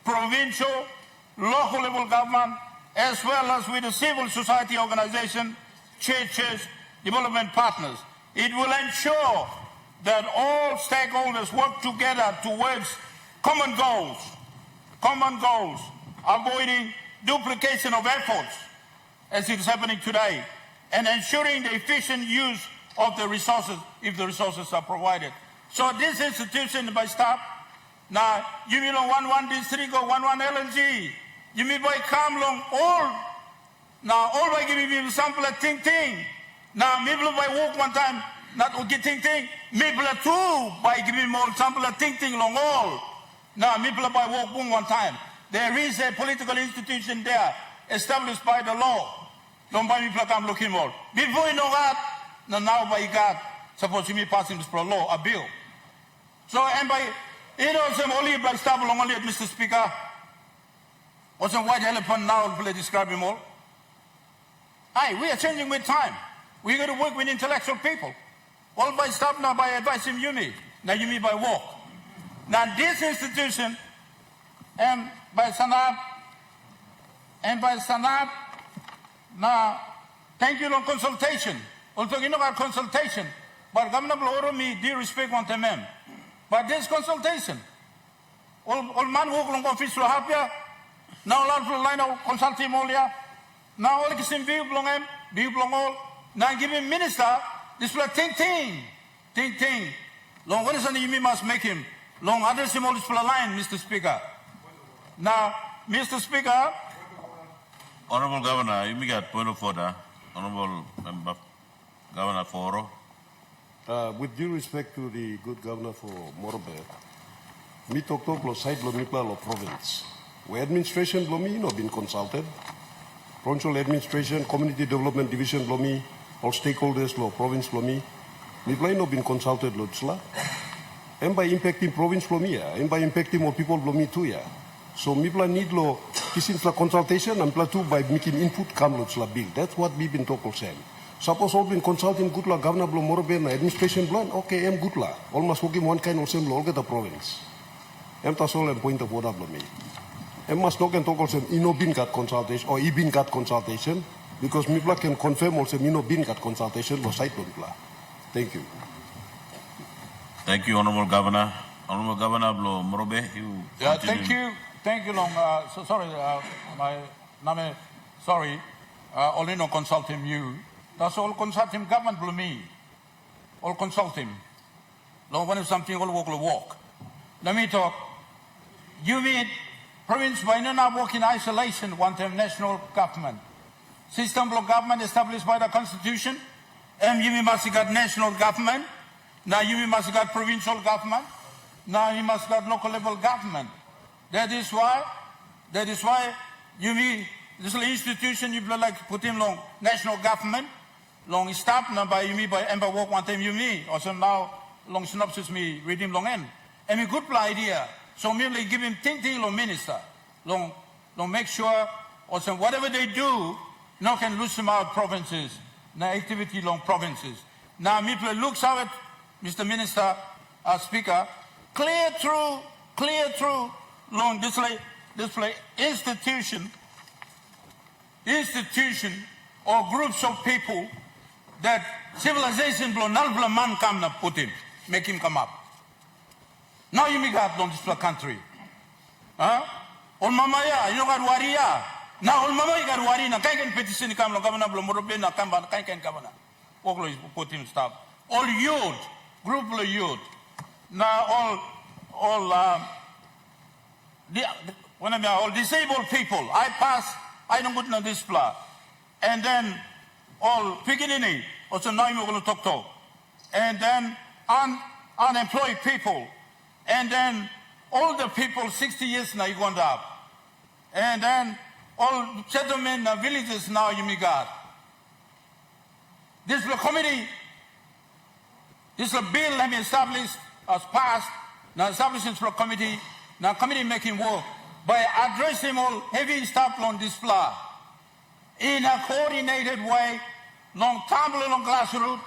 provincial, local level government, as well as with the civil society organization, churches, development partners. It will ensure that all stakeholders work together towards common goals, avoiding duplication of efforts as it is happening today, and ensuring the efficient use of the resources if the resources are provided. So this institution by staff, now you mean on one district or one LNG, you mean by come long all, now all by giving me sample of ting. Now maybe by walk one time, not okay ting, maybe two by giving more sample of ting long all. Now maybe by walk one time. There is a political institution there established by the law. Don't buy me come looking more. Before you know that, now by God, suppose you me passing this law, a bill. So and by some only by staff along only Mr. Speaker. Or some white elephant now will describe him all. Aye, we are changing with time. We're going to work with intellectual people. All by staff now by advising you me. Now you me by walk. Now this institution and by Sanab now thank you on consultation. Also you know about consultation. But Governor Bloro me do respect one to men. But this consultation. All man walk along office to help you. Now all for line of consulting all ya. Now all the same view belong him, view belong all. Now give him minister, this will ting. Long what is the you must make him? Long address him all this for a line, Mr. Speaker. Now, Mr. Speaker. Honorable Governor, you may get point of order. Honorable Member Governor Foro. With due respect to the good governor for Morobe, me talk lo side lo mipla lo province. Where administration lo me no been consulted. Provincial administration, community development division lo me, all stakeholders lo province lo me. Mipla no been consulted lo tsla. And by impacting province lo me and by impacting more people lo me too ya. So mipla need lo kisin fla consultation and pla too by making input come lo tsla bill. That's what we been talking saying. Suppose all been consulting good la governor blo Morobe na administration blan, okay, I'm good la. Almost working one kind of same lo get the province. I'm tas all point of order blo me. I must not talk also Inobin got consultation or Ibin got consultation because Mipla can confirm also Inobin got consultation for site Mipla. Thank you. Thank you, Honorable Governor. Honorable Governor Blo Morobe, you. Yeah, thank you, Long. Sorry, my name. Sorry, only no consult him. You. That's all consult him. Government Blo me. All consult him. Long when something all walk. Let me talk. You mean. Province by now work in isolation, one time national government. System of government established by the constitution. You must got national government. Now you must got provincial government. Now you must got local level government. That is why you mean this institution you like put him long national government, long stop now by you me by ember work one time you me or some now long synopsis me read him long end. And a good idea. So merely give him ting long minister, long make sure also whatever they do, no can lose them out provinces, no activity long provinces. Now people looks at Mr. Minister, Speaker, clear through long display institution or groups of people that civilization blow nalbla man come na put him, make him come up. Now you make up on this country. On mamaya, you got waria. Now on mama you got waria. Na kai can petition come governor Blomorobe na kamba kai can governor. Oklo is put him stop. All youth, group of youth. Now all disabled people. I don't put no display. And then all beginning. Also now you're going to talk to. And then unemployed people. And then all the people, 60 years now you gone up. And then all settlement villages now you may got. This committee, this bill let me establish as passed, now establishing for committee, now committee making work by addressing all heavy stuff on this floor in a coordinated way, long tumble along grassroots,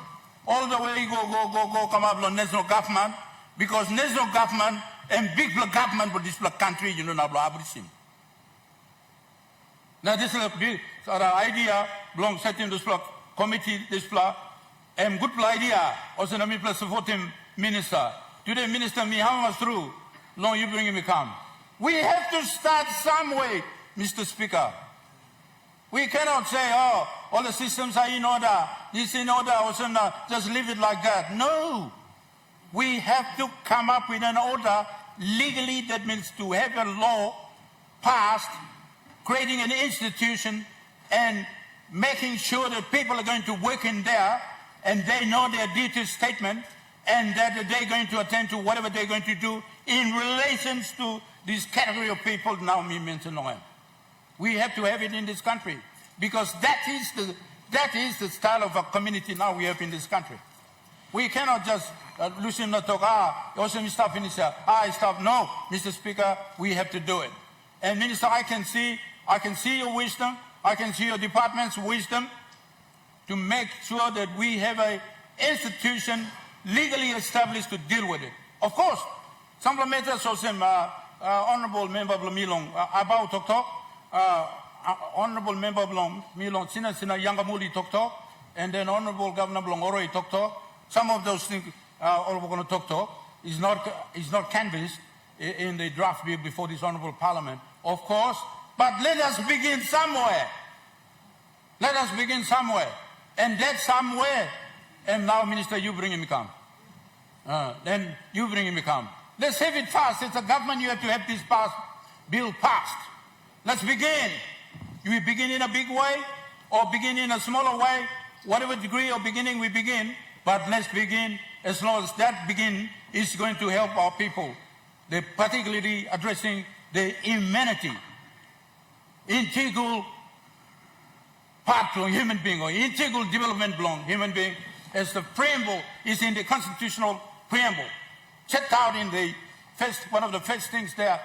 all the way go come up on national government. Because national government and big government for this country, you know, now everything. Now this is a big idea, belong setting this committee, this and good idea. Also, let me support him, minister. Today, minister me how much through long you bring him come. We have to start some way, Mr. Speaker. We cannot say, oh, all the systems are in order, this in order, also no, just leave it like that. No. We have to come up with an order legally, that means to have a law passed, creating an institution and making sure that people are going to work in there and they know their duty statement and that they're going to attend to whatever they're going to do in relations to this category of people now me mention on. We have to have it in this country because that is the style of a community now we have in this country. We cannot just listen to talk, also Mr. Finisher, stop. No, Mr. Speaker, we have to do it. And Minister, I can see your wisdom, I can see your department's wisdom to make sure that we have an institution legally established to deal with it. Of course, some of the matters of some honorable member of Milong about honorable member of Milong, Sina Yangamuli Tokto, and then honorable Governor Blongoroi Tokto. Some of those things all we're going to talk is not canvassed in the draft bill before this honorable parliament, of course, but let us begin somewhere. Let us begin somewhere. And that somewhere, and now Minister, you bring him come. Then you bring him come. Let's have it fast. It's a government, you have to have this bill passed. Let's begin. We begin in a big way or begin in a smaller way, whatever degree of beginning we begin, but let's begin as long as that begin is going to help our people. They're particularly addressing the humanity, integral part of human being or integral development belong human being as the preamble is in the constitutional preamble. Checked out in the first, one of the first things there,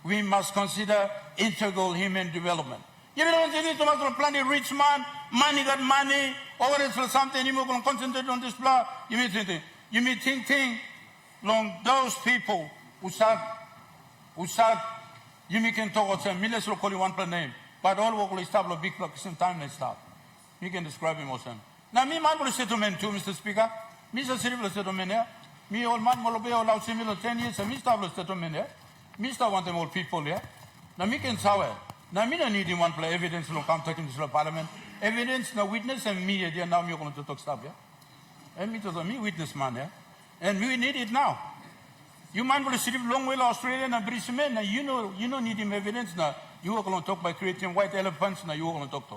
we must consider integral human development. You know, you need to plan a rich man, money got money, or it's for something, you can concentrate on this plan. You may think long those people who start, you may can talk about some millions will call you one per name, but all work will stop a big clock, same time they stop. You can describe him also. Now, me, man, will settlement too, Mr. Speaker. Mr. Civil settlement here. Me, old man, will be allowed similar 10 years, and Mr. settlement here. Mr. want them all people here. Now, me can sour. Now, me don't need him one play evidence, no come talking to the parliament. Evidence, no witness, and me, yeah, now me going to talk stuff, yeah? And me to me witness man, yeah? And we need it now. You man will receive long way Australian and British men, now you know need him evidence now. You are going to talk by creating white elephants, now you are going to talk to.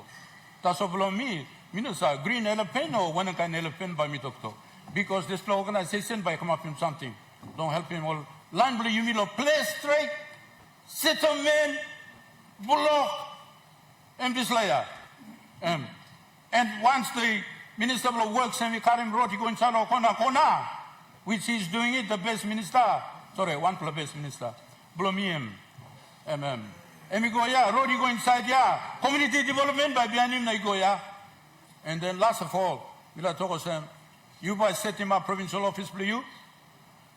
That's all me. You know, sir, green elephant or one kind of elephant by me talk to. Because this organization by come up with something. Don't help him all. Land blue, you mean a place straight, settlement, bullock, and this layer. And once the Minister of Works and Karim Road, he go inside Kona, which he's doing it, the best minister. Sorry, one for the best minister. Blomium. And we go, yeah, road, you go inside, yeah. Community development by behind him, they go, yeah. And then last of all, we'll talk to him. You by set him up provincial office for you.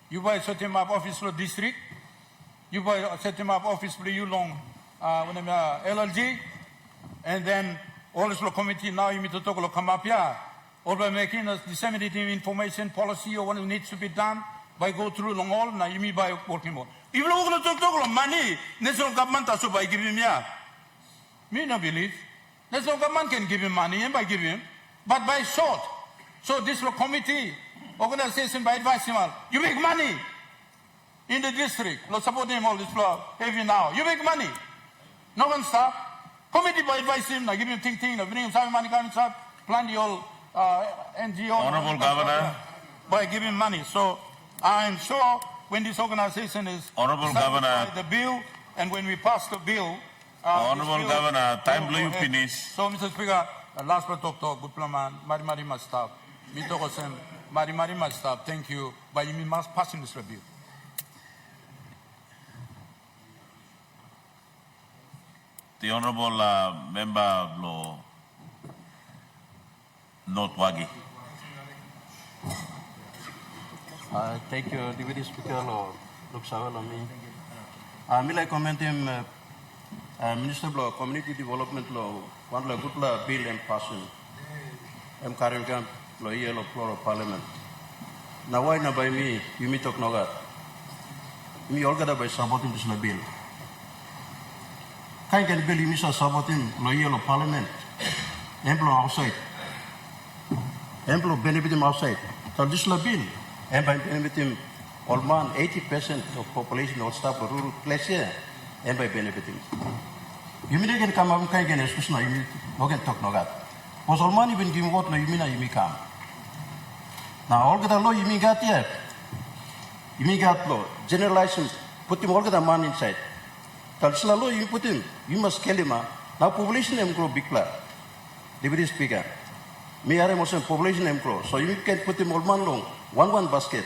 You by set him up office for district. You by set him up office for you long LLG. And then all this committee now you need to talk come up here. Or by making us disseminating information policy or what needs to be done by go through long all now you mean by working more. Even though we're going to talk money, national government also by giving him here. Me no believe. National government can give him money and by giving him, but by short. So this committee, organization by advice him, you make money in the district. Not support him all this heavy now. You make money. No one stop. Committee by advice him, give him think, bring him some money, come start, plan the whole NGO. Honorable Governor. By giving money. So I'm sure when this organization is Honorable Governor, the bill, and when we pass the bill, Honorable Governor, time will you finish? So, Mr. Speaker, last but talk, good plan, Mari must stop. Me talk sem, Mari must stop. Thank you. But you must pass in this bill. The Honorable Member of Law, North Wagi. Thank you, Deputy Speaker, Lord Luksawalami. I like comment him, Minister of Community Development Law, one good bill and passion. I'm carrying law yellow floor of Parliament. Now why not by me? You meet talk no imi olgada by sabotim this bill. Kai can bill imi sa sabotim lo yellow parliament. Emplo outside. Emplo benefit him outside. So this bill. And by benefit him all man 80% of population or staff of rural place here. And by benefit him. You mean again come up kai again excuse na you no can talk no gat. Was all man even give what no you mean you come. Now all the law you mean got here. You mean got law. Generalization put him all the man inside. Tell law you put him. You must kill him. Now population em grow big plan. Deputy Speaker. Me are most population em grow. So you can put him all man long. One basket.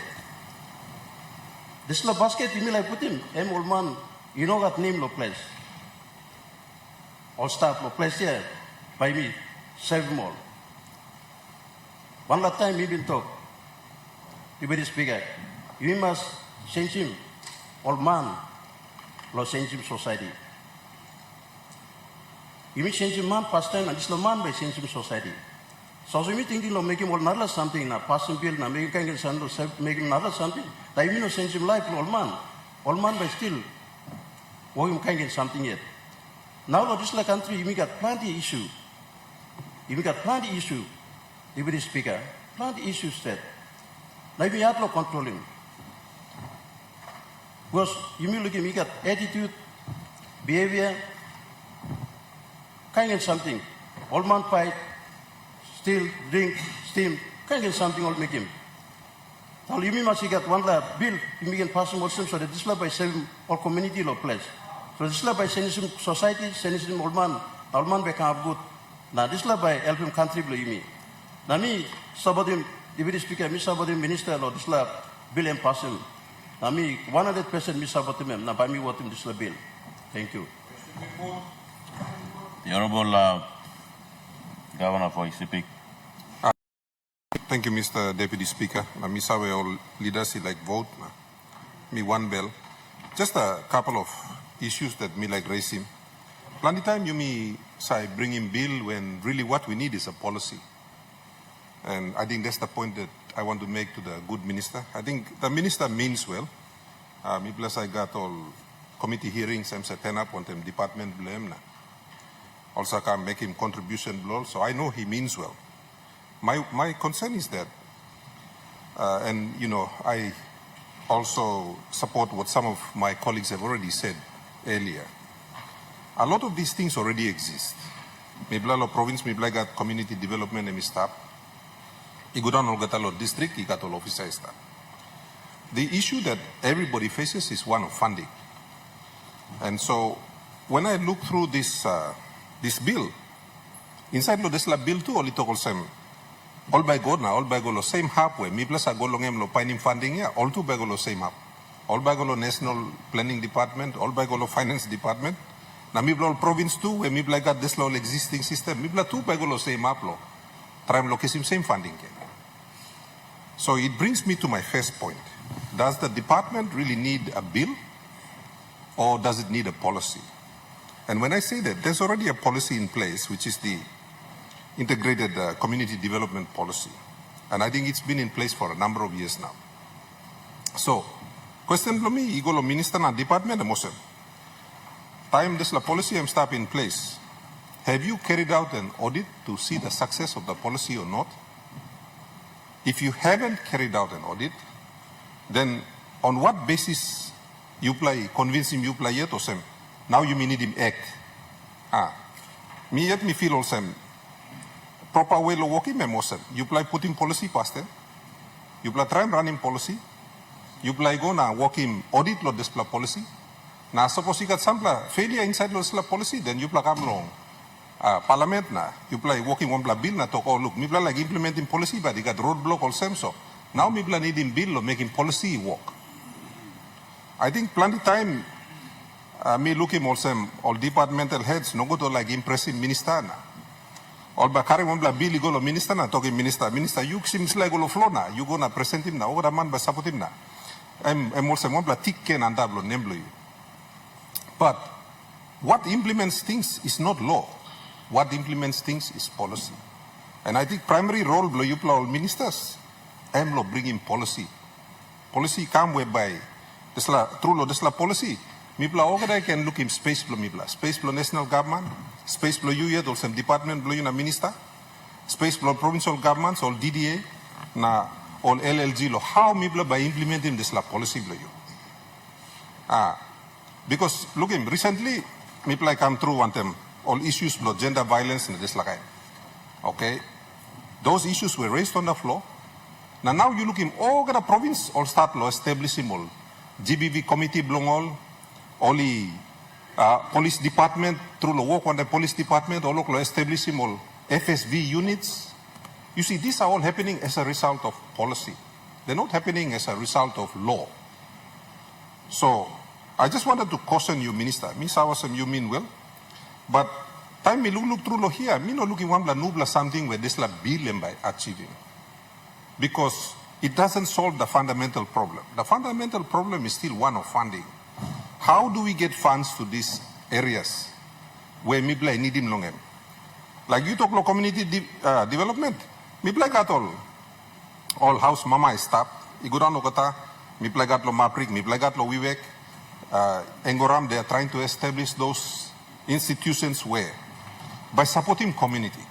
This la basket you mean like put him. Em old man. You know that name lo place. All staff lo place here. By me. Save them all. One last time we been talk. Deputy Speaker. You must change him. All man. Lo change him society. You may change him man past time and this lo man by change him society. So you may thinking of making another something na passing bill na making another something. That you may not change him life all man. All man by still working kind of something yet. Now this la country you may got plenty issue. You may got plenty issue. Deputy Speaker, plenty issues that. Now you have to control him. Because you may look at me got attitude, behavior, kind of something. All man fight, steal, drink, steam, kind of something all make him. Now you may must get one bill, you may get pass him also so that this by saving all community law place. So this by sending him society, sending him old man become good. Now this by helping country blue me. Now me, somebody, Deputy Speaker, me somebody minister or this bill and pass him. Now me 100% me support him. Now by me what him this bill. Thank you. The Honorable Governor for civic. Thank you, Mr. Deputy Speaker. Me saw all leaders like vote. Me one bell. Just a couple of issues that me like raise him. Plenty time you me say bring him bill when really what we need is a policy. And I think that's the point that I want to make to the good minister. I think the minister means well. Me plus I got all committee hearings, I'm set up on them department blame. Also can make him contribution below, so I know he means well. My concern is that, and you know, I also support what some of my colleagues have already said earlier. A lot of these things already exist. Miblalo province, Mibla got community development and staff. Igudan Olgatalo district, Igatol officer staff. The issue that everybody faces is one of funding. And so when I look through this bill, inside lo desla bill too, all itokol sem. All by God now, all by God lo same halfway. Mi plus a golongem lo pining funding ya, all two by God lo same half. All by God lo National Planning Department, all by God lo Finance Department. Na mi bla province too, where mi bla got this lo existing system. Mi bla two by God lo same half lo. Try lo kesim same funding. So it brings me to my first point. Does the department really need a bill or does it need a policy? And when I say that, there's already a policy in place, which is the integrated community development policy. And I think it's been in place for a number of years now. So, question for me, igolo minister na department emotion. Time this la policy am stop in place. Have you carried out an audit to see the success of the policy or not? If you haven't carried out an audit, then on what basis you play, convince him you play yet or some? Now you may need him act. Me yet me feel also proper way of working memosem. You play putting policy past them. You play try and running policy. You play go na working audit lo display policy. Now suppose you got some failure inside lo display policy, then you play come long. Parliament na, you play working one bill na talk, oh look, me play like implementing policy, but you got roadblock or same so. Now me play needing bill or making policy work. I think plenty time me looking also all departmental heads no go to like impressive minister na. All by carrying one bill you go to minister na talking minister you seems like go flow na you go na present him na over the man by support him na. I'm also one tick can and double name you. But what implements things is not law. What implements things is policy. And I think primary role blow you play all ministers. I'm law bringing policy. Policy come whereby desla policy. Mipla ogada can look in space blo mipla. Space blo national government, space blo you yet also department blo na minister, space blo provincial governments or DDA na all LLG lo. How mipla by implementing desla policy blo you? Because look him recently mipla come through one them all issues blo gender violence in this lakai. Okay, those issues were raised on the floor. Now you look in all the province all start lo establishing all GBV committee belong all the police department through the work on the police department all lo establishing all FSV units. You see, these are all happening as a result of policy. They're not happening as a result of law. So I just wanted to caution you, Minister. Me sawasam you mean well, but time me look through lo here. Me no looking one bla nubla something where this la bill by achieving. Because it doesn't solve the fundamental problem. The fundamental problem is still one of funding. How do we get funds to these areas where Mibla need him longem? Like you talk about community development, Mibla got all house mama staff. Iguran lokata, Mibla got lo maprik, Mibla got lo vivek. Engoram, they are trying to establish those institutions where by supporting community.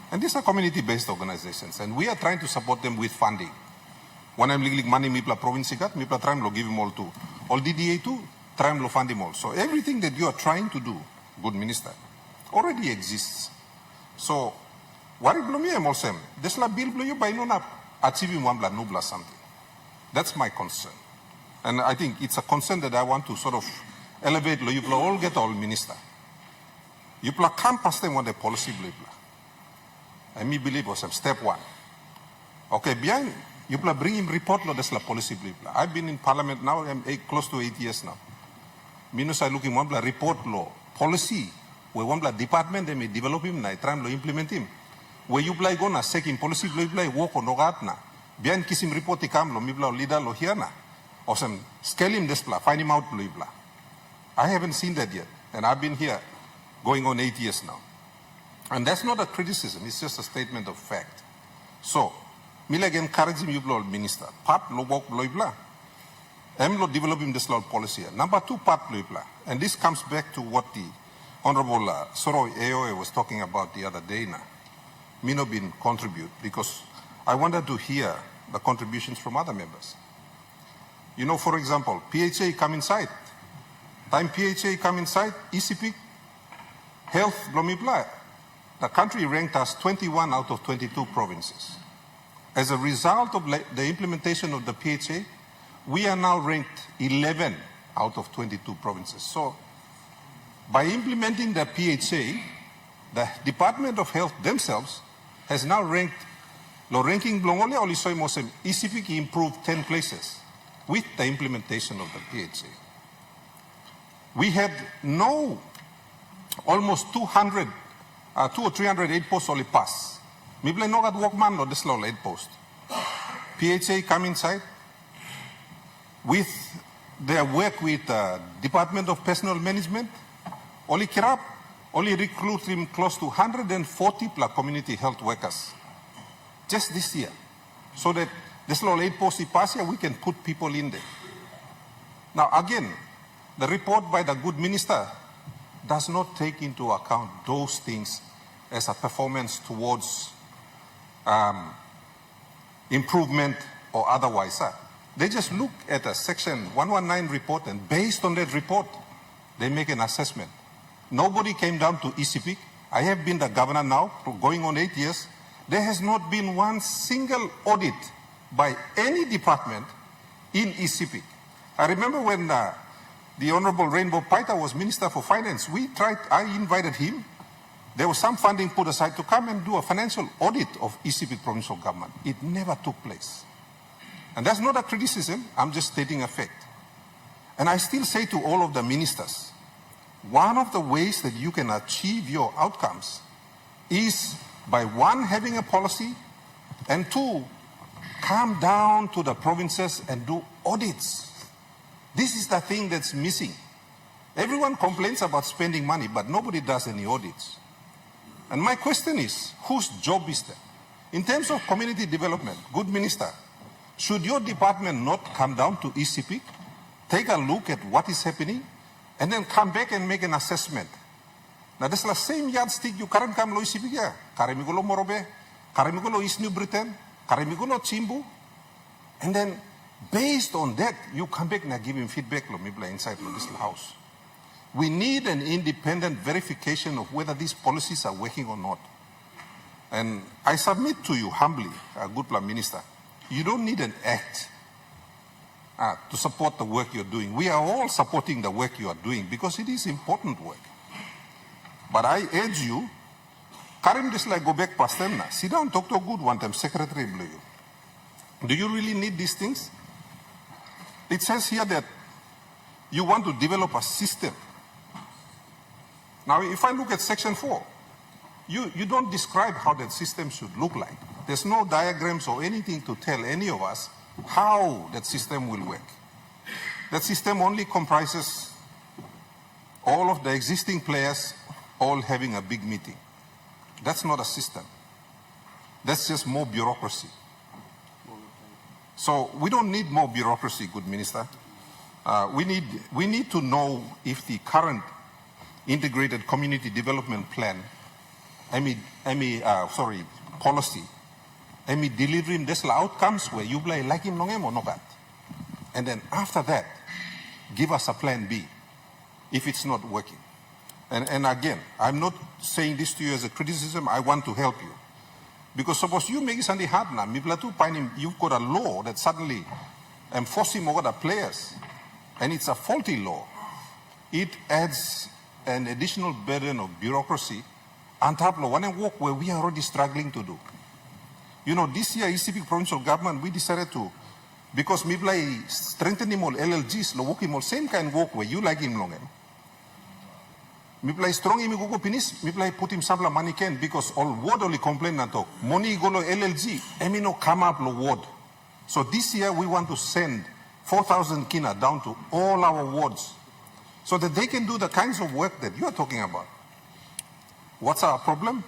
And these are community-based organizations, and we are trying to support them with funding. When I'm legally money, Mipla province got, Mipla try to give him all to. All DDA too, try to fund him all. So everything that you are trying to do, good minister, already exists. So, worry blow me emolsem. This la bill blow you by no achieving one bla nubla something. That's my concern. And I think it's a concern that I want to sort of elevate lo you all get all minister. You can't pass them on the policy blah. And me believe was step one. Okay, behind you bring him report lo this la policy blah. I've been in parliament now, I'm close to 8 years now. Minus I looking one blah report lo policy where one blah department they may develop him na try to implement him. Where you blah gonna second policy blah work on nogat na. Behind kiss him report ikam lo mi blah leader lo here na. Or some scale him this blah, find him out blah. I haven't seen that yet. And I've been here going on 8 years now. And that's not a criticism, it's just a statement of fact. So, Milag encouraging you, Minister. Part lo work blah. Lo developing this law policy. Number two, part blah. And this comes back to what the Honorable Soro AOA was talking about the other day now. Mino been contribute because I wanted to hear the contributions from other members. You know, for example, PHA come inside. Time PHA come inside, ECP, health, blah, blah, blah. The country ranked us 21 out of 22 provinces. As a result of the implementation of the PHA, we are now ranked 11 out of 22 provinces. So, by implementing the PHA, the Department of Health themselves has now ranked, lo ranking blongole oli soy mosem, ECP improved 10 places with the implementation of the PHA. We had almost 200 or 308 posts only pass. Mible no got workman lo this law 8 post. PHA come inside with their work with Department of Personal Management. Only kirap, only recruit him close to 140 plus community health workers just this year. So that this law 8 posts pass here, we can put people in there. Now again, the report by the good minister does not take into account those things as a performance towards improvement or otherwise. They just look at a section 119 report and based on that report, they make an assessment. Nobody came down to ECP. I have been the governor now for going on 8 years. There has not been one single audit by any department in ECP. I remember when the Honorable Rainbow Paita was Minister for Finance, I invited him. There was some funding put aside to come and do a financial audit of ECP provincial government. It never took place. And that's not a criticism, I'm just stating a fact. And I still say to all of the ministers, one of the ways that you can achieve your outcomes is by one, having a policy, and two, come down to the provinces and do audits. This is the thing that's missing. Everyone complains about spending money, but nobody does any audits. And my question is, whose job is that? In terms of community development, good minister, should your department not come down to ECP take a look at what is happening, and then come back and make an assessment. Now, this is the same yardstick you current come lo isibiga. Karimigulo Morobe, Karimigulo East New Britain, Karimigulo Chimbu, and then based on that, you come back and give him feedback lo mibla inside lo this house. We need an independent verification of whether these policies are working or not. And I submit to you humbly, good Prime Minister, you don't need an act to support the work you're doing. We are all supporting the work you are doing because it is important work. But I urge you, Karim this like go back past them now. Sit down, talk to a good one time, secretary below you. Do you really need these things? It says here that you want to develop a system. Now, if I look at section 4, you don't describe how that system should look like. There's no diagrams or anything to tell any of us how that system will work. That system only comprises all of the existing players all having a big meeting. That's not a system. That's just more bureaucracy. So we don't need more bureaucracy, good Minister. We need to know if the current integrated community development plan, policy, delivering these outcomes where you like him long or not. And then after that, give us a plan B if it's not working. And again, I'm not saying this to you as a criticism, I want to help you. Because suppose you make something hard now, you've got a law that suddenly enforcing over the players, and it's a faulty law. It adds an additional burden of bureaucracy on top of one work where we are already struggling to do. You know, this year, civic provincial government, we decided to, because we play strengthening more LLGs, lo working more same kind of work where you like him long. We play strong him go finish, we play put him some money can because all word only complain na talk. Money go lo LLG, no come up lo word. So this year we want to send 4,000 kina down to all our wards so that they can do the kinds of work that you are talking about. What's our problem?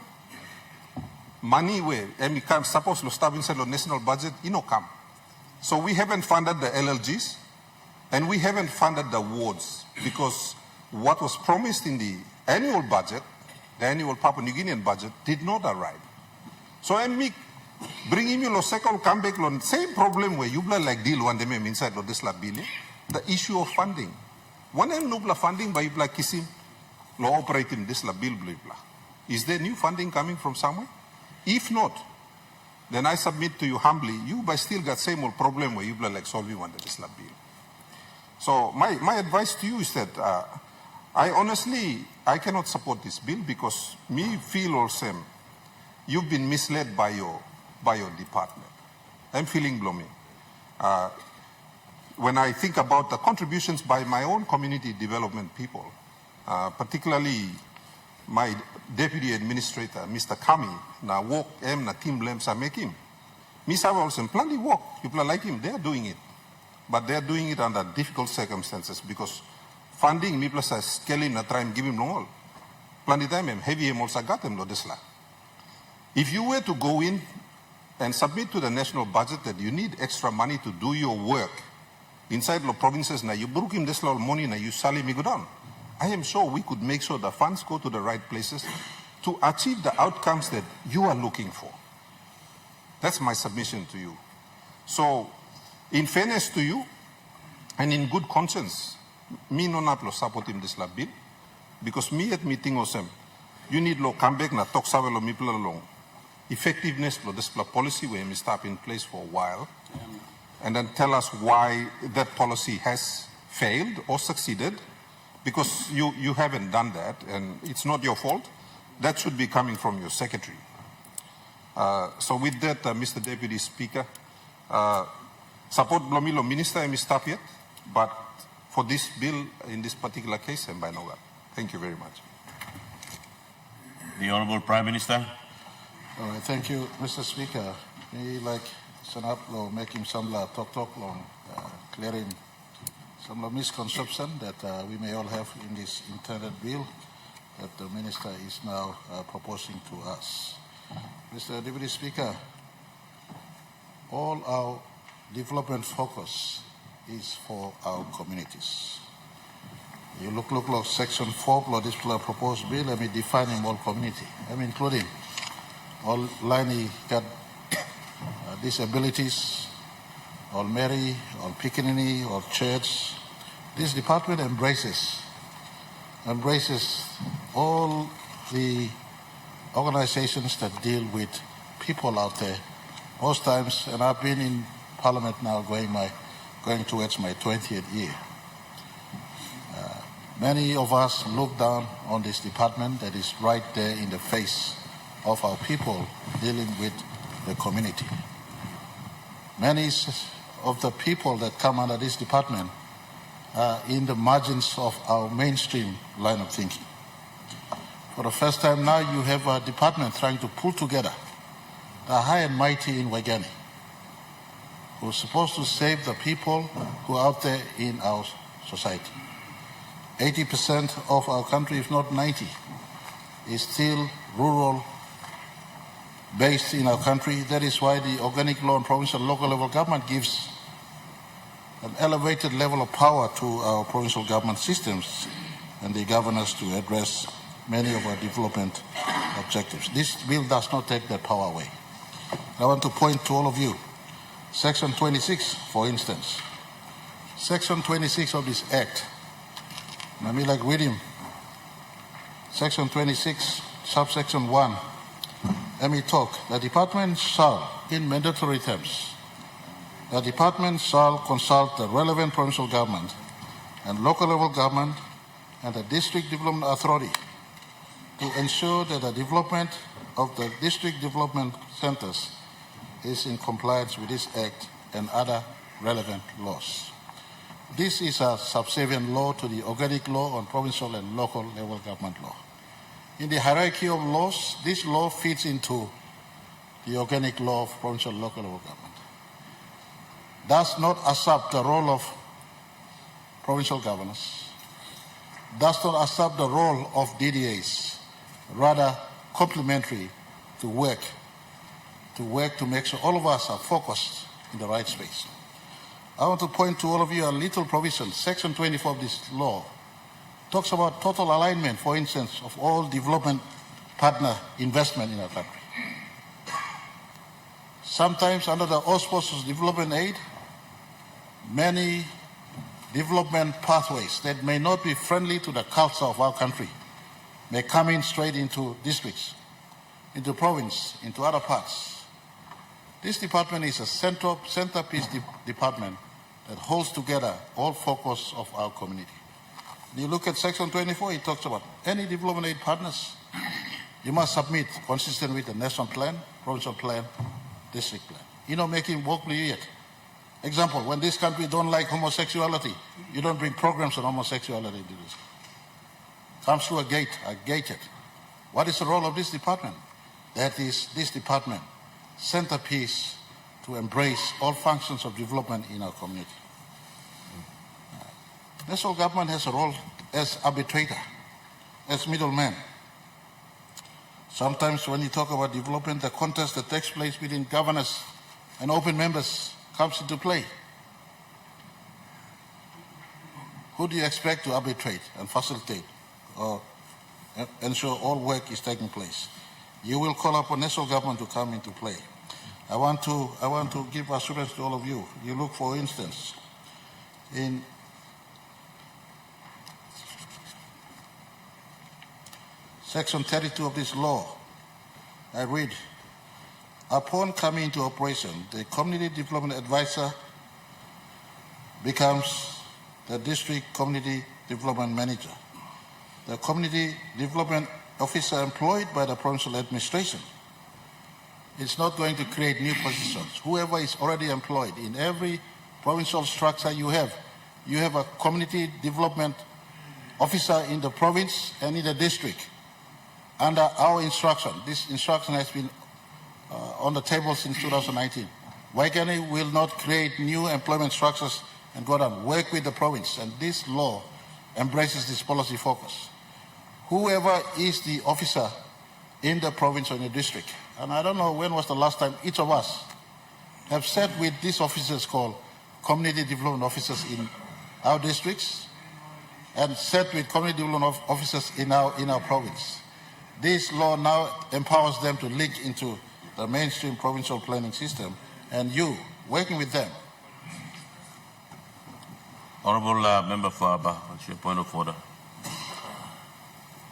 Money where we can't suppose to start inside the national budget, come. So we haven't funded the LLGs and we haven't funded the wards because what was promised in the annual budget, the annual Papua New Guinean budget, did not arrive. So I'm bringing you second come back on same problem where you like deal one them inside of this bill, the issue of funding. One and no funding by you kissing law operating this bill blah. Is there new funding coming from somewhere? If not, then I submit to you humbly, you by still got same old problem where you like solving one this bill. So my advice to you is that I cannot support this bill because me feel all same. You've been misled by your department. I'm feeling gloomy. When I think about the contributions by my own community development people, particularly my deputy administrator, Mr. Kami, na work na team lems are making. Misa also plenty work. People like him, they are doing it. But they are doing it under difficult circumstances because funding, me plus a scaling na try and give him no all. Plenty time, heavy him also got him lo desla. If you were to go in and submit to the national budget that you need extra money to do your work inside the provinces, na you brook him this little money, na you sally me go down. I am sure we could make sure the funds go to the right places to achieve the outcomes that you are looking for. That's my submission to you. So, in fairness to you, and in good conscience, me no naplo supporting this bill, because me at meeting osem, you need lo come back na talk savelo mi long effectiveness lo this policy where we stop in place for a while, and then tell us why that policy has failed or succeeded. Because you haven't done that, and it's not your fault. That should be coming from your secretary. So with that, Mr. Deputy Speaker, support Blomilo Minister and Mr. Yet, but for this bill, in this particular case, and by no. Thank you very much. The Honourable Prime Minister. All right, thank you, Mr. Speaker. Me like Sanap making some talk long clearing some misconception that we may all have in this intended bill that the Minister is now proposing to us. Mr. Deputy Speaker, all our development focus is for our communities. You look section 4 of this proposed bill, let me define all community. I'm including all line got disabilities, all Mary, all Piccaninny, all church. This department embraces all the organizations that deal with people out there. Most times, and I've been in Parliament now going towards my 20th year. Many of us look down on this department that is right there in the face of our people dealing with the community. Many of the people that come under this department are in the margins of our mainstream line of thinking. For the first time now, you have a department trying to pull together the high and mighty in Guinea, who are supposed to save the people who are out there in our society. 80% of our country, if not 90%, is still rural based in our country. That is why the organic law and provincial and local level government gives an elevated level of power to our provincial government systems and the governors to address many of our development objectives. This bill does not take that power away. I want to point to all of you, Section 26, for instance. Section 26 of this Act, let me read him. Section 26, subsection 1. Let me talk. The department shall, in mandatory terms, the department shall consult the relevant provincial government and local level government and the district development authority to ensure that the development of the district development centers is in compliance with this Act and other relevant laws. This is a subservient law to the organic law on provincial and local level government law. In the hierarchy of laws, this law fits into the organic law of provincial and local level government. Does not usurp the role of provincial governors, does not usurp the role of DDAs, rather complementary to work to make sure all of us are focused in the right space. I want to point to all of you a little provision. Section 24 of this law talks about total alignment, for instance, of all development partner investment in our country. Sometimes under the auspices of development aid, many development pathways that may not be friendly to the culture of our country may come in straight into districts, into province, into other parts. This department is a centerpiece department that holds together all focus of our community. When you look at Section 24, it talks about any development aid partners, you must submit consistent with the national plan, provincial plan, district plan. You know, making work yet. Example, when this country don't like homosexuality, you don't bring programs on homosexuality into this. Comes through a gated. What is the role of this department? That is this department, centerpiece to embrace all functions of development in our community. National government has a role as arbitrator, as middleman. Sometimes when you talk about development, the contest that takes place between governors and open members comes into play. Who do you expect to arbitrate and facilitate or ensure all work is taking place? You will call upon national government to come into play. I want to give assurance to all of you. You look, for instance, in Section 32 of this law, I read, upon coming into operation, the community development advisor becomes the district community development manager. The community development officer employed by the provincial administration is not going to create new positions. Whoever is already employed in every provincial structure you have a community development officer in the province and in the district. Under our instruction, this instruction has been on the table since 2019. Waikani will not create new employment structures and go down, work with the province, and this law embraces this policy focus. Whoever is the officer in the province or in the district, and I don't know when was the last time each of us have sat with these officers called community development officers in our districts and set with community development officers in our province. This law now empowers them to link into the mainstream provincial planning system, and you, working with them. Honourable Member for Aba, what's your point of order?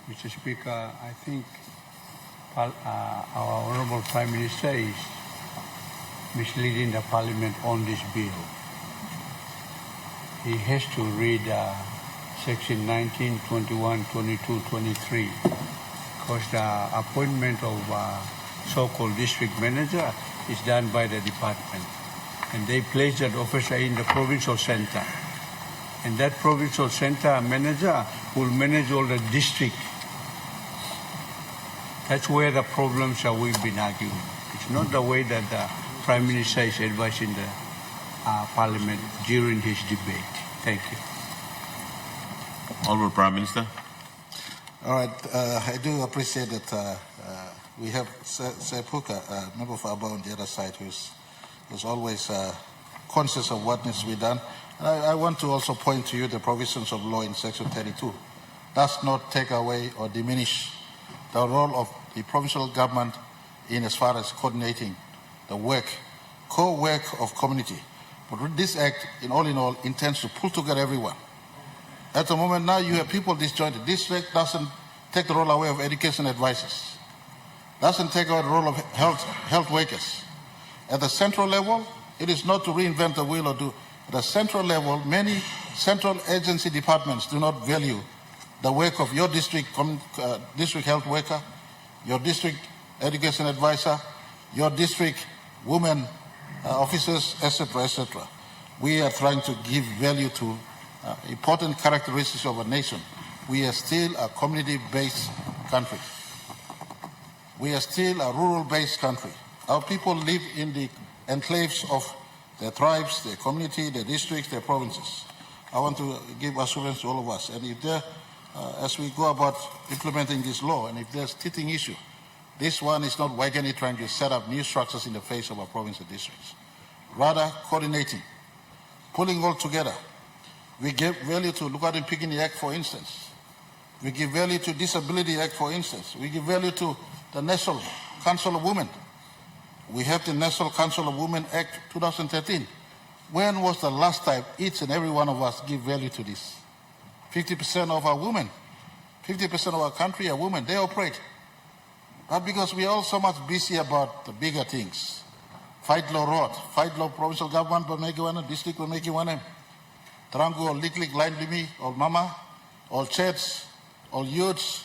Mr. Speaker, I think our Honourable Prime Minister is misleading the Parliament on this bill. He has to read Section 19, 21, 22, 23, because the appointment of so-called district manager is done by the department. And they place that officer in the provincial center. And that provincial center manager will manage all the district. That's where the problems are we've been arguing. It's not the way that the Prime Minister is advising the Parliament during his debate. Thank you. Honourable Prime Minister. All right, I do appreciate that we have Sepuka, member for Aba on the other side, who's always conscious of what needs to be done. I want to also point to you the provisions of law in Section 32 does not take away or diminish the role of the provincial government in as far as coordinating the core work of community. But this act, in all, intends to pull together everyone. At the moment now, you have people disjointed. This act doesn't take the role away of education advisors, doesn't take away the role of health workers. At the central level, it is not to reinvent the wheel or do. At the central level, many central agency departments do not value the work of your district health worker, your district education advisor, your district women officers, etc., etc. We are trying to give value to important characteristics of a nation. We are still a community-based country. We are still a rural-based country. Our people live in the enclaves of their tribes, their community, their districts, their provinces. I want to give assurance to all of us. And if there, as we go about implementing this law, and if there's a teething issue, this one is not wagging trying to set up new structures in the face of our province and districts. Rather, coordinating, pulling all together. We give value to Look Out and Picking Act, for instance. We give value to Disability Act, for instance. We give value to the National Council of Women. We have the National Council of Women Act 2013. When was the last time each and every one of us give value to this? 50% of our women, 50% of our country are women. They operate. But because we are all so much busy about the bigger things, fight law road, fight law provincial government, but make one, district will make you one. Trangu or Lik Line Limi or Mama, all church, all youths,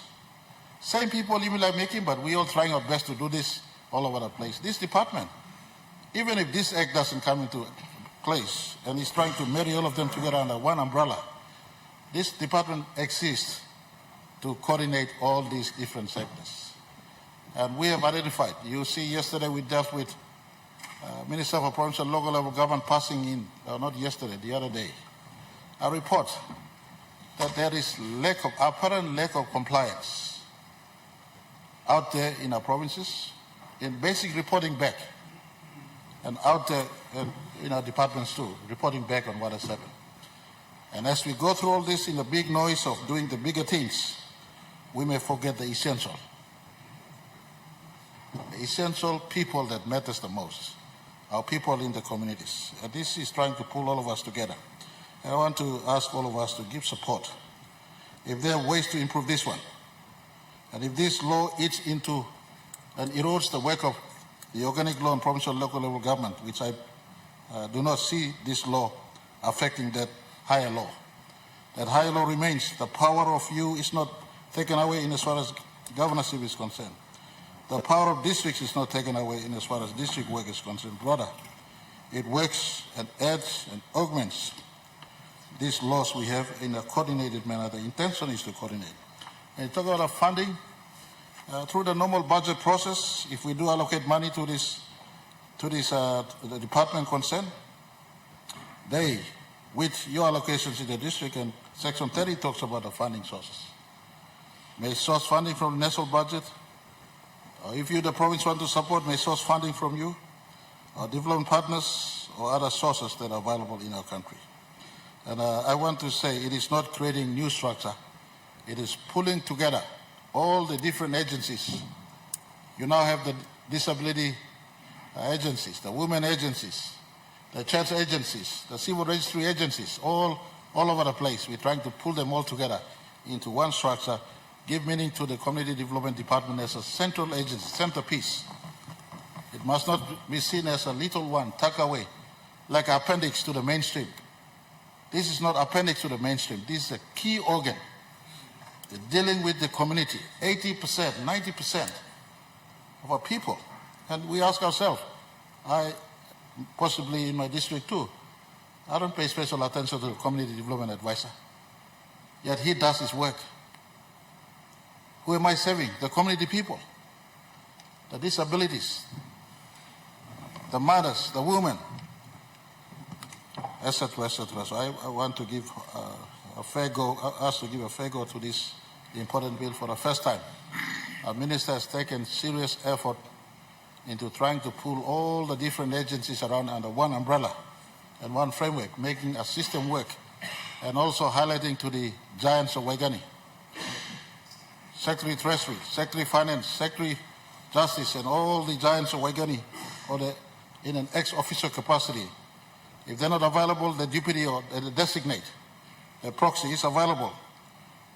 same people even like making, but we all trying our best to do this all over the place. This department, even if this act doesn't come into place and is trying to marry all of them together under one umbrella, this department exists to coordinate all these different sectors. And we have identified, you see yesterday we dealt with Minister for Provincial and Local Level Government passing in, not yesterday, the other day, a report that there is apparent lack of compliance out there in our provinces, in basic reporting back, and out there in our departments too, reporting back on what has happened. And as we go through all this in the big noise of doing the bigger things, we may forget the essential. The essential people that matters the most, our people in the communities. And this is trying to pull all of us together. And I want to ask all of us to give support. If there are ways to improve this one, and if this law eats into and erodes the work of the organic law and provincial and local level government, which I do not see this law affecting that higher law. That higher law remains. The power of you is not taken away in as far as governorship is concerned. The power of districts is not taken away in as far as district work is concerned. Rather, it works and adds and augments these laws we have in a coordinated manner. The intention is to coordinate. And you talk about funding, through the normal budget process, if we do allocate money to the department concerned, they, with your allocations in the district, and Section 30 talks about the funding sources. May source funding from the national budget, or if you, the province, want to support, may source funding from you, or development partners, or other sources that are available in our country. And I want to say it is not creating new structure. It is pulling together all the different agencies. You now have the disability agencies, the women agencies, the church agencies, the civil registry agencies, all over the place. We're trying to pull them all together into one structure, give meaning to the Community Development Department as a central agency, centerpiece. It must not be seen as a little one, tucked away, like an appendix to the mainstream. This is not appendix to the mainstream. This is a key organ dealing with the community, 80%, 90% of our people. And we ask ourselves, possibly in my district too, I don't pay special attention to the community development advisor. Yet he does his work. Who am I serving? The community people, the disabilities, the mothers, the women, etc., etc. So I want to give a fair go, us to give a fair go to this important bill for the first time. Our minister has taken serious effort into trying to pull all the different agencies around under one umbrella and one framework, making a system work, and also highlighting to the giants of Waigani, Secretary Treasury, Secretary Finance, Secretary Justice, and all the giants of Waigani, in an ex-officer capacity. If they're not available, the deputy or the designate, the proxy is available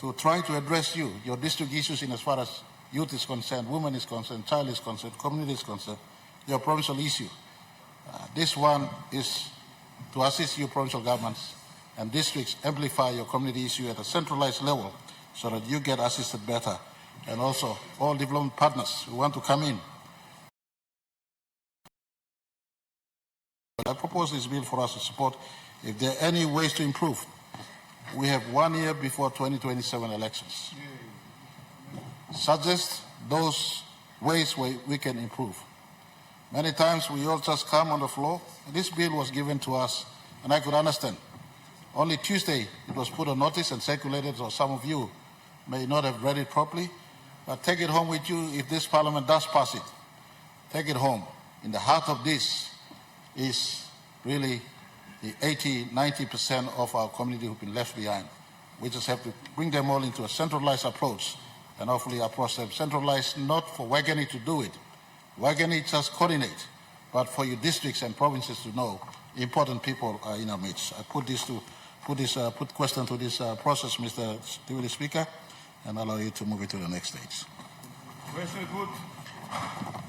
to try to address your district issues in as far as youth is concerned, women is concerned, child is concerned, community is concerned, your provincial issue. This one is to assist your provincial governments and districts amplify your community issue at a centralized level so that you get assisted better. And also all development partners who want to come in. I propose this bill for us to support. If there are any ways to improve, we have 1 year before 2027 elections. Suggest those ways where we can improve. Many times we all just come on the floor. This bill was given to us, and I could understand. Only Tuesday it was put on notice and circulated, so some of you may not have read it properly. But take it home with you if this parliament does pass it. Take it home. In the heart of this is really the 80–90% of our community who've been left behind. We just have to bring them all into a centralized approach and hopefully approach them centralized, not for Waigani to do it. Waigani just coordinate, but for your districts and provinces to know important people are in our midst. I put question to this process, Mr. Deputy Speaker, and allow you to move it to the next stage. Question put.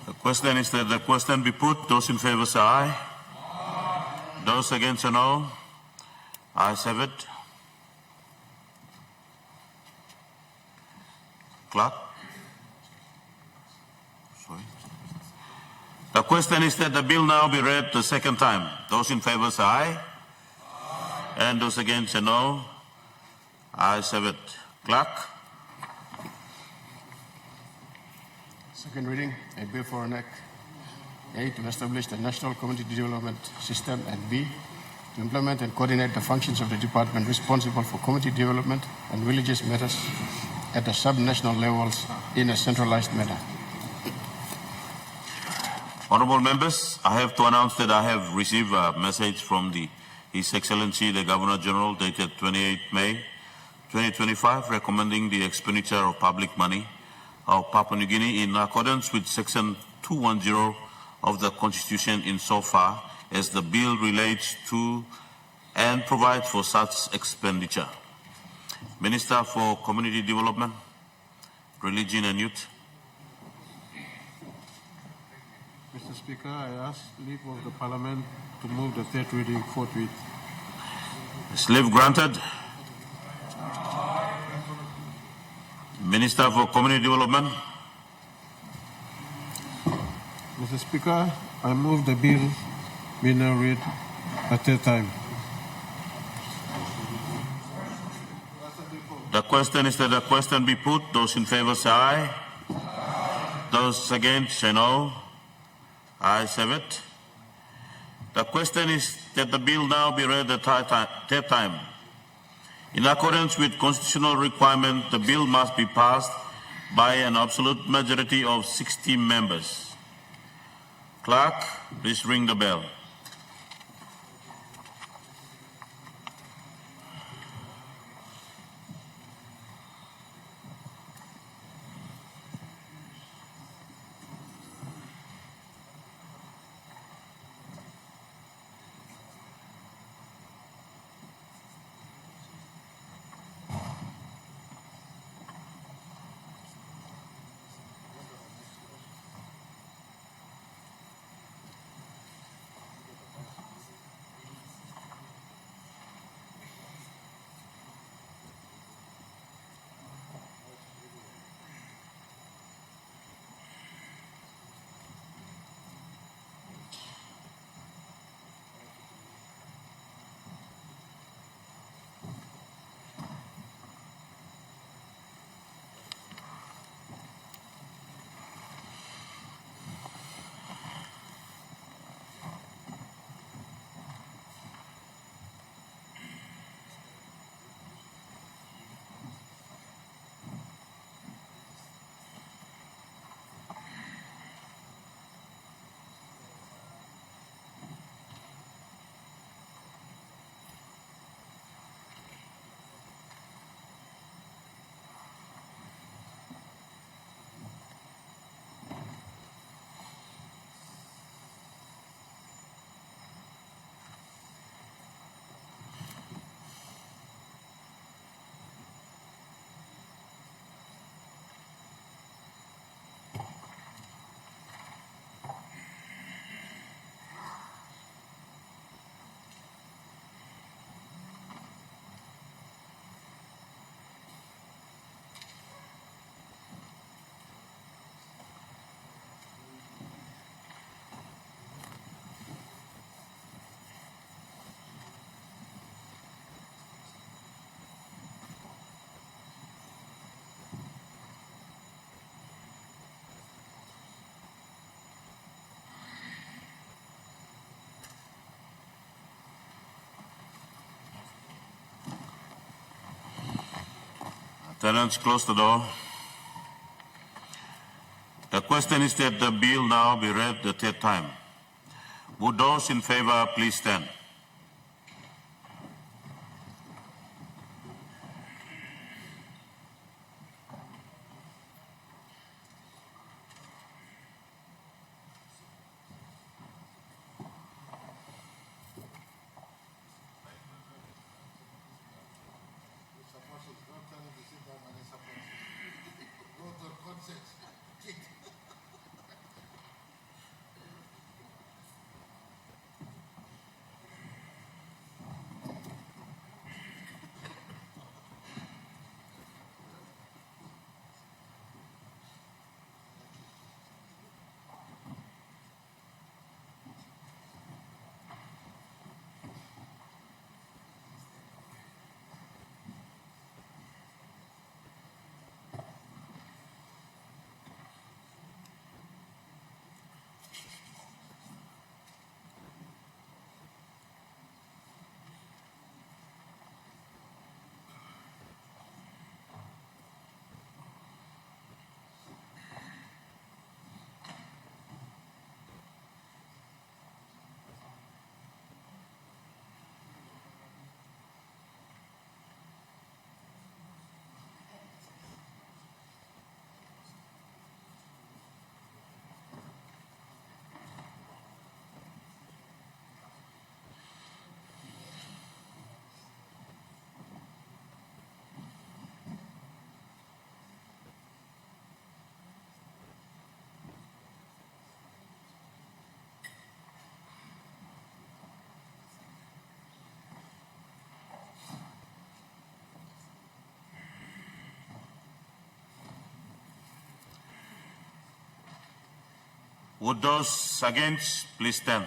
The question is that the question be put. Those in favor say aye. Those against say no. Ayes have it. Clerk. Sorry. The question is that the bill now be read the second time. Those in favor say aye. And those against say no. Ayes have it. Clerk. Second reading, a bill for an act. A, to establish the National Community Development System, and B, to implement and coordinate the functions of the department responsible for community development and religious matters at the sub-national levels in a centralized manner. Honorable members, I have to announce that I have received a message from His Excellency the Governor General dated 28 May 2025 recommending the expenditure of public money of Papua New Guinea in accordance with Section 210 of the Constitution insofar as the bill relates to and provides for such expenditure. Minister for Community Development, Religion and Youth. Mr. Speaker, I ask leave of the Parliament to move the third reading forthwith. Is leave granted? Minister for Community Development. Mr. Speaker, I move the bill be now read a third time. The question is that the question be put. Those in favor say aye. Those against say no. Ayes have it. The question is that the bill now be read a third time. In accordance with constitutional requirement, the bill must be passed by an absolute majority of 60 members. Clerk, please ring the bell. Tenants, close the door. The question is that the bill now be read the third time. Would those in favor please stand? Would those against please stand?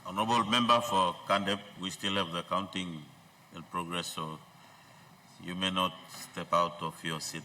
Honorable member for Kandep, we still have the counting in progress, so you may not step out of your seat.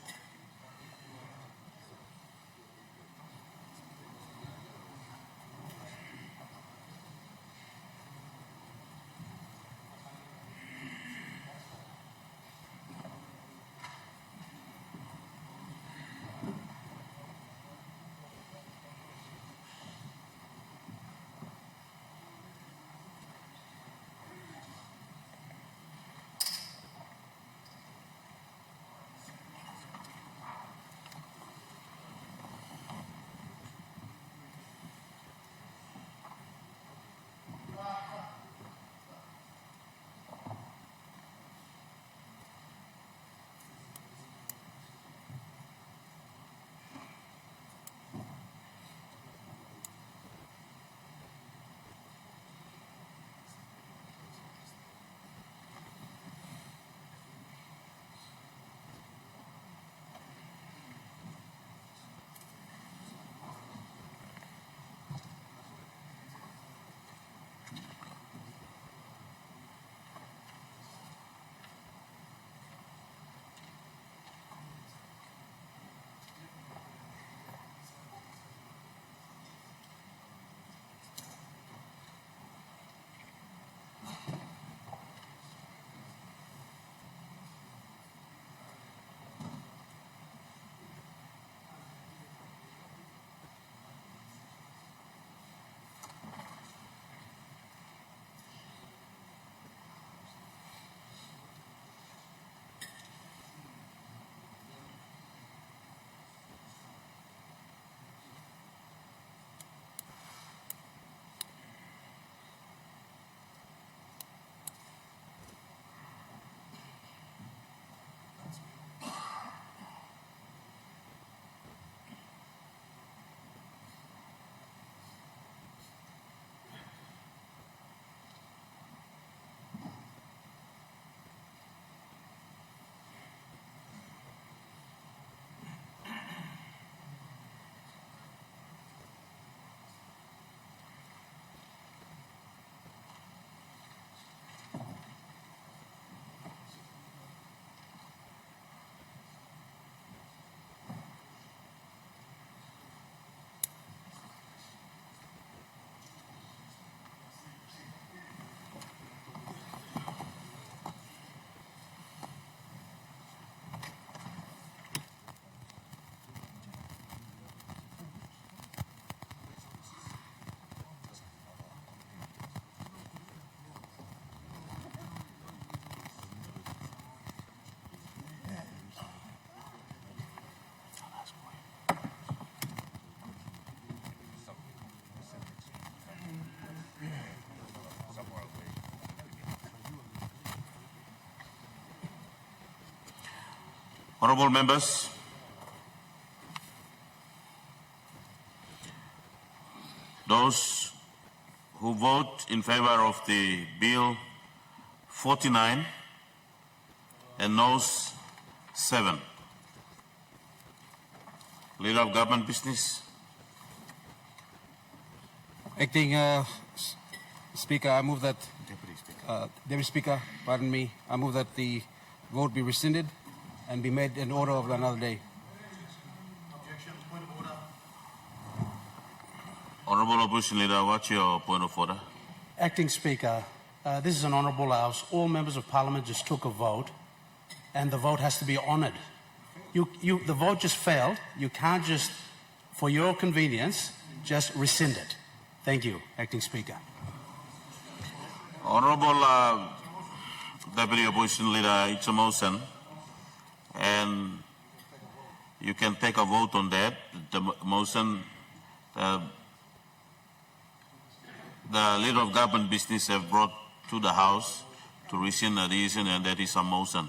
Honourable members, those who vote in favour of the bill 49 and noes 7. Leader of Government Business. Acting Speaker, I move that, Deputy Speaker, pardon me, I move that the vote be rescinded and be made in order of another day. Honourable Opposition Leader, what's your point of order? Acting Speaker, this is an honourable House. All members of Parliament just took a vote, and the vote has to be honoured. The vote just failed. You can't just, for your convenience, just rescind it. Thank you, Acting Speaker. Honourable Deputy Opposition Leader, it's a motion, and you can take a vote on that. The motion, the Leader of Government Business have brought to the House to rescind a decision, and that is a motion.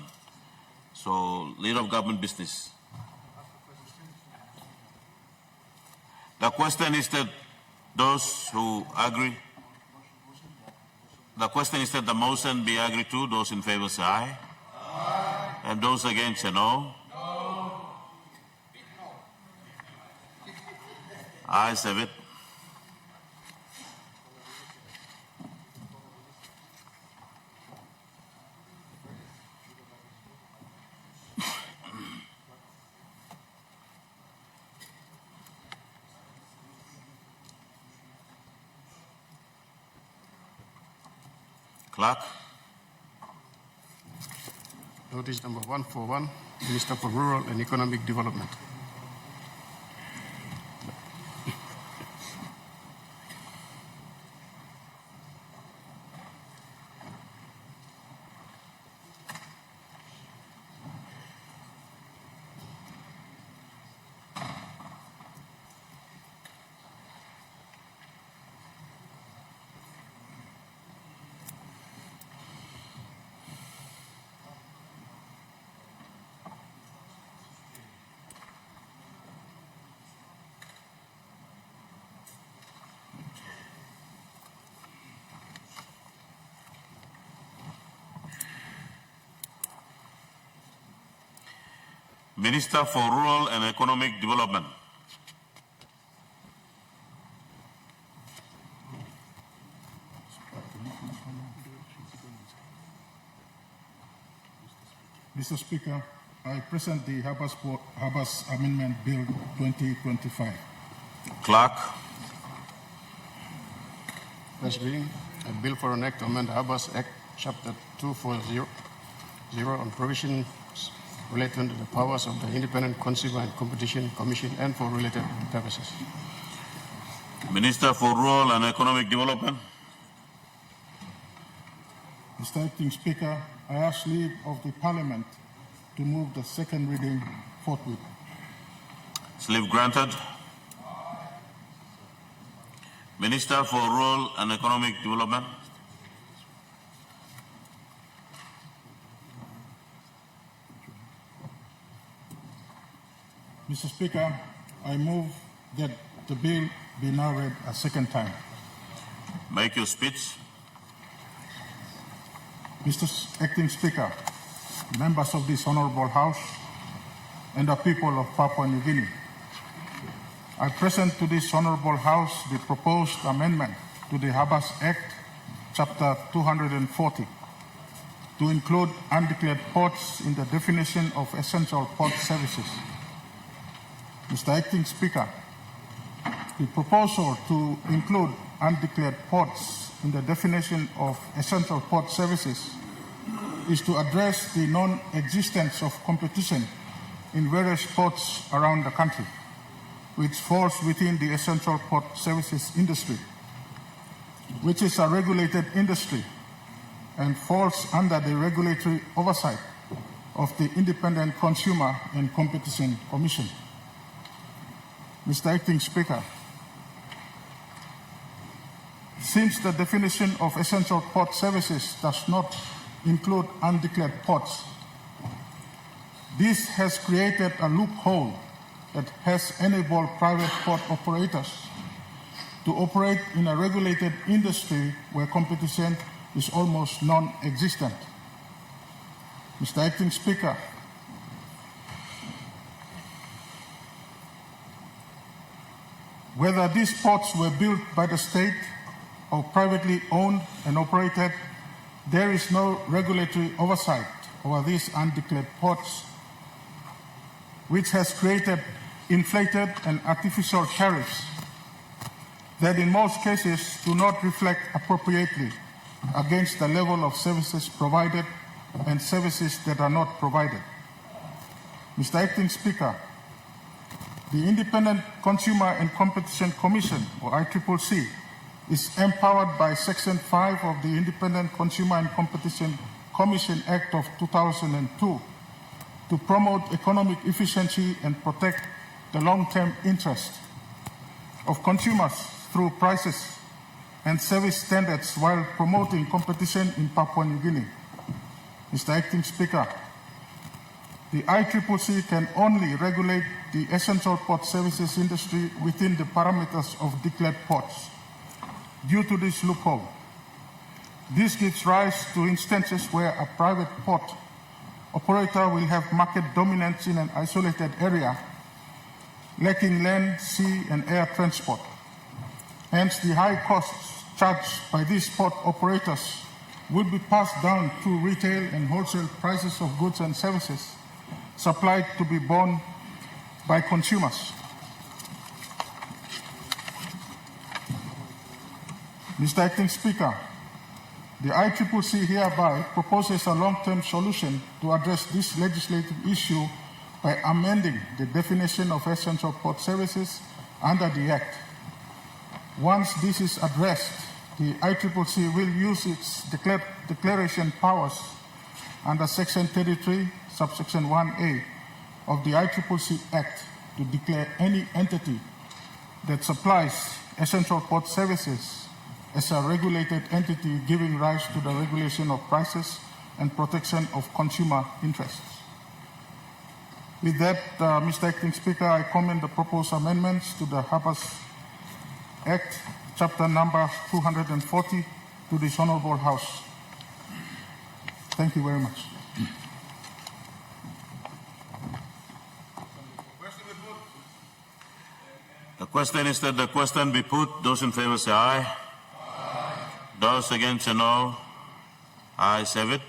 So, Leader of Government Business. The question is that those who agree, the question is that the motion be agreed to. Those in favour say aye. Aye. And those against say no. No. Ayes have it. Clerk. Notice number 141, Minister for Rural and Economic Development. Minister for Rural and Economic Development. Mr. Speaker, I present the Habas Amendment Bill 2025. Clerk. First reading, a bill for an act to amend Habas Act, Chapter 240 on provisions relating to the powers of the Independent Consumer and Competition Commission and for related purposes. Minister for Rural and Economic Development. Mr. Acting Speaker, I ask leave of the Parliament to move the second reading forthwith. Leave granted. Minister for Rural and Economic Development. Mr. Speaker, I move that the bill be now read a second time. Make your speech. Mr. Acting Speaker, members of this Honourable House, and the people of Papua New Guinea, I present to this Honourable House the proposed amendment to the Habas Act, Chapter 240, to include undeclared ports in the definition of essential port services. Mr. Acting Speaker, the proposal to include undeclared ports in the definition of essential port services is to address the non-existence of competition in various ports around the country, which falls within the essential port services industry, which is a regulated industry and falls under the regulatory oversight of the Independent Consumer and Competition Commission. Mr. Acting Speaker, since the definition of essential port services does not include undeclared ports, This has created a loophole that has enabled private port operators to operate in a regulated industry where competition is almost non-existent. Mr. Acting Speaker, whether these ports were built by the state or privately owned and operated, there is no regulatory oversight over these undeclared ports, which has created inflated and artificial tariffs that in most cases do not reflect appropriately against the level of services provided and services that are not provided. Mr. Acting Speaker, the Independent Consumer and Competition Commission, or ICCC, is empowered by Section 5 of the Independent Consumer and Competition Commission Act of 2002 to promote economic efficiency and protect the long-term interest of consumers through prices and service standards while promoting competition in Papua New Guinea. Mr. Acting Speaker, the ICCC can only regulate the essential port services industry within the parameters of declared ports. Due to this loophole, this gives rise to instances where a private port operator will have market dominance in an isolated area, lacking land, sea, and air transport. Hence, the high costs charged by these port operators will be passed down to retail and wholesale prices of goods and services supplied to be borne by consumers. Mr. Acting Speaker, the ICCC hereby proposes a long-term solution to address this legislative issue by amending the definition of essential port services under the Act. Once this is addressed, the ICCC will use its declaration powers under Section 33, subsection 1A of the ICCC Act to declare any entity that supplies essential port services as a regulated entity giving rise to the regulation of prices and protection of consumer interests. With that, Mr. Acting Speaker, I commend the proposed amendments to the Harbours Act, chapter number 240, to this Honourable House. Thank you very much. The question is that the question be put. Those in favour say aye. Those against say no. Ayes have it.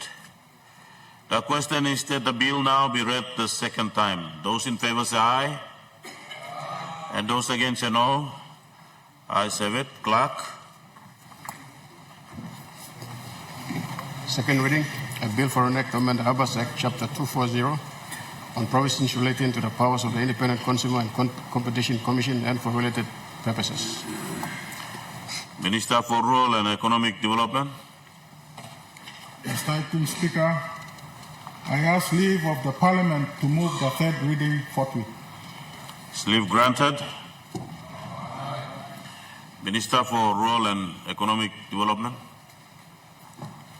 The question is that the bill now be read the second time. Those in favour say aye. And those against say no. Ayes have it. Clerk. Second reading, a bill for an act to amend the Harbours Act, Chapter 240, on provisions relating to the powers of the Independent Consumer and Competition Commission and for related purposes. Minister for Rural and Economic Development. Mr. Acting Speaker, I ask leave of the Parliament to move the third reading forthwith. Is leave granted? Minister for Rural and Economic Development.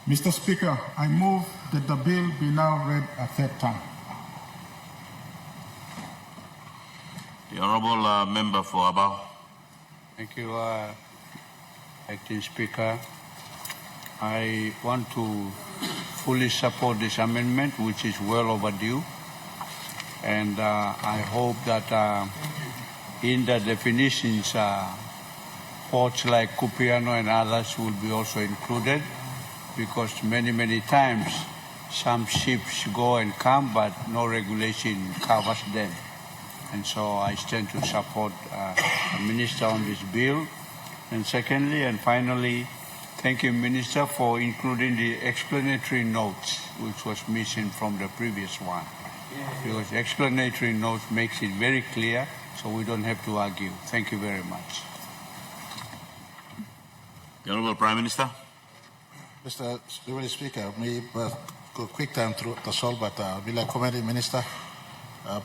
Mr. Speaker, I move that the bill be now read a third time. The Honourable Member for Abao. Thank you, Acting Speaker. I want to fully support this amendment, which is well overdue. And I hope that in the definitions, ports like Kupiano and others will be also included, because many times some ships go and come, but no regulation covers them. And so I stand to support the Minister on this bill. And secondly and finally, thank you, Minister, for including the explanatory notes, which was missing from the previous one. Because explanatory notes makes it very clear, so we don't have to argue. Thank you very much. The Honourable Prime Minister. Mr. Deputy Speaker, me go quick time through the solve, but will I commend the Minister?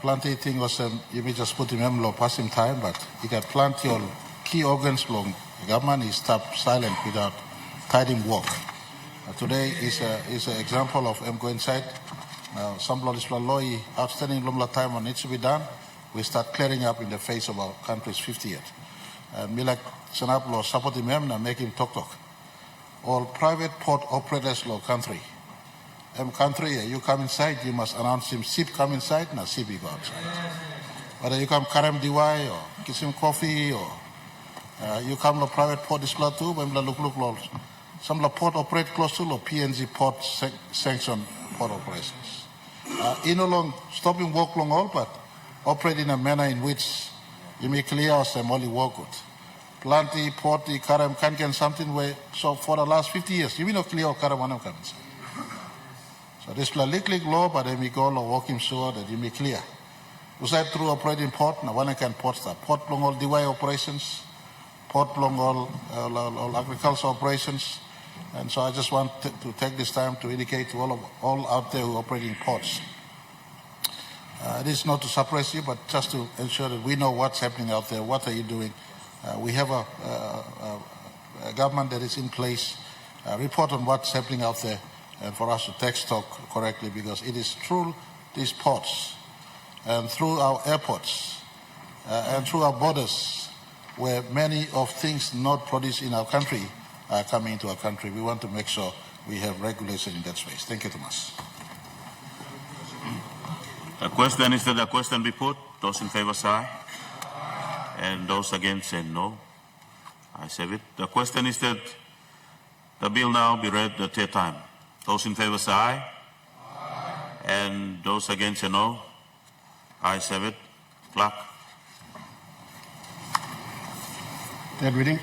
Plenty thing was you may just put him law passing time, but you got plenty of key organs long. The government is stopped silent without tidying work. Today is an example of go inside some loi outstanding lumla time on needs to be done. We start clearing up in the face of our country's 50th. Milak Sanap law supporting him and make him talk. All private port operators law country. Country, you come inside, you must announce him, SIP come inside, now SIP go outside. Whether you come Karam DY or get some coffee or you come to private port display too, but look, some port operate close to PNG port sanction port operations. In along, stopping work long all, but operate in a manner in which you may clear us and only work good. Planty, porty, Karam can get something where, so for the last 50 years, you may not clear Karam one come inside. So this is law, but then we go or walk him sure that you may clear. We said through operating port, now one can port start. Port long all DY operations, port long all agricultural operations. And so I just want to take this time to indicate to all out there who operate in ports. It is not to suppress you, but just to ensure that we know what's happening out there, what are you doing. We have a government that is in place, report on what's happening out there, and for us to take stock correctly, because it is through these ports and through our airports and through our borders where many of things not produced in our country are coming into our country. We want to make sure we have regulation in that space. Thank you, Thomas. The question is that the question be put. Those in favor say aye. And those against say no. I say it. The question is that the bill now be read the third time. Those in favor say aye. And those against say no. I say it. Clerk. Third reading.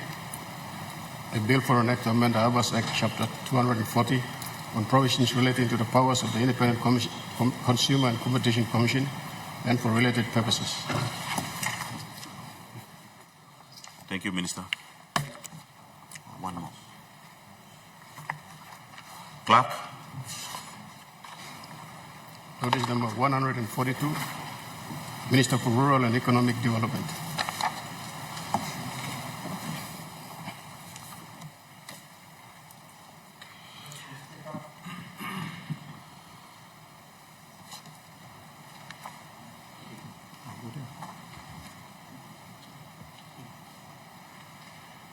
A bill for an act to amend the Abbas Act, Chapter 240, on provisions relating to the powers of the Independent Consumer and Competition Commission and for related purposes. Thank you, Minister. One more. Clerk. Notice number 142, Minister for Rural and Economic Development.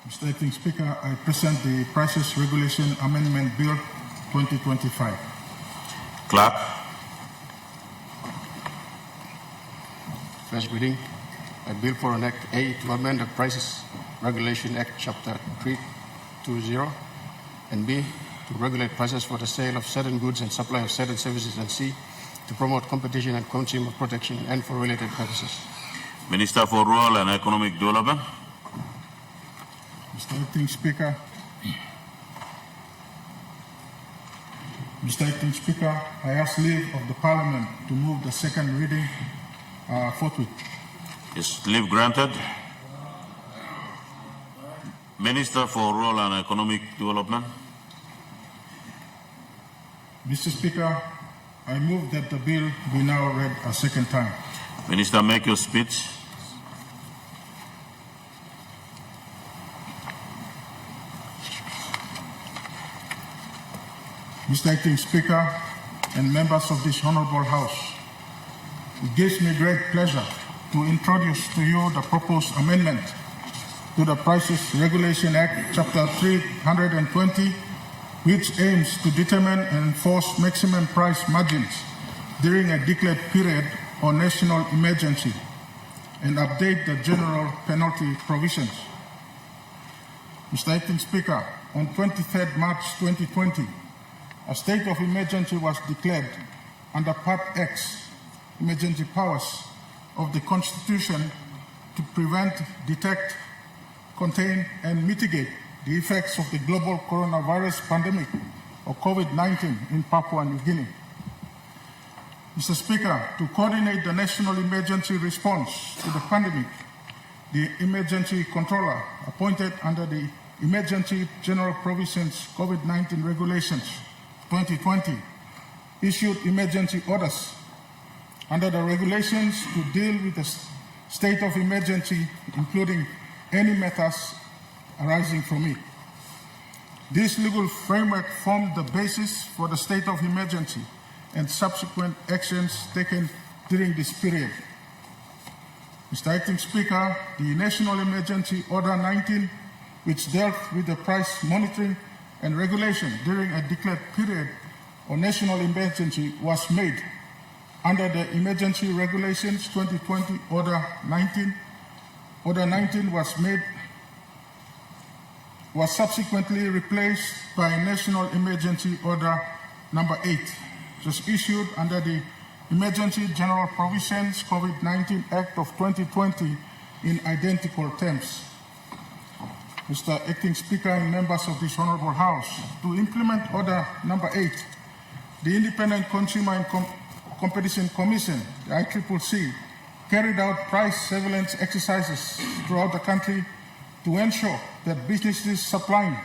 Mr. Acting Speaker, I present the Prices Regulation Amendment Bill 2025. Clerk. First reading, a bill for an Act A to amend the Prices Regulation Act, Chapter 320, and B to regulate prices for the sale of certain goods and supply of certain services, and C to promote competition and consumer protection and for related purposes. Minister for Rural and Economic Development. Mr. Acting Speaker, I ask leave of the Parliament to move the second reading forthwith. Is leave granted? Minister for Rural and Economic Development. Mr. Speaker, I move that the bill be now read a second time. Minister, make your speech. Mr. Acting Speaker and members of this Honorable House, it gives me great pleasure to introduce to you the proposed amendment to the Prices Regulation Act, Chapter 320, which aims to determine and enforce maximum price margins during a declared period or national emergency and update the general penalty provisions. Mr. Acting Speaker, on 23rd March 2020, a state of emergency was declared under Part X, emergency powers of the Constitution, to prevent, detect, contain, and mitigate the effects of the global coronavirus pandemic, or COVID-19, in Papua New Guinea. Mr. Speaker, to coordinate the national emergency response to the pandemic, the emergency controller appointed under the Emergency General Provisions COVID-19 Regulations 2020 issued emergency orders under the regulations to deal with the state of emergency, including any matters arising from it. This legal framework formed the basis for the state of emergency and subsequent actions taken during this period. Mr. Acting Speaker, the National Emergency Order 19, which dealt with the price monitoring and regulation during a declared period or national emergency, was made under the Emergency Regulations 2020 Order 19. Order 19 was subsequently replaced by National Emergency Order number 8, just issued under the Emergency General Provisions COVID-19 Act of 2020 in identical terms. Mr. Acting Speaker and members of this Honorable House, to implement Order number 8, the Independent Consumer and Competition Commission, the ICCC, carried out price surveillance exercises throughout the country to ensure that businesses supplying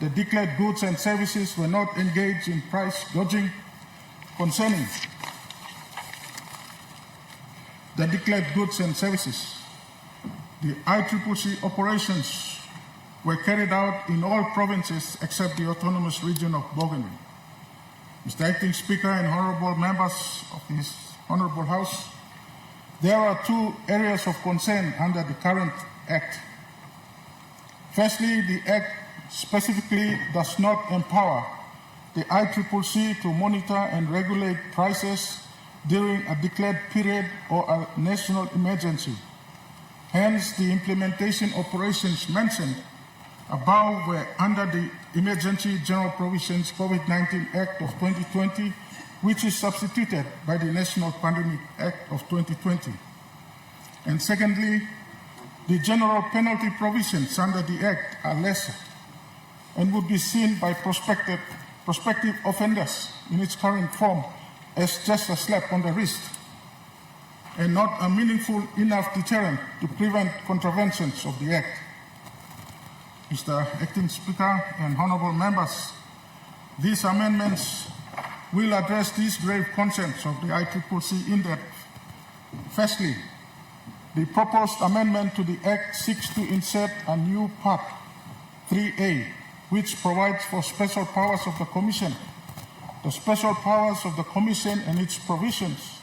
the declared goods and services were not engaged in price gouging. Concerning the declared goods and services, the ICCC operations were carried out in all provinces except the autonomous region of Bougainville. Mr. Acting Speaker and honorable members of this Honorable House, there are two areas of concern under the current Act. Firstly, the Act specifically does not empower the ICCC to monitor and regulate prices during a declared period or a national emergency. Hence, the implementation operations mentioned above were under the Emergency General Provisions COVID-19 Act of 2020, which is substituted by the National Pandemic Act of 2020. And secondly, the general penalty provisions under the Act are lesser and would be seen by prospective offenders in its current form as just a slap on the wrist and not a meaningful enough deterrent to prevent contraventions of the Act. Mr. Acting Speaker and honorable members, these amendments will address these grave concerns of the ICCC in depth. Firstly, the proposed amendment to the Act seeks to insert a new Part 3A, which provides for special powers of the Commission. The special powers of the Commission and its provisions,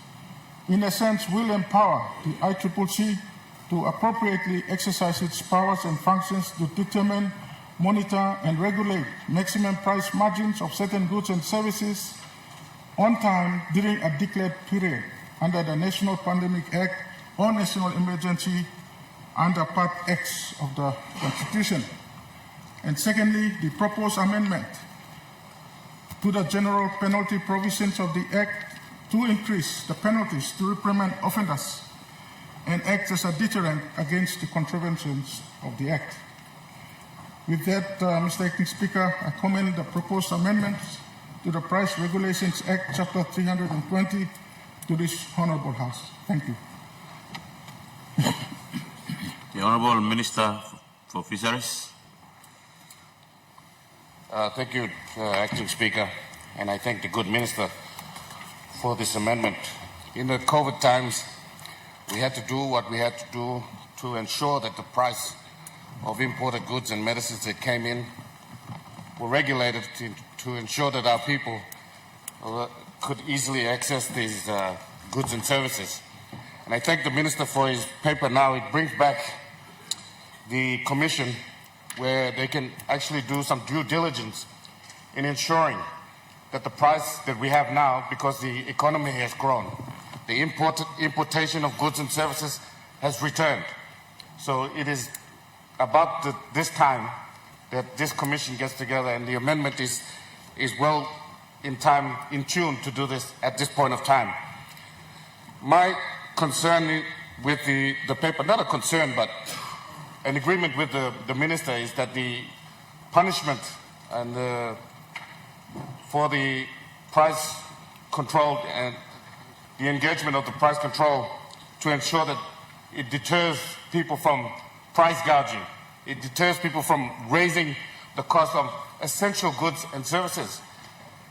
in a sense, will empower the ICCC to appropriately exercise its powers and functions to determine, monitor, and regulate maximum price margins of certain goods and services on time during a declared period under the National Pandemic Act or National Emergency under Part X of the Constitution. And secondly, the proposed amendment to the general penalty provisions of the Act to increase the penalties to reprimand offenders and act as a deterrent against the contraventions of the Act. With that, Mr. Acting Speaker, I commend the proposed amendments to the Price Regulations Act, Chapter 320, to this Honourable House. Thank you. The Honourable Minister for Fisheries. Thank you, Acting Speaker, and I thank the good Minister for this amendment. In the COVID times, we had to do what we had to do to ensure that the price of imported goods and medicines that came in were regulated to ensure that our people could easily access these goods and services. And I thank the Minister for his paper now. It brings back the Commission where they can actually do some due diligence in ensuring that the price that we have now, because the economy has grown, the importation of goods and services has returned. So it is about this time that this Commission gets together, and the amendment is well in tune to do this at this point of time. My concern with the paper, not a concern, but an agreement with the Minister, is that the punishment and for the price control and the engagement of the price control to ensure that it deters people from price gouging. It deters people from raising the cost of essential goods and services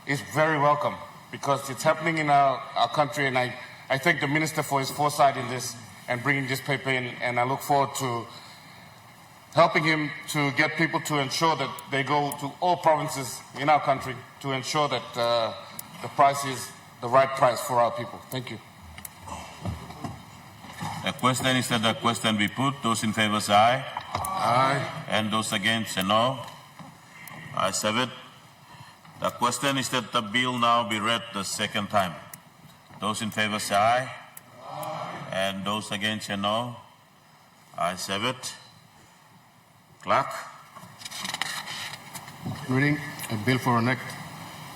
is very welcome, because it's happening in our country, and I thank the Minister for his foresight in this and bringing this paper in, and I look forward to helping him to get people to ensure that they go to all provinces in our country to ensure that the price is the right price for our people. Thank you. The question is that the question be put. Those in favor say aye. Aye. And those against say no. Ayes have it. The question is that the bill now be read the second time. Those in favor say aye. And those against say no. Ayes have it. Clerk. Reading a bill for an act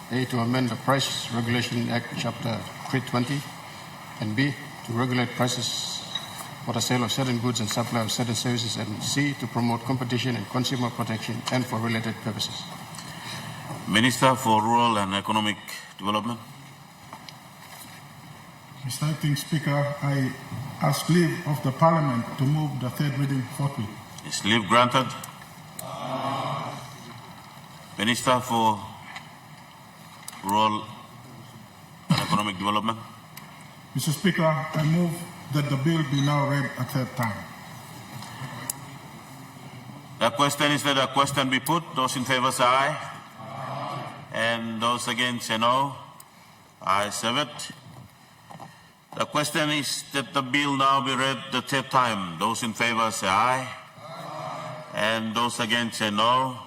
A, to amend the Price Regulation Act Chapter 320, and B, to regulate prices for the sale of certain goods and supply of certain services, and C, to promote competition and consumer protection and for related purposes. Minister for Rural and Economic Development. Mr. Acting Speaker, I ask leave of the Parliament to move the third reading forthwith. Is leave granted? Minister for Rural and Economic Development. Mr. Speaker, I move that the bill be now read a third time. The question is that the question be put. Those in favor say aye. And those against say no. Ayes have it. The question is that the bill now be read the third time. Those in favor say aye. And those against say no.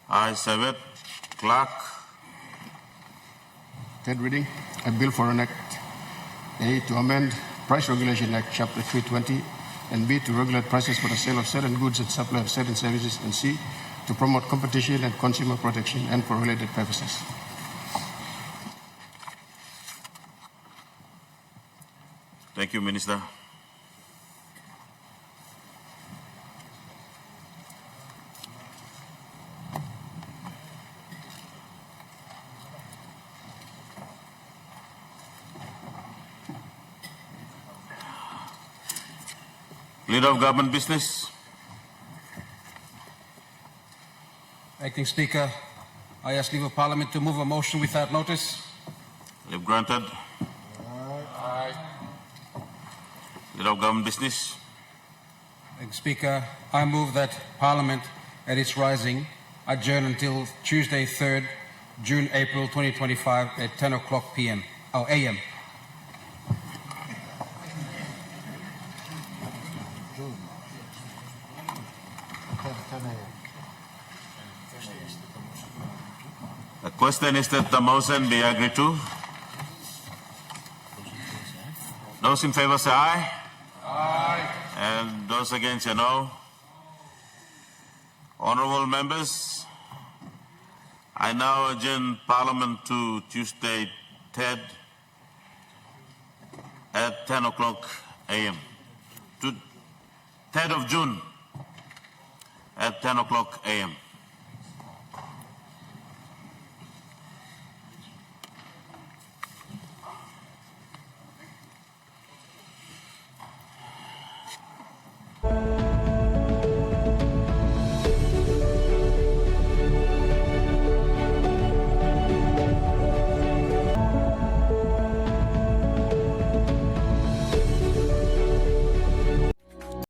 Ayes have it. Clerk. Third reading, a bill for an act A, to amend Price Regulation Act Chapter 320, and B, to regulate prices for the sale of certain goods and supply of certain services, and C, to promote competition and consumer protection and for related purposes. Thank you, Minister. Leader of Government Business. Acting Speaker, I ask leave of Parliament to move a motion without notice. Leave granted. Aye. Leader of Government Business. Acting Speaker, I move that Parliament at its rising adjourn until Tuesday 3rd June, April 2025 at 10 o'clock p.m. or a.m. The question is that the motion be agreed to. Those in favor say aye. Aye. And those against say no. Honourable members, I now adjourn Parliament to Tuesday 3rd at 10 o'clock a.m. to 3rd of June at 10 o'clock a.m.